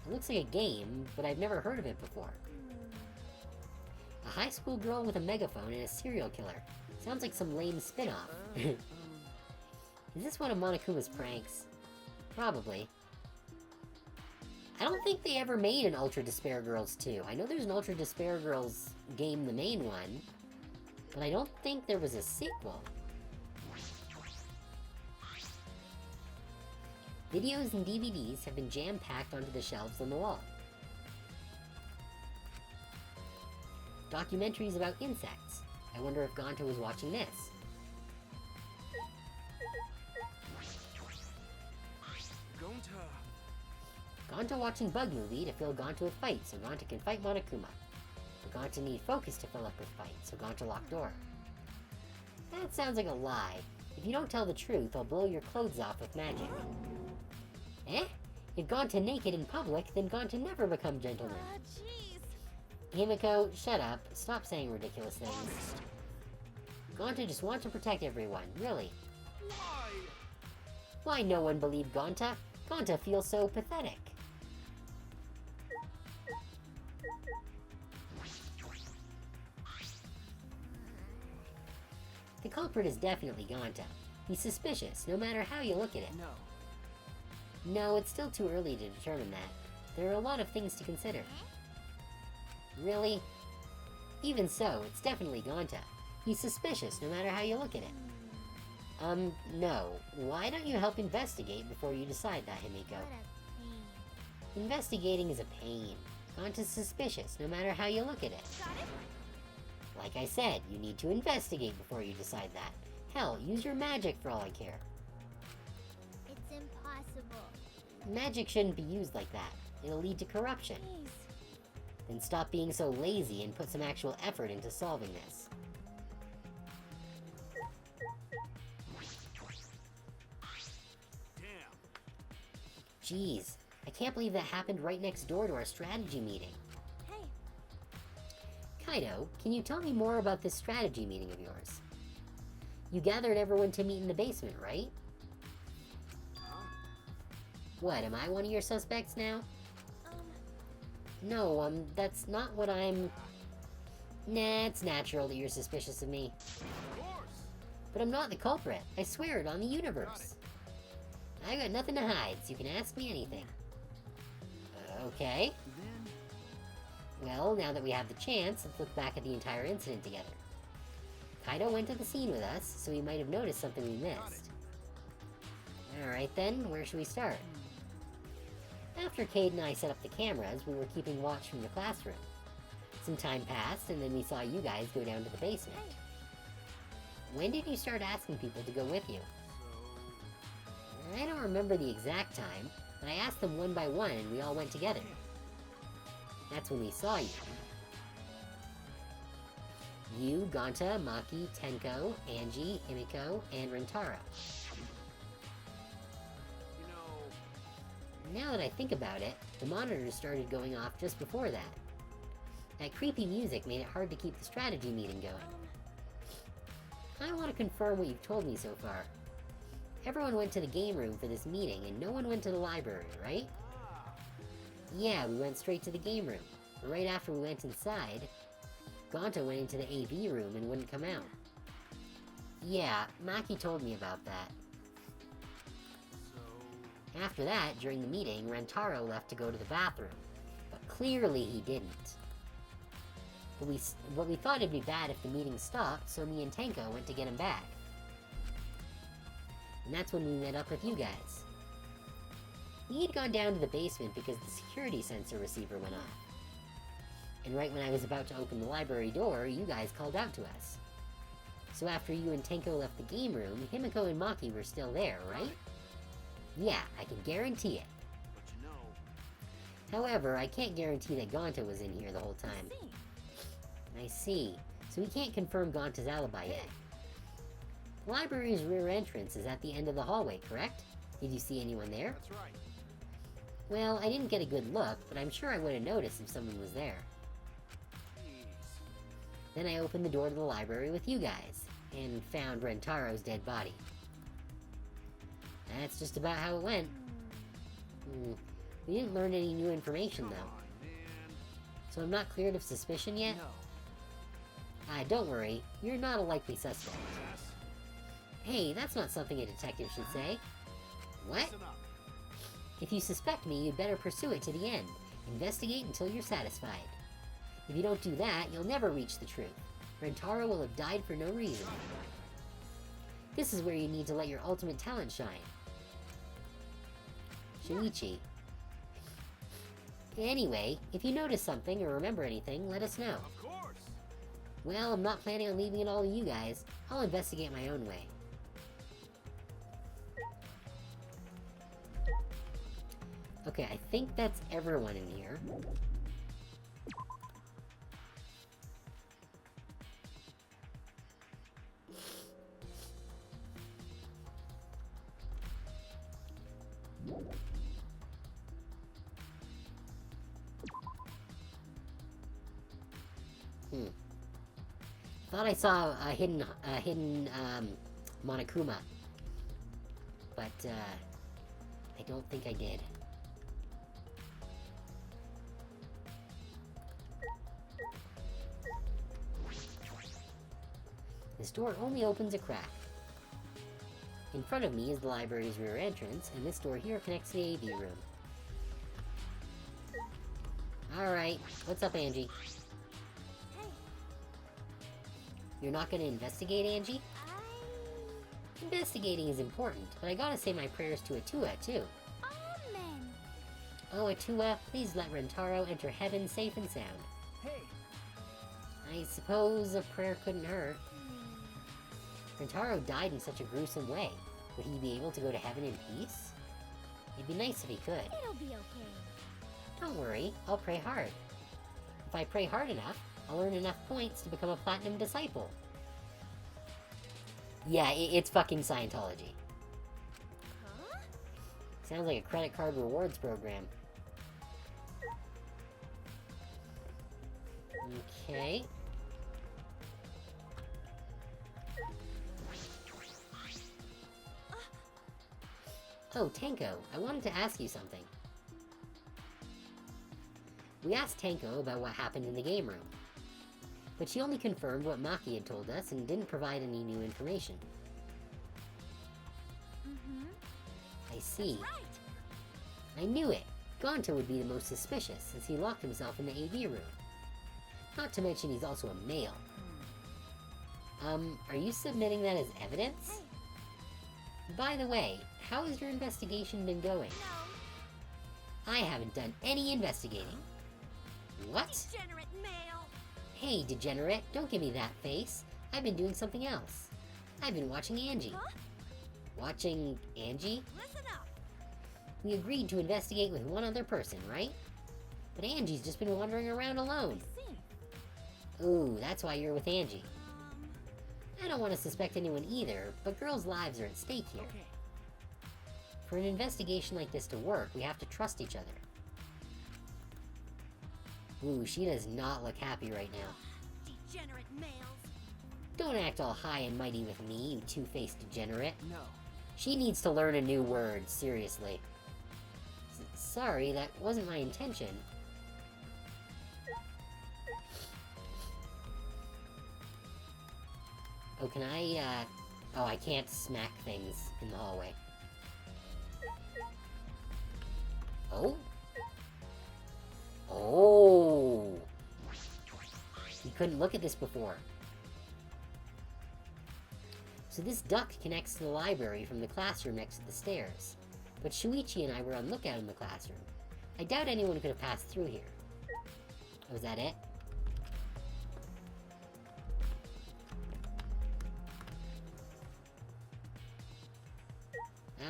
It looks like a game, but I've never heard of it before. A high school girl with a megaphone and a serial killer. Sounds like some lame spin-off. Is this one of Monokuma's pranks? Probably. I don't think they ever made an Ultra Despair Girls 2. I know there's an Ultra Despair Girls game, the main one, but I don't think there was a sequel. Videos and DVDs have been jam-packed onto the shelves on the wall. Documentaries about insects. I wonder if Gonta was watching this. Gonta watching Bug Movie to fill Gonta with fight, so Gonta can fight Monokuma. But Gonta need focus to fill up with fight, so Gonta lock door. That sounds like a lie. If you don't tell the truth, I'll blow your clothes off with magic. Eh? If Gonta naked in public, then Gonta never become gentleman. Jeez. Himiko, shut up. Stop saying ridiculous things. Gonta just wants to protect everyone, really. Why? Why no one believed Gonta? Gonta feels so pathetic. The culprit is definitely Gonta. He's suspicious, no matter how you look at it. No. No, it's still too early to determine that. There are a lot of things to consider. Really? Even so, it's definitely Gonta. He's suspicious, no matter how you look at it. No. Why don't you help investigate before you decide that, Himiko? What a pain. Investigating is a pain. Gonta's suspicious, no matter how you look at it. Got it? Like I said, you need to investigate before you decide that. Hell, use your magic for all I care. It's impossible. Magic shouldn't be used like that. It'll lead to corruption. Please. Then stop being so lazy and put some actual effort into solving this. Damn. Jeez, I can't believe that happened right next door to our strategy meeting. Hey, Kaido, can you tell me more about this strategy meeting of yours? You gathered everyone to meet in the basement, right? What, am I one of your suspects now? No, that's not what I'm... Nah, it's natural that you're suspicious of me. Of course. But I'm not the culprit. I swear it on the universe. I got nothing to hide, so you can ask me anything. Okay. Then, Well, now that we have the chance, let's look back at the entire incident together. Kaido went to the scene with us, so he might have noticed something we missed. Alright then, where should we start? After Cade and I set up the cameras, we were keeping watch from the classroom. Some time passed, and then we saw you guys go down to the basement. When did you start asking people to go with you? I don't remember the exact time, but I asked them one by one and we all went together. That's when we saw you. You, Gonta, Maki, Tenko, Angie, Himiko, and Rentaro. Now that I think about it, the monitors started going off just before that. That creepy music made it hard to keep the strategy meeting going. I want to confirm what you've told me so far. Everyone went to the game room for this meeting and no one went to the library, right? Yeah, we went straight to the game room. But right after we went inside, Gonta went into the AV room and wouldn't come out. Yeah, Maki told me about that. After that, during the meeting, Rentaro left to go to the bathroom. But clearly he didn't. But we thought it'd be bad if the meeting stopped, so me and Tenko went to get him back. And that's when we met up with you guys. We had gone down to the basement because the security sensor receiver went off. And right when I was about to open the library door, you guys called out to us. So after you and Tenko left the game room, Himiko and Maki were still there, right? Yeah, I can guarantee it. But you know, However, I can't guarantee that Gonta was in here the whole time. I see. So we can't confirm Gonta's alibi yet. The library's rear entrance is at the end of the hallway, correct? Did you see anyone there? that's right. Well, I didn't get a good look, but I'm sure I would have noticed if someone was there. Jeez. Then I opened the door to the library with you guys, and found Rentaro's dead body. That's just about how it went. We didn't learn any new information, Come though. on, man. So I'm not cleared of suspicion yet? no. Don't worry, you're not a likely suspect. Yes. Hey, that's not something a detective should say. What? Listen up. If you suspect me, you'd better pursue it to the end. Investigate until you're satisfied. If you don't do that, you'll never reach the truth. Rentaro will have died for no reason. This is where you need to let your ultimate talent shine. Shinichi. Anyway, if you notice something or remember anything, let us know. Of course. Well, I'm not planning on leaving it all to you guys. I'll investigate my own way. Okay, I think that's everyone in here. Thought I saw a hidden Monokuma, but I don't think I did. This door only opens a crack. In front of me is the library's rear entrance, and this door here connects to the AV room. Alright, what's up, Angie? Hey, You're not gonna investigate, Angie? Investigating is important, but I gotta say my prayers to Atua, too. Amen. Oh, Atua, please let Rentaro enter heaven safe and sound. Hey, I suppose a prayer couldn't hurt. Rentaro died in such a gruesome way. Would he be able to go to heaven in peace? It'd be nice if he could. It'll be okay. Don't worry, I'll pray hard. If I pray hard enough, I'll earn enough points to become a platinum disciple. Yeah, it's fucking Scientology. Huh? Sounds like a credit card rewards program. Okay. Oh, Tenko, I wanted to ask you something. We asked Tenko about what happened in the game room. but she only confirmed what Maki had told us and didn't provide any new information. I see. Right. I knew it! Gonta would be the most suspicious, since he locked himself in the AV room. Not to mention he's also a male. Are you submitting that as evidence? By the way, how has your investigation been going? No. I haven't done any investigating. What? Degenerate male. Hey, degenerate, don't give me that face. I've been doing something else. I've been watching Angie. Huh? Watching Angie? Listen up. We agreed to investigate with one other person, right? But Angie's just been wandering around alone. I see. Ooh, that's why you're with Angie. I don't want to suspect anyone either, but girls' lives are at stake here. Okay. For an investigation like this to work, we have to trust each other. Ooh, she does not look happy right now. Degenerate males. Don't act all high and mighty with me, you two-faced degenerate. No. She needs to learn a new word, seriously. Sorry, that wasn't my intention. Oh, can I, oh, I can't smack things in the hallway. Oh? Oh! You couldn't look at this before. So this duct connects to the library from the classroom next to the stairs. But Shuichi and I were on lookout in the classroom. I doubt anyone could have passed through here. Oh, is that it?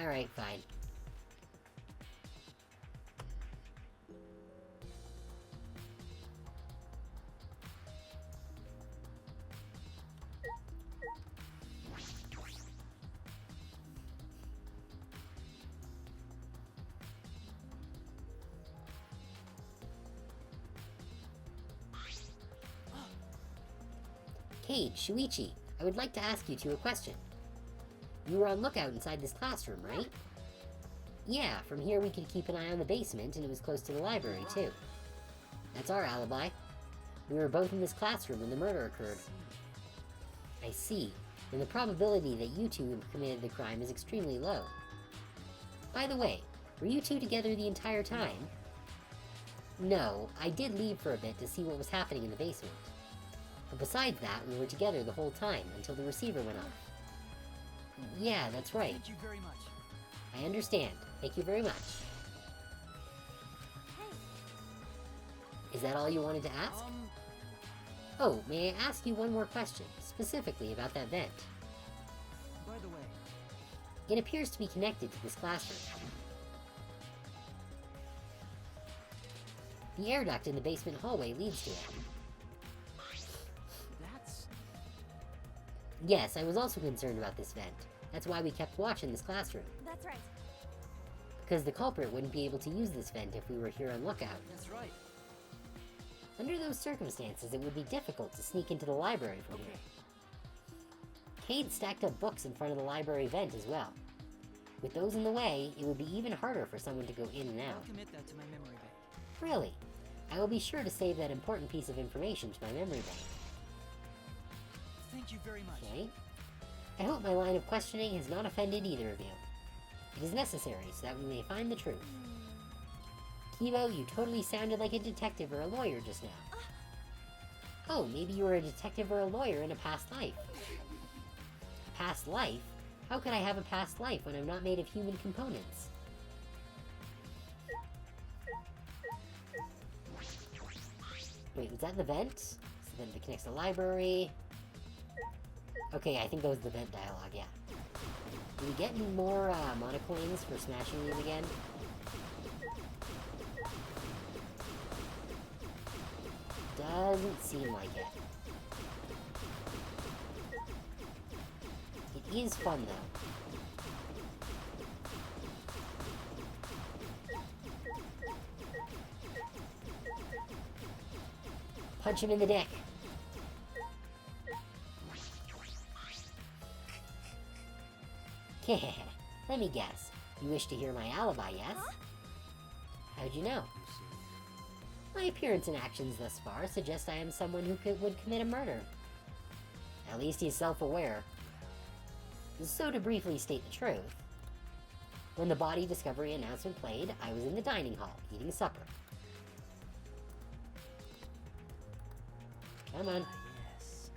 Alright, fine. Cade, Shuichi, I would like to ask you two a question. You were on lookout inside this classroom, right? Yeah, from here we could keep an eye on the basement, and it was close to the library, too. That's our alibi. We were both in this classroom when the murder occurred. I see. Then the probability that you two committed the crime is extremely low. By the way, were you two together the entire time? No, I did leave for a bit to see what was happening in the basement. But besides that, we were together the whole time, until the receiver went off. Yeah, that's right. Thank you very much. I understand. Thank you very much. Is that all you wanted to ask? Oh, may I ask you one more question, specifically about that vent? By the way, It appears to be connected to this classroom. The air duct in the basement hallway leads to it. that's... Yes, I was also concerned about this vent. That's why we kept watch in this classroom. That's right. Because the culprit wouldn't be able to use this vent if we were here on lookout. That's right. Under those circumstances, it would be difficult to sneak into the library from here. Cade stacked up books in front of the library vent as well. With those in the way, it would be even harder for someone to go in and I'll out. commit that to my memory bank. Really? I will be sure to save that important piece of information to my memory bank. Thank you very much. Okay? I hope my line of questioning has not offended either of you. It is necessary so that we may find the truth. Kibo, you totally sounded like a detective or a lawyer just now. Oh, maybe you were a detective or a lawyer in a past life. Past life? How could I have a past life when I'm not made of human components? Wait, was that the vent? So then it connects to the library. Okay, I think that was the vent dialogue, yeah. Do we get any more monocoins for smashing these again? Doesn't seem like it. It is fun, though. Punch him in the dick. Let me guess. You wish to hear my alibi, yes? How'd you know? My appearance and actions thus far suggest I am someone who would commit a murder. At least he's self-aware. So to briefly state the truth, when the body discovery announcement played, I was in the dining hall, eating supper. Come on. Yes.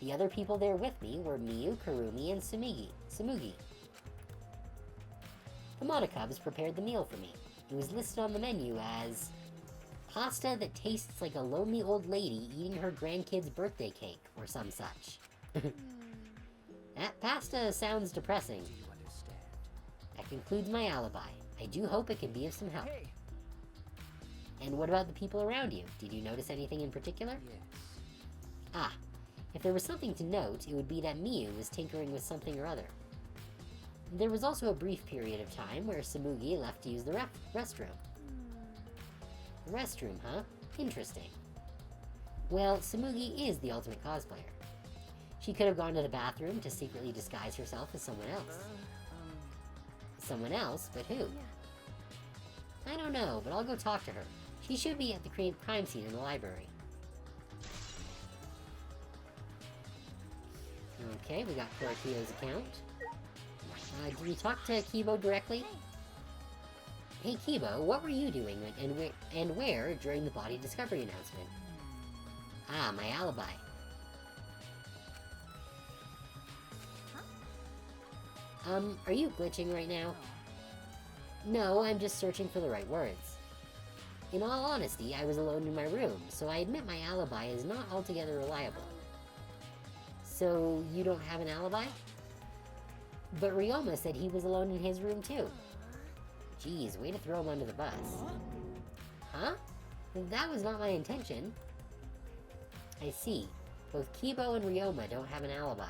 The other people there with me were Miyu, Kurumi, and Samugi. The Monokubs prepared the meal for me. It was listed on the menu as pasta that tastes like a lonely old lady eating her grandkid's birthday cake, or some such. That pasta sounds depressing. Do you understand? That concludes my alibi. I do hope it can be of some help. Hey! And what about the people around you? Did you notice anything in particular? Yes. Ah, if there was something to note, it would be that Miyu was tinkering with something or other. There was also a brief period of time where Samugi left to use the restroom. The restroom, huh? Interesting. Well, Samugi is the ultimate cosplayer. She could have gone to the bathroom to secretly disguise herself as someone else. Someone else, but who? I don't know, but I'll go talk to her. She should be at the crime scene in the library. Okay, we got Korakio's account. Did we talk to Kibo directly? Hey Kibo, what were you doing and where during the body discovery announcement? Ah, my alibi. Are you glitching right now? No, I'm just searching for the right words. In all honesty, I was alone in my room, so I admit my alibi is not altogether reliable. So, you don't have an alibi? But Ryoma said he was alone in his room too. Geez, way to throw him under the bus. Huh? That was not my intention. I see. Both Kibo and Ryoma don't have an alibi.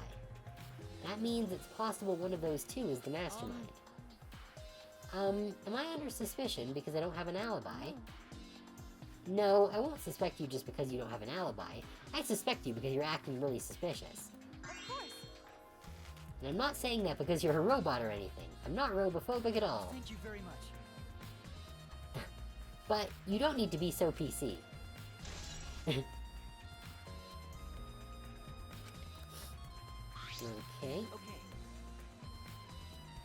That means it's possible one of those two is the mastermind. Am I under suspicion because I don't have an alibi? No, I won't suspect you just because you don't have an alibi. I suspect you because you're acting really suspicious. Of course. And I'm not saying that because you're a robot or anything. I'm not robophobic at all. Thank you very much. But you don't need to be so PC. Okay.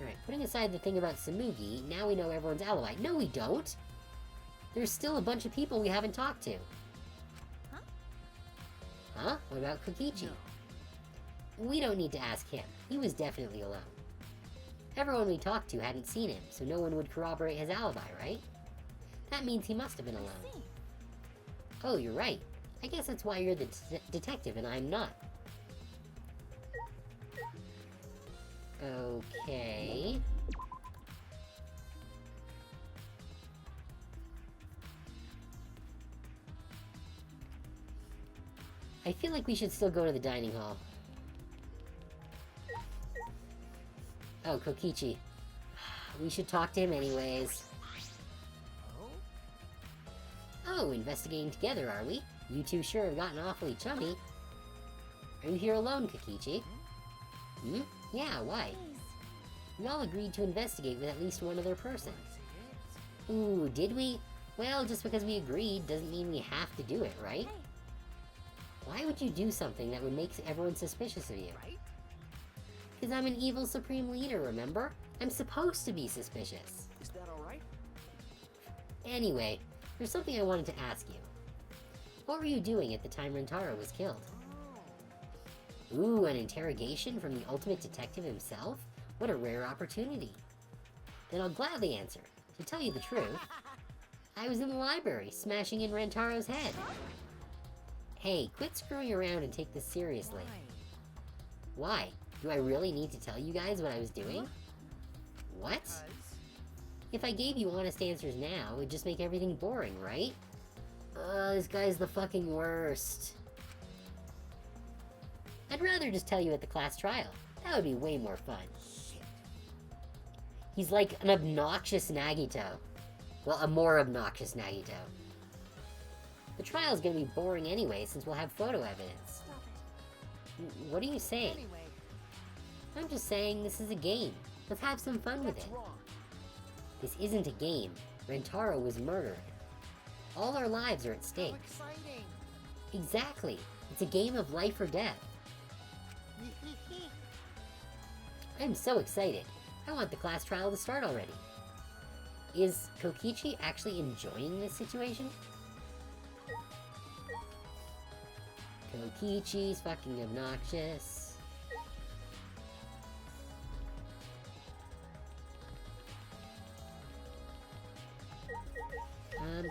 Alright, putting aside the thing about Samugi, now we know everyone's alibi. No, we don't! There's still a bunch of people we haven't talked to. Huh? Huh? What about Kokichi? No. We don't need to ask him. He was definitely alone. Everyone we talked to hadn't seen him, so no one would corroborate his alibi, right? That means he must have been alone. I see. Oh, you're right. I guess that's why you're the detective and I'm not. Okay. I feel like we should still go to the dining hall. Oh, Kokichi. We should talk to him anyways. Oh, investigating together, are we? You two sure have gotten awfully chummy. Are you here alone, Kokichi? Hmm? Yeah, why? Please. We all agreed to investigate with at least one other person. Ooh, did we? Well, just because we agreed doesn't mean we have to do it, right? Hey, Why would you do something that would make everyone suspicious of you? Right? Because I'm an evil supreme leader, remember? I'm supposed to be suspicious. Is that alright? Anyway, there's something I wanted to ask you. What were you doing at the time Rentaro was killed? Ooh, an interrogation from the ultimate detective himself? What a rare opportunity. Then I'll gladly answer. To tell you the truth, I was in the library, smashing in Rentaro's head. Hey, quit screwing around and take this seriously. Why? Do I really need to tell you guys what I was doing? What? If I gave you honest answers now, it would just make everything boring, right? This guy's the fucking worst. I'd rather just tell you at the class trial. That would be way more fun. He's like an obnoxious Nagito. Well, a more obnoxious Nagito. The trial's gonna be boring anyway, since we'll have photo evidence. stop it. What are you saying? Anyway, I'm just saying this is a game. Let's have some fun with that's it. wrong. This isn't a game. Rentaro was murdered. All our lives are at stake. How exciting! Exactly. It's a game of life or death. I'm so excited. I want the class trial to start already. Is Kokichi actually enjoying this situation? Kokichi's fucking obnoxious.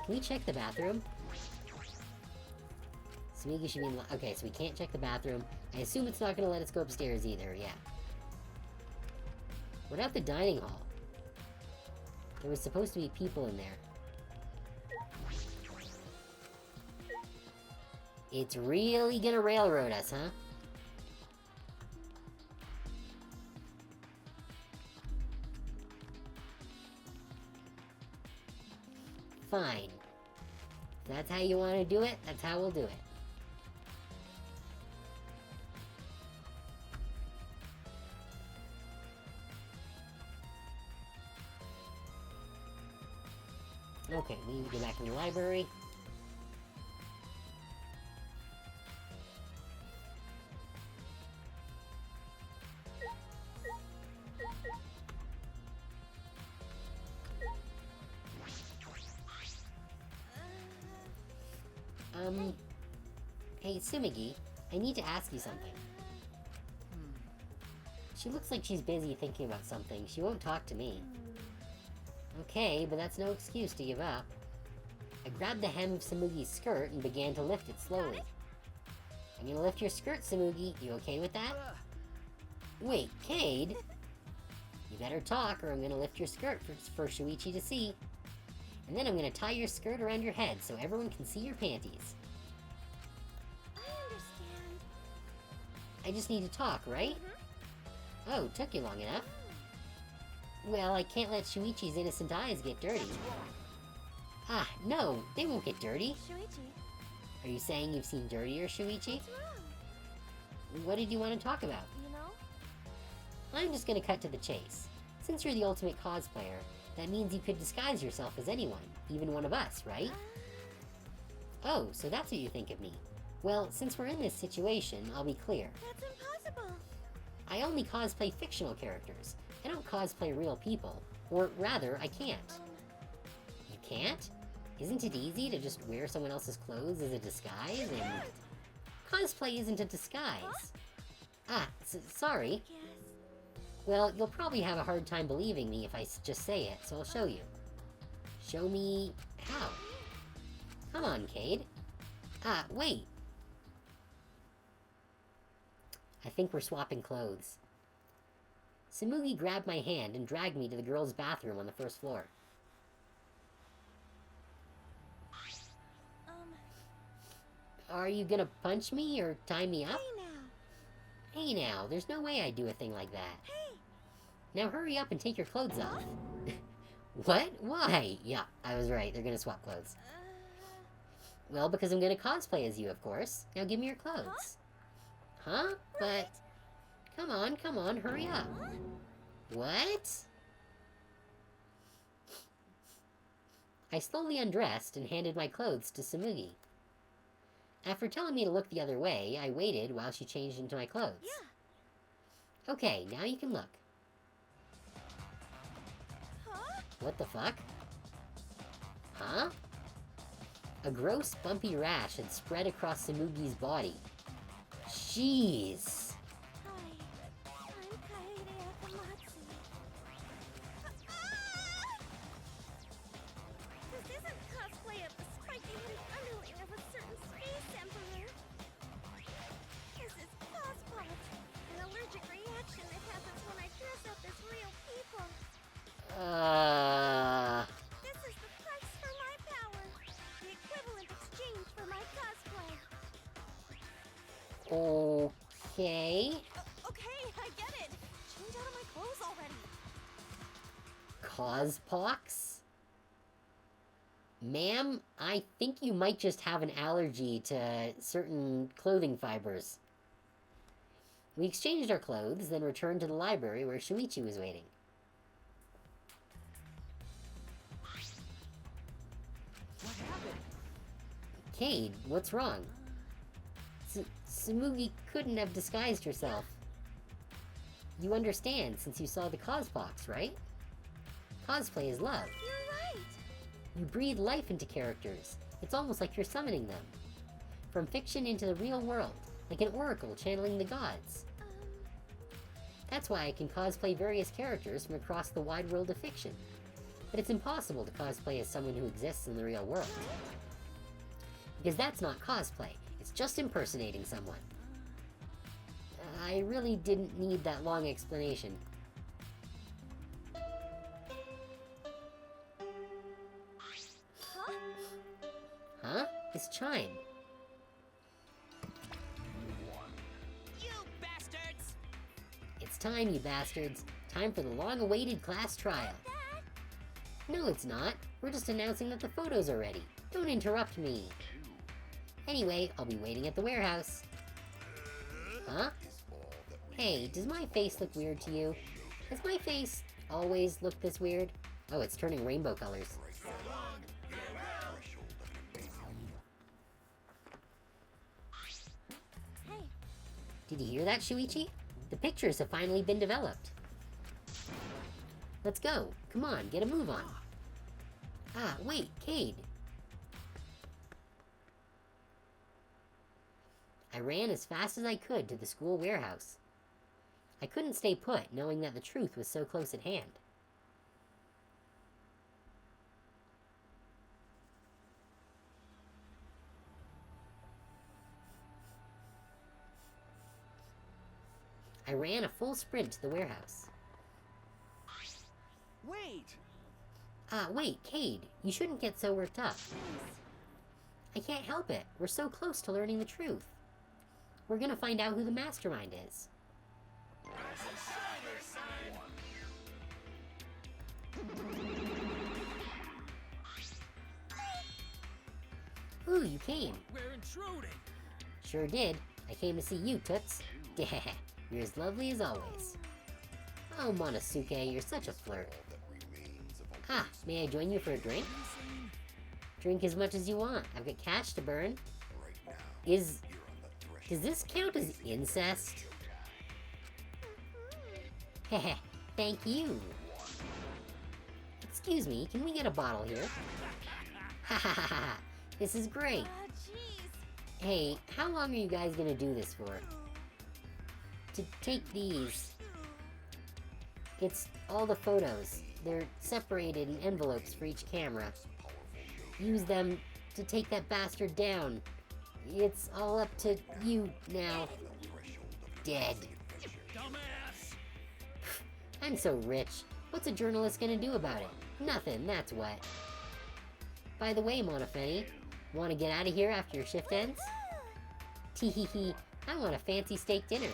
Can we check the bathroom? Sumigi should be in okay, so we can't check the bathroom. I assume it's not gonna let us go upstairs either, yeah. What about the dining hall? There was supposed to be people in there. It's really gonna railroad us, huh? Fine. If that's how you want to do it, that's how we'll do it. Okay, we need to go back in the library. Hey, Sumigi, I need to ask you something. She looks like she's busy thinking about something. She won't talk to me. Okay, but that's no excuse to give up. I grabbed the hem of Samugi's skirt and began to lift it slowly. I'm gonna lift your skirt, Samugi. You okay with that? Wait, Cade? You better talk or I'm gonna lift your skirt for Shuichi to see. And then I'm gonna tie your skirt around your head so everyone can see your panties. I understand. I just need to talk, right? Oh, took you long enough. Well, I can't let Shuichi's innocent eyes get dirty. Ah, no, they won't get dirty. Shuichi, Are you saying you've seen dirtier, Shuichi? what's wrong? What did you want to talk about? You know? I'm just gonna cut to the chase. Since you're the ultimate cosplayer, that means you could disguise yourself as anyone, even one of us, right? Oh, so that's what you think of me. Well, since we're in this situation, I'll be clear. That's impossible. I only cosplay fictional characters. I don't cosplay real people. Or rather, I can't. You can't? Isn't it easy to just wear someone else's clothes as a disguise and... Cosplay isn't a disguise. Ah, sorry. Yes. Well, you'll probably have a hard time believing me if I just say it, so I'll show you. Show me... how? Come on, Cade. Ah, wait. I think we're swapping clothes. Samugi grabbed my hand and dragged me to the girls' bathroom on the first floor. Are you gonna punch me or tie me up? Hey now. Hey now, there's no way I'd do a thing like that. Hey. Now hurry up and take your clothes off. What? Why? Yeah, I was right. They're gonna swap clothes. Well, because I'm gonna cosplay as you, of course. Now give me your clothes. Huh? But... Come on, hurry up. Huh? What? I slowly undressed and handed my clothes to Samugi. After telling me to look the other way, I waited while she changed into my clothes. Yeah. Okay, now you can look. Huh? What the fuck? Huh? A gross, bumpy rash had spread across Samugi's body. Jeez. Hi. I'm Kaede Akamatsu. This isn't cosplay of the spiky-headed underling of a certain space emperor. This is cosplay, an allergic reaction that happens when I dress up as real people. This is the price for my power. The equivalent exchange for my cosplay. Okay. Okay, I get it. Change out of my clothes already. Cospox? Ma'am, I think you might just have an allergy to certain clothing fibers. We exchanged our clothes, then returned to the library where Shuichi was waiting. What happened? Cade, what's wrong? Tsumugi couldn't have disguised herself. You understand since you saw the cosbox, right? Cosplay is love. You're right! You breathe life into characters. It's almost like you're summoning them. From fiction into the real world, like an oracle channeling the gods. That's why I can cosplay various characters from across the wide world of fiction. But it's impossible to cosplay as someone who exists in the real world. Because that's not cosplay, it's just impersonating someone. I really didn't need that long explanation. Huh? Huh? This chime. You bastards! It's time, you bastards. Time for the long-awaited class trial. No, it's not. We're just announcing that the photos are ready. Don't interrupt me. Anyway, I'll be waiting at the warehouse. Huh? Hey, does my face look weird to you? Has my face always looked this weird? Oh, it's turning rainbow colors. Hey, Did you hear that, Shuichi? The pictures have finally been developed. Let's go. Come on, get a move on. Ah, wait, Cade. I ran as fast as I could to the school warehouse. I couldn't stay put, knowing that the truth was so close at hand. I ran a full sprint to the warehouse. Wait! Ah, wait, Cade, you shouldn't get so worked up. I can't help it. We're so close to learning the truth. We're gonna find out who the mastermind is. Ooh, you came. We're intruding. Sure did. I came to see you, Toots. You're as lovely as always. Oh, Monosuke, you're such a flirt. Ah, may I join you for a drink? Drink as much as you want. I've got cash to burn. Does this count as incest? Heh, thank you. Excuse me, can we get a bottle here? Ha ha ha ha, this is great. jeez. Hey, how long are you guys gonna do this for? To take these. It's all the photos. They're separated in envelopes for each camera. Use them to take that bastard down. It's all up to you now. Dead. Dumbass! I'm so rich. What's a journalist gonna do about it? Nothing, that's what. By the way, Monofeni, wanna get out of here after your shift ends? Teehee, I want a fancy steak dinner.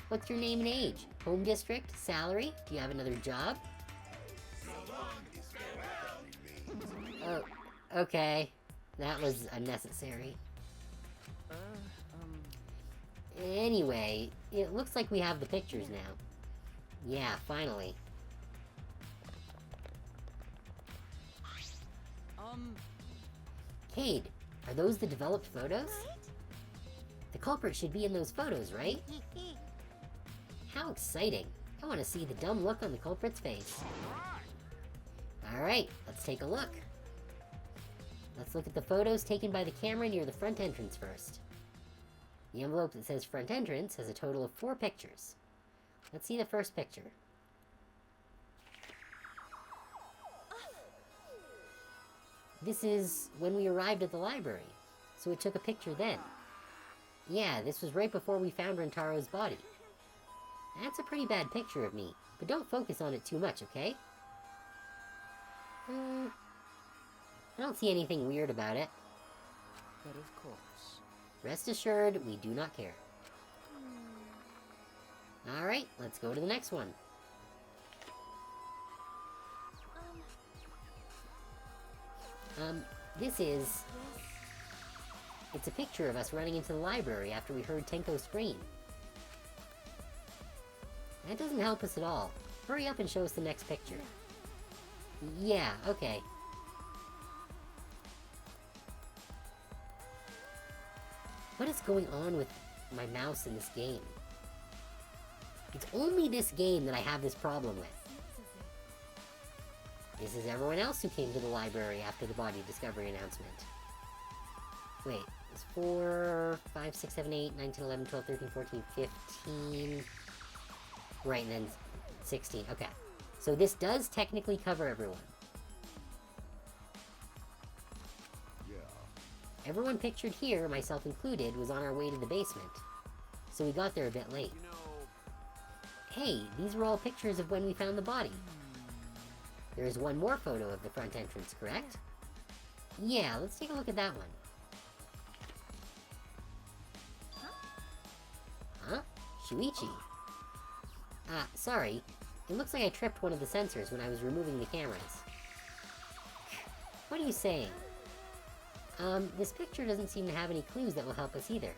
What's your name and age? Home district? Salary? Do you have another job? Oh, okay. That was unnecessary. Anyway, it looks like we have the pictures now. Yeah, finally. Cade, are those the developed photos? The culprit should be in those photos, right? How exciting. I want to see the dumb look on the culprit's face. Alright, let's take a look. Let's look at the photos taken by the camera near the front entrance first. The envelope that says front entrance has a total of 4 pictures. Let's see the first picture. This is when we arrived at the library, so it took a picture then. Yeah, this was right before we found Rintaro's body. That's a pretty bad picture of me, but don't focus on it too much, okay? I don't see anything weird about it. But of course. Rest assured, we do not care. Alright, let's go to the next one. This is... It's a picture of us running into the library after we heard Tenko scream. That doesn't help us at all. Hurry up and show us the next picture. Yeah, okay. What's going on with my mouse in this game? It's only this game that I have this problem with. This is everyone else who came to the library after the body discovery announcement. Wait, it's 4, 5, 6, 7, 8, 9, 10, 11, 12, 13, 14, 15... Right, and then 16. Okay. So this does technically cover everyone. Yeah. Everyone pictured here, myself included, was on our way to the basement. So we got there a bit late. You know, Hey, these were all pictures of when we found the body. There's one more photo of the front entrance, correct? Yeah, let's take a look at that one. Huh? Shuichi. Sorry. It looks like I tripped one of the sensors when I was removing the cameras. What are you saying? This picture doesn't seem to have any clues that will help us either.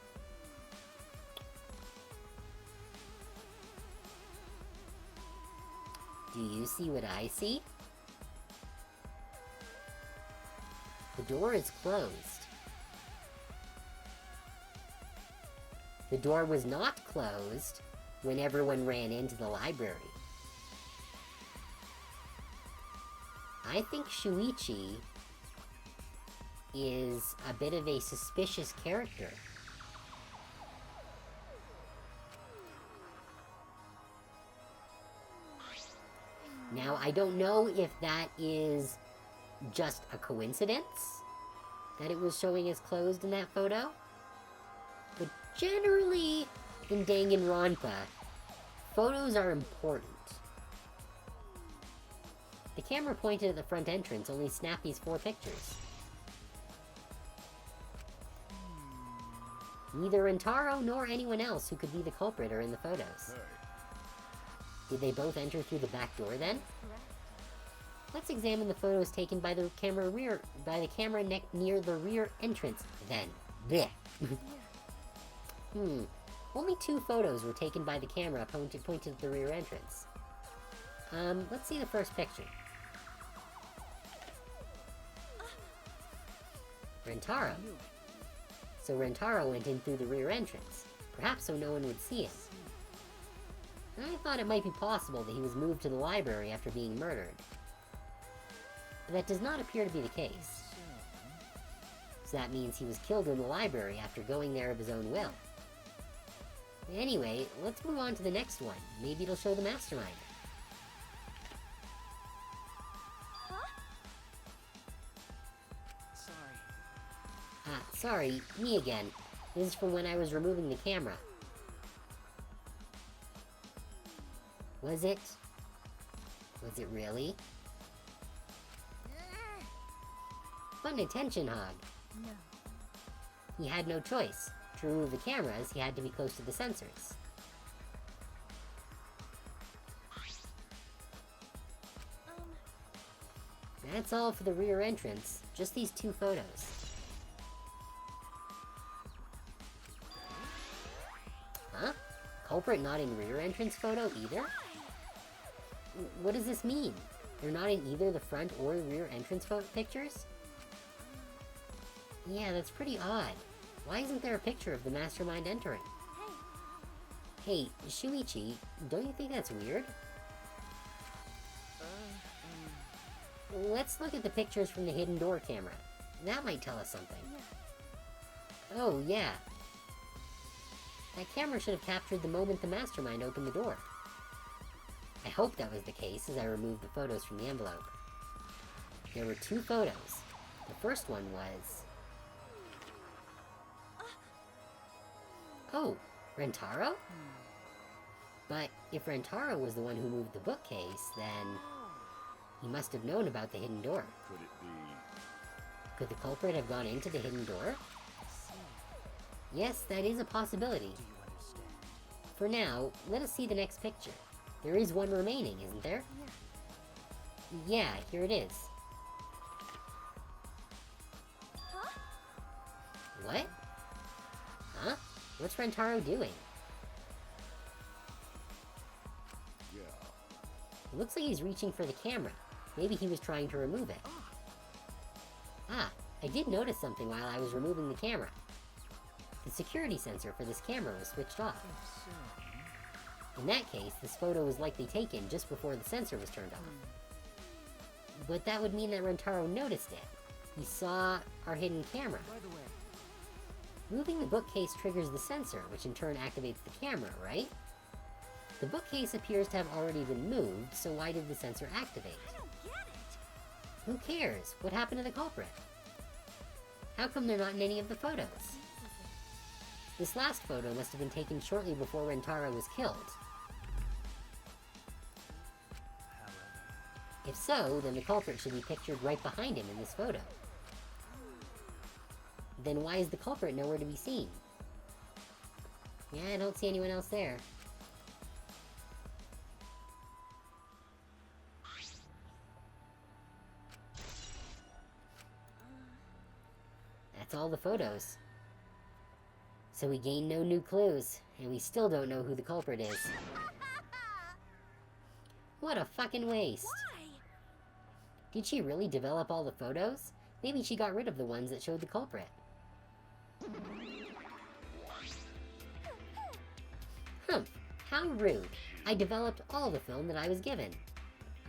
Do you see what I see? The door is closed. The door was not closed when everyone ran into the library. I think Shuichi is a bit of a suspicious character. Now, I don't know if that is just a coincidence that it was showing as closed in that photo, but generally in Danganronpa, photos are important. The camera pointed at the front entrance only snapped these 4 pictures. Neither Rentaro nor anyone else who could be the culprit are in the photos. Hey. Did they both enter through the back door then? Let's examine the photos taken by the camera near the rear entrance then. Blech. Only 2 photos were taken by the camera pointed at the rear entrance. Let's see the first picture. Rentaro. So Rentaro went in through the rear entrance, perhaps so no one would see him. I thought it might be possible that he was moved to the library after being murdered. But that does not appear to be the case. So that means he was killed in the library after going there of his own will. Anyway, let's move on to the next one. Maybe it'll show the mastermind. Sorry, me again. This is from when I was removing the camera. Was it? Was it really? Fun attention hog. No. He had no choice. To remove the cameras, he had to be close to the sensors. That's all for the rear entrance. Just these 2 photos. Huh? Culprit not in rear entrance photo either? What does this mean? They're not in either the front or the rear entrance pictures? Yeah, that's pretty odd. Why isn't there a picture of the mastermind entering? Hey, Shuichi, don't you think that's weird? Let's look at the pictures from the hidden door camera. That might tell us something. Oh, yeah. That camera should have captured the moment the mastermind opened the door. I hope that was the case as I removed the photos from the envelope. There were 2 photos. The first one was... Oh, Rentaro? But if Rentaro was the one who moved the bookcase, then... he must have known about the hidden door. Could it be? Could the culprit have gone into the hidden door? Yes, that is a possibility. do you understand? For now, let us see the next picture. There is one remaining, isn't there? Yeah, here it is. What? Huh? What's Rentaro doing? Yeah. It looks like he's reaching for the camera. Maybe he was trying to remove it. I did notice something while I was removing the camera. The security sensor for this camera was switched off. If so, In that case, this photo was likely taken just before the sensor was turned off. But that would mean that Rentaro noticed it. He saw our hidden camera. by the way, Moving the bookcase triggers the sensor, which in turn activates the camera, right? The bookcase appears to have already been moved, so why did the sensor activate? I don't get it. Who cares? What happened to the culprit? How come they're not in any of the photos? This last photo must have been taken shortly before Rentaro was killed. however, If so, then the culprit should be pictured right behind him in this photo. Then why is the culprit nowhere to be seen? Yeah, I don't see anyone else there. That's all the photos. So we gain no new clues, and we still don't know who the culprit is. What a fucking waste. Why? Did she really develop all the photos? Maybe she got rid of the ones that showed the culprit. Humph, how rude. I developed all the film that I was given.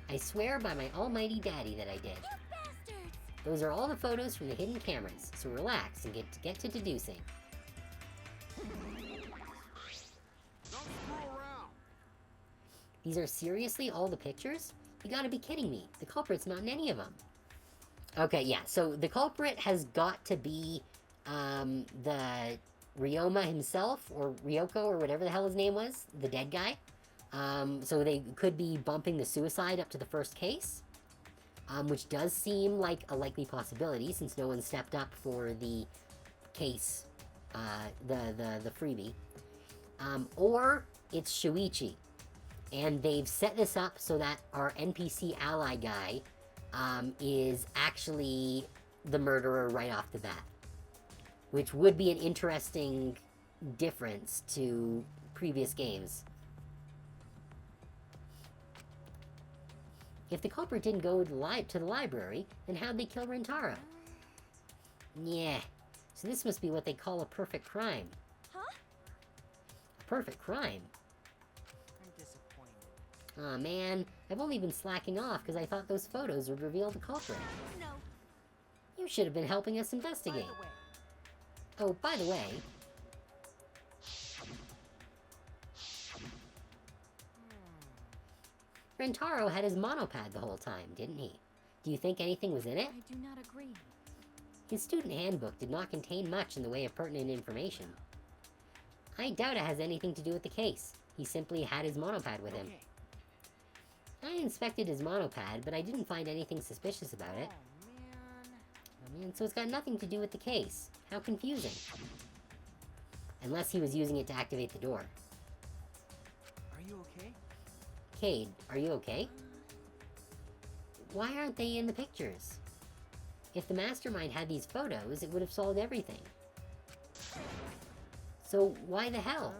I swear by my almighty daddy that I did. You bastards! Those are all the photos from the hidden cameras, so relax and get to deducing. Don't screw around. These are seriously all the pictures? You gotta be kidding me. The culprit's not in any of them. Okay, yeah, so the culprit has got to be, the Ryoma himself, or Ryoko, or whatever the hell his name was, the dead guy. So they could be bumping the suicide up to the first case, which does seem like a likely possibility, since no one stepped up for the case, the freebie. Or it's Shuichi. And they've set this up so that our NPC ally guy is actually the murderer right off the bat. Which would be an interesting difference to previous games. If the culprit didn't go to the library, then how'd they kill Rentaro? Yeah, so this must be what they call a perfect crime. Huh? A perfect crime? I'm disappointed. Aw, man, I've only been slacking off because I thought those photos would reveal the culprit. No. You should have been helping us investigate. By the way, Oh, by the way, Rentaro had his monopad the whole time, didn't he? Do you think anything was in it? I do not agree. His student handbook did not contain much in the way of pertinent information. I doubt it has anything to do with the case. He simply had his monopad with him. okay. I inspected his monopad, but I didn't find anything suspicious about it. Oh, man. I mean, so it's got nothing to do with the case. How confusing. Unless he was using it to activate the door. Are you okay? Cade, are you okay? Why aren't they in the pictures? If the mastermind had these photos, it would have solved everything. So why the hell?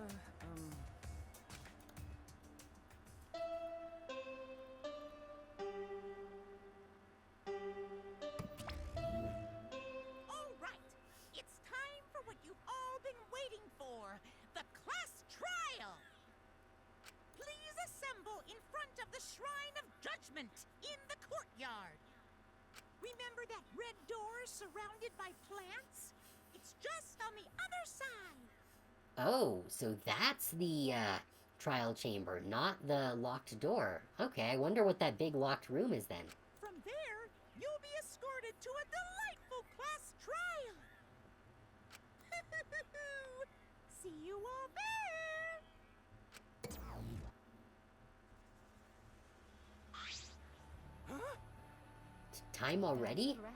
All right. It's time for what you've all been waiting for. The class trial. Please assemble in front of the Shrine of Judgment in the courtyard. Remember that red door surrounded by plants? It's just on the other side. Oh, so that's the, trial chamber, not the locked door. Okay, I wonder what that big locked room is then. From there, you'll be escorted to a delightful class trial. See you all there. Time already? Correct.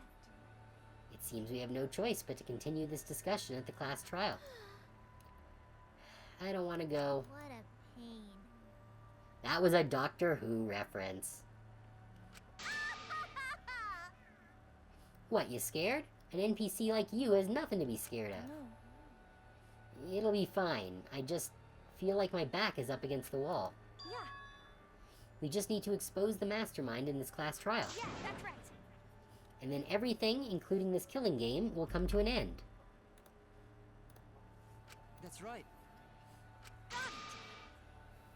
It seems we have no choice but to continue this discussion at the class trial. I don't want to go. What a pain. That was a Doctor Who reference. What, you scared? An NPC like you has nothing to be scared of. No. It'll be fine. I just feel like my back is up against the wall. Yeah, We just need to expose the mastermind in this class trial. yeah, that's right. And then everything, including this killing game, will come to an end. That's right.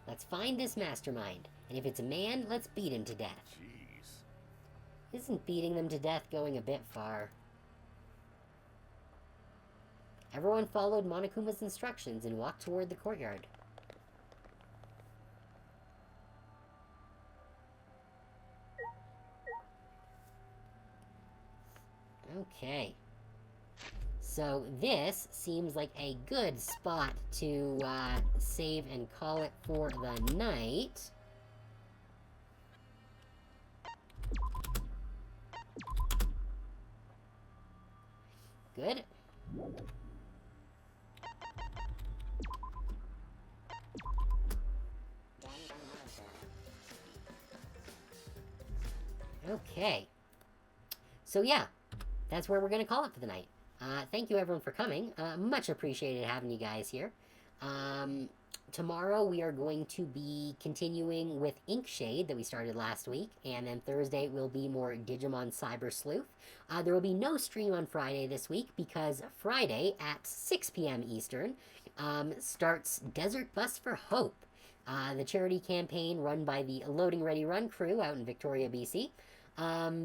Let's find this mastermind, and if it's a man, let's beat him to death. Jeez. Isn't beating them to death going a bit far? Everyone followed Monokuma's instructions and walked toward the courtyard. Okay. So this seems like a good spot to save and call it for the night. Good. Okay. So yeah, that's where we're going to call it for the night. Thank you everyone for coming. Much appreciated having you guys here. Tomorrow we are going to be continuing with Inkshade that we started last week, and then Thursday will be more Digimon Cyber Sleuth. There will be no stream on Friday this week because Friday at 6 p.m. Eastern starts Desert Bus for Hope, the charity campaign run by the Loading Ready Run crew out in Victoria, BC.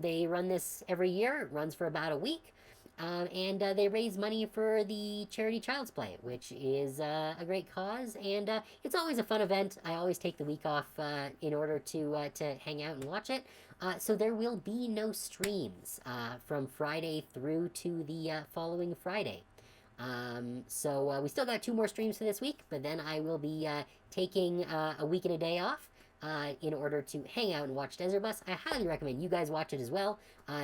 They run this every year. It runs for about a week. And they raise money for the charity Child's Play, which is a great cause, and it's always a fun event. I always take the week off in order to hang out and watch it. So there will be no streams from Friday through to the following Friday. So we still got 2 more streams for this week, but then I will be taking a week and a day off. In order to hang out and watch Desert Bus. I highly recommend you guys watch it as well.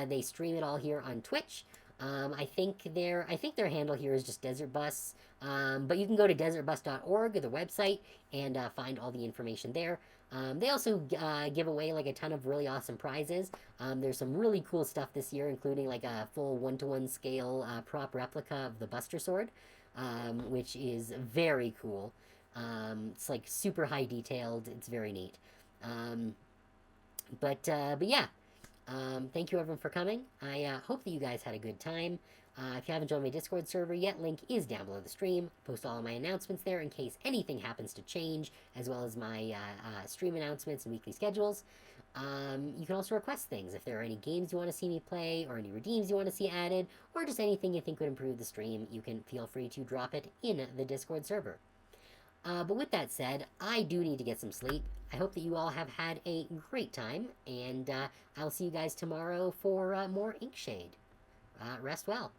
They stream it all here on Twitch. I think their handle here is just Desert Bus, but you can go to desertbus.org, the website, and find all the information there. They also give away like a ton of really awesome prizes. There's some really cool stuff this year, including like a full 1-to-1 scale prop replica of the Buster Sword, which is very cool. It's like super high detailed. It's very neat. But yeah. Thank you everyone for coming. I hope that you guys had a good time. If you haven't joined my Discord server yet, link is down below the stream. Post all of my announcements there in case anything happens to change, as well as my stream announcements and weekly schedules. You can also request things. If there are any games you want to see me play, or any redeems you want to see added, or just anything you think would improve the stream, you can feel free to drop it in the Discord server. But with that said, I do need to get some sleep. I hope that you all have had a great time, and I'll see you guys tomorrow for more Inkshade. Rest well.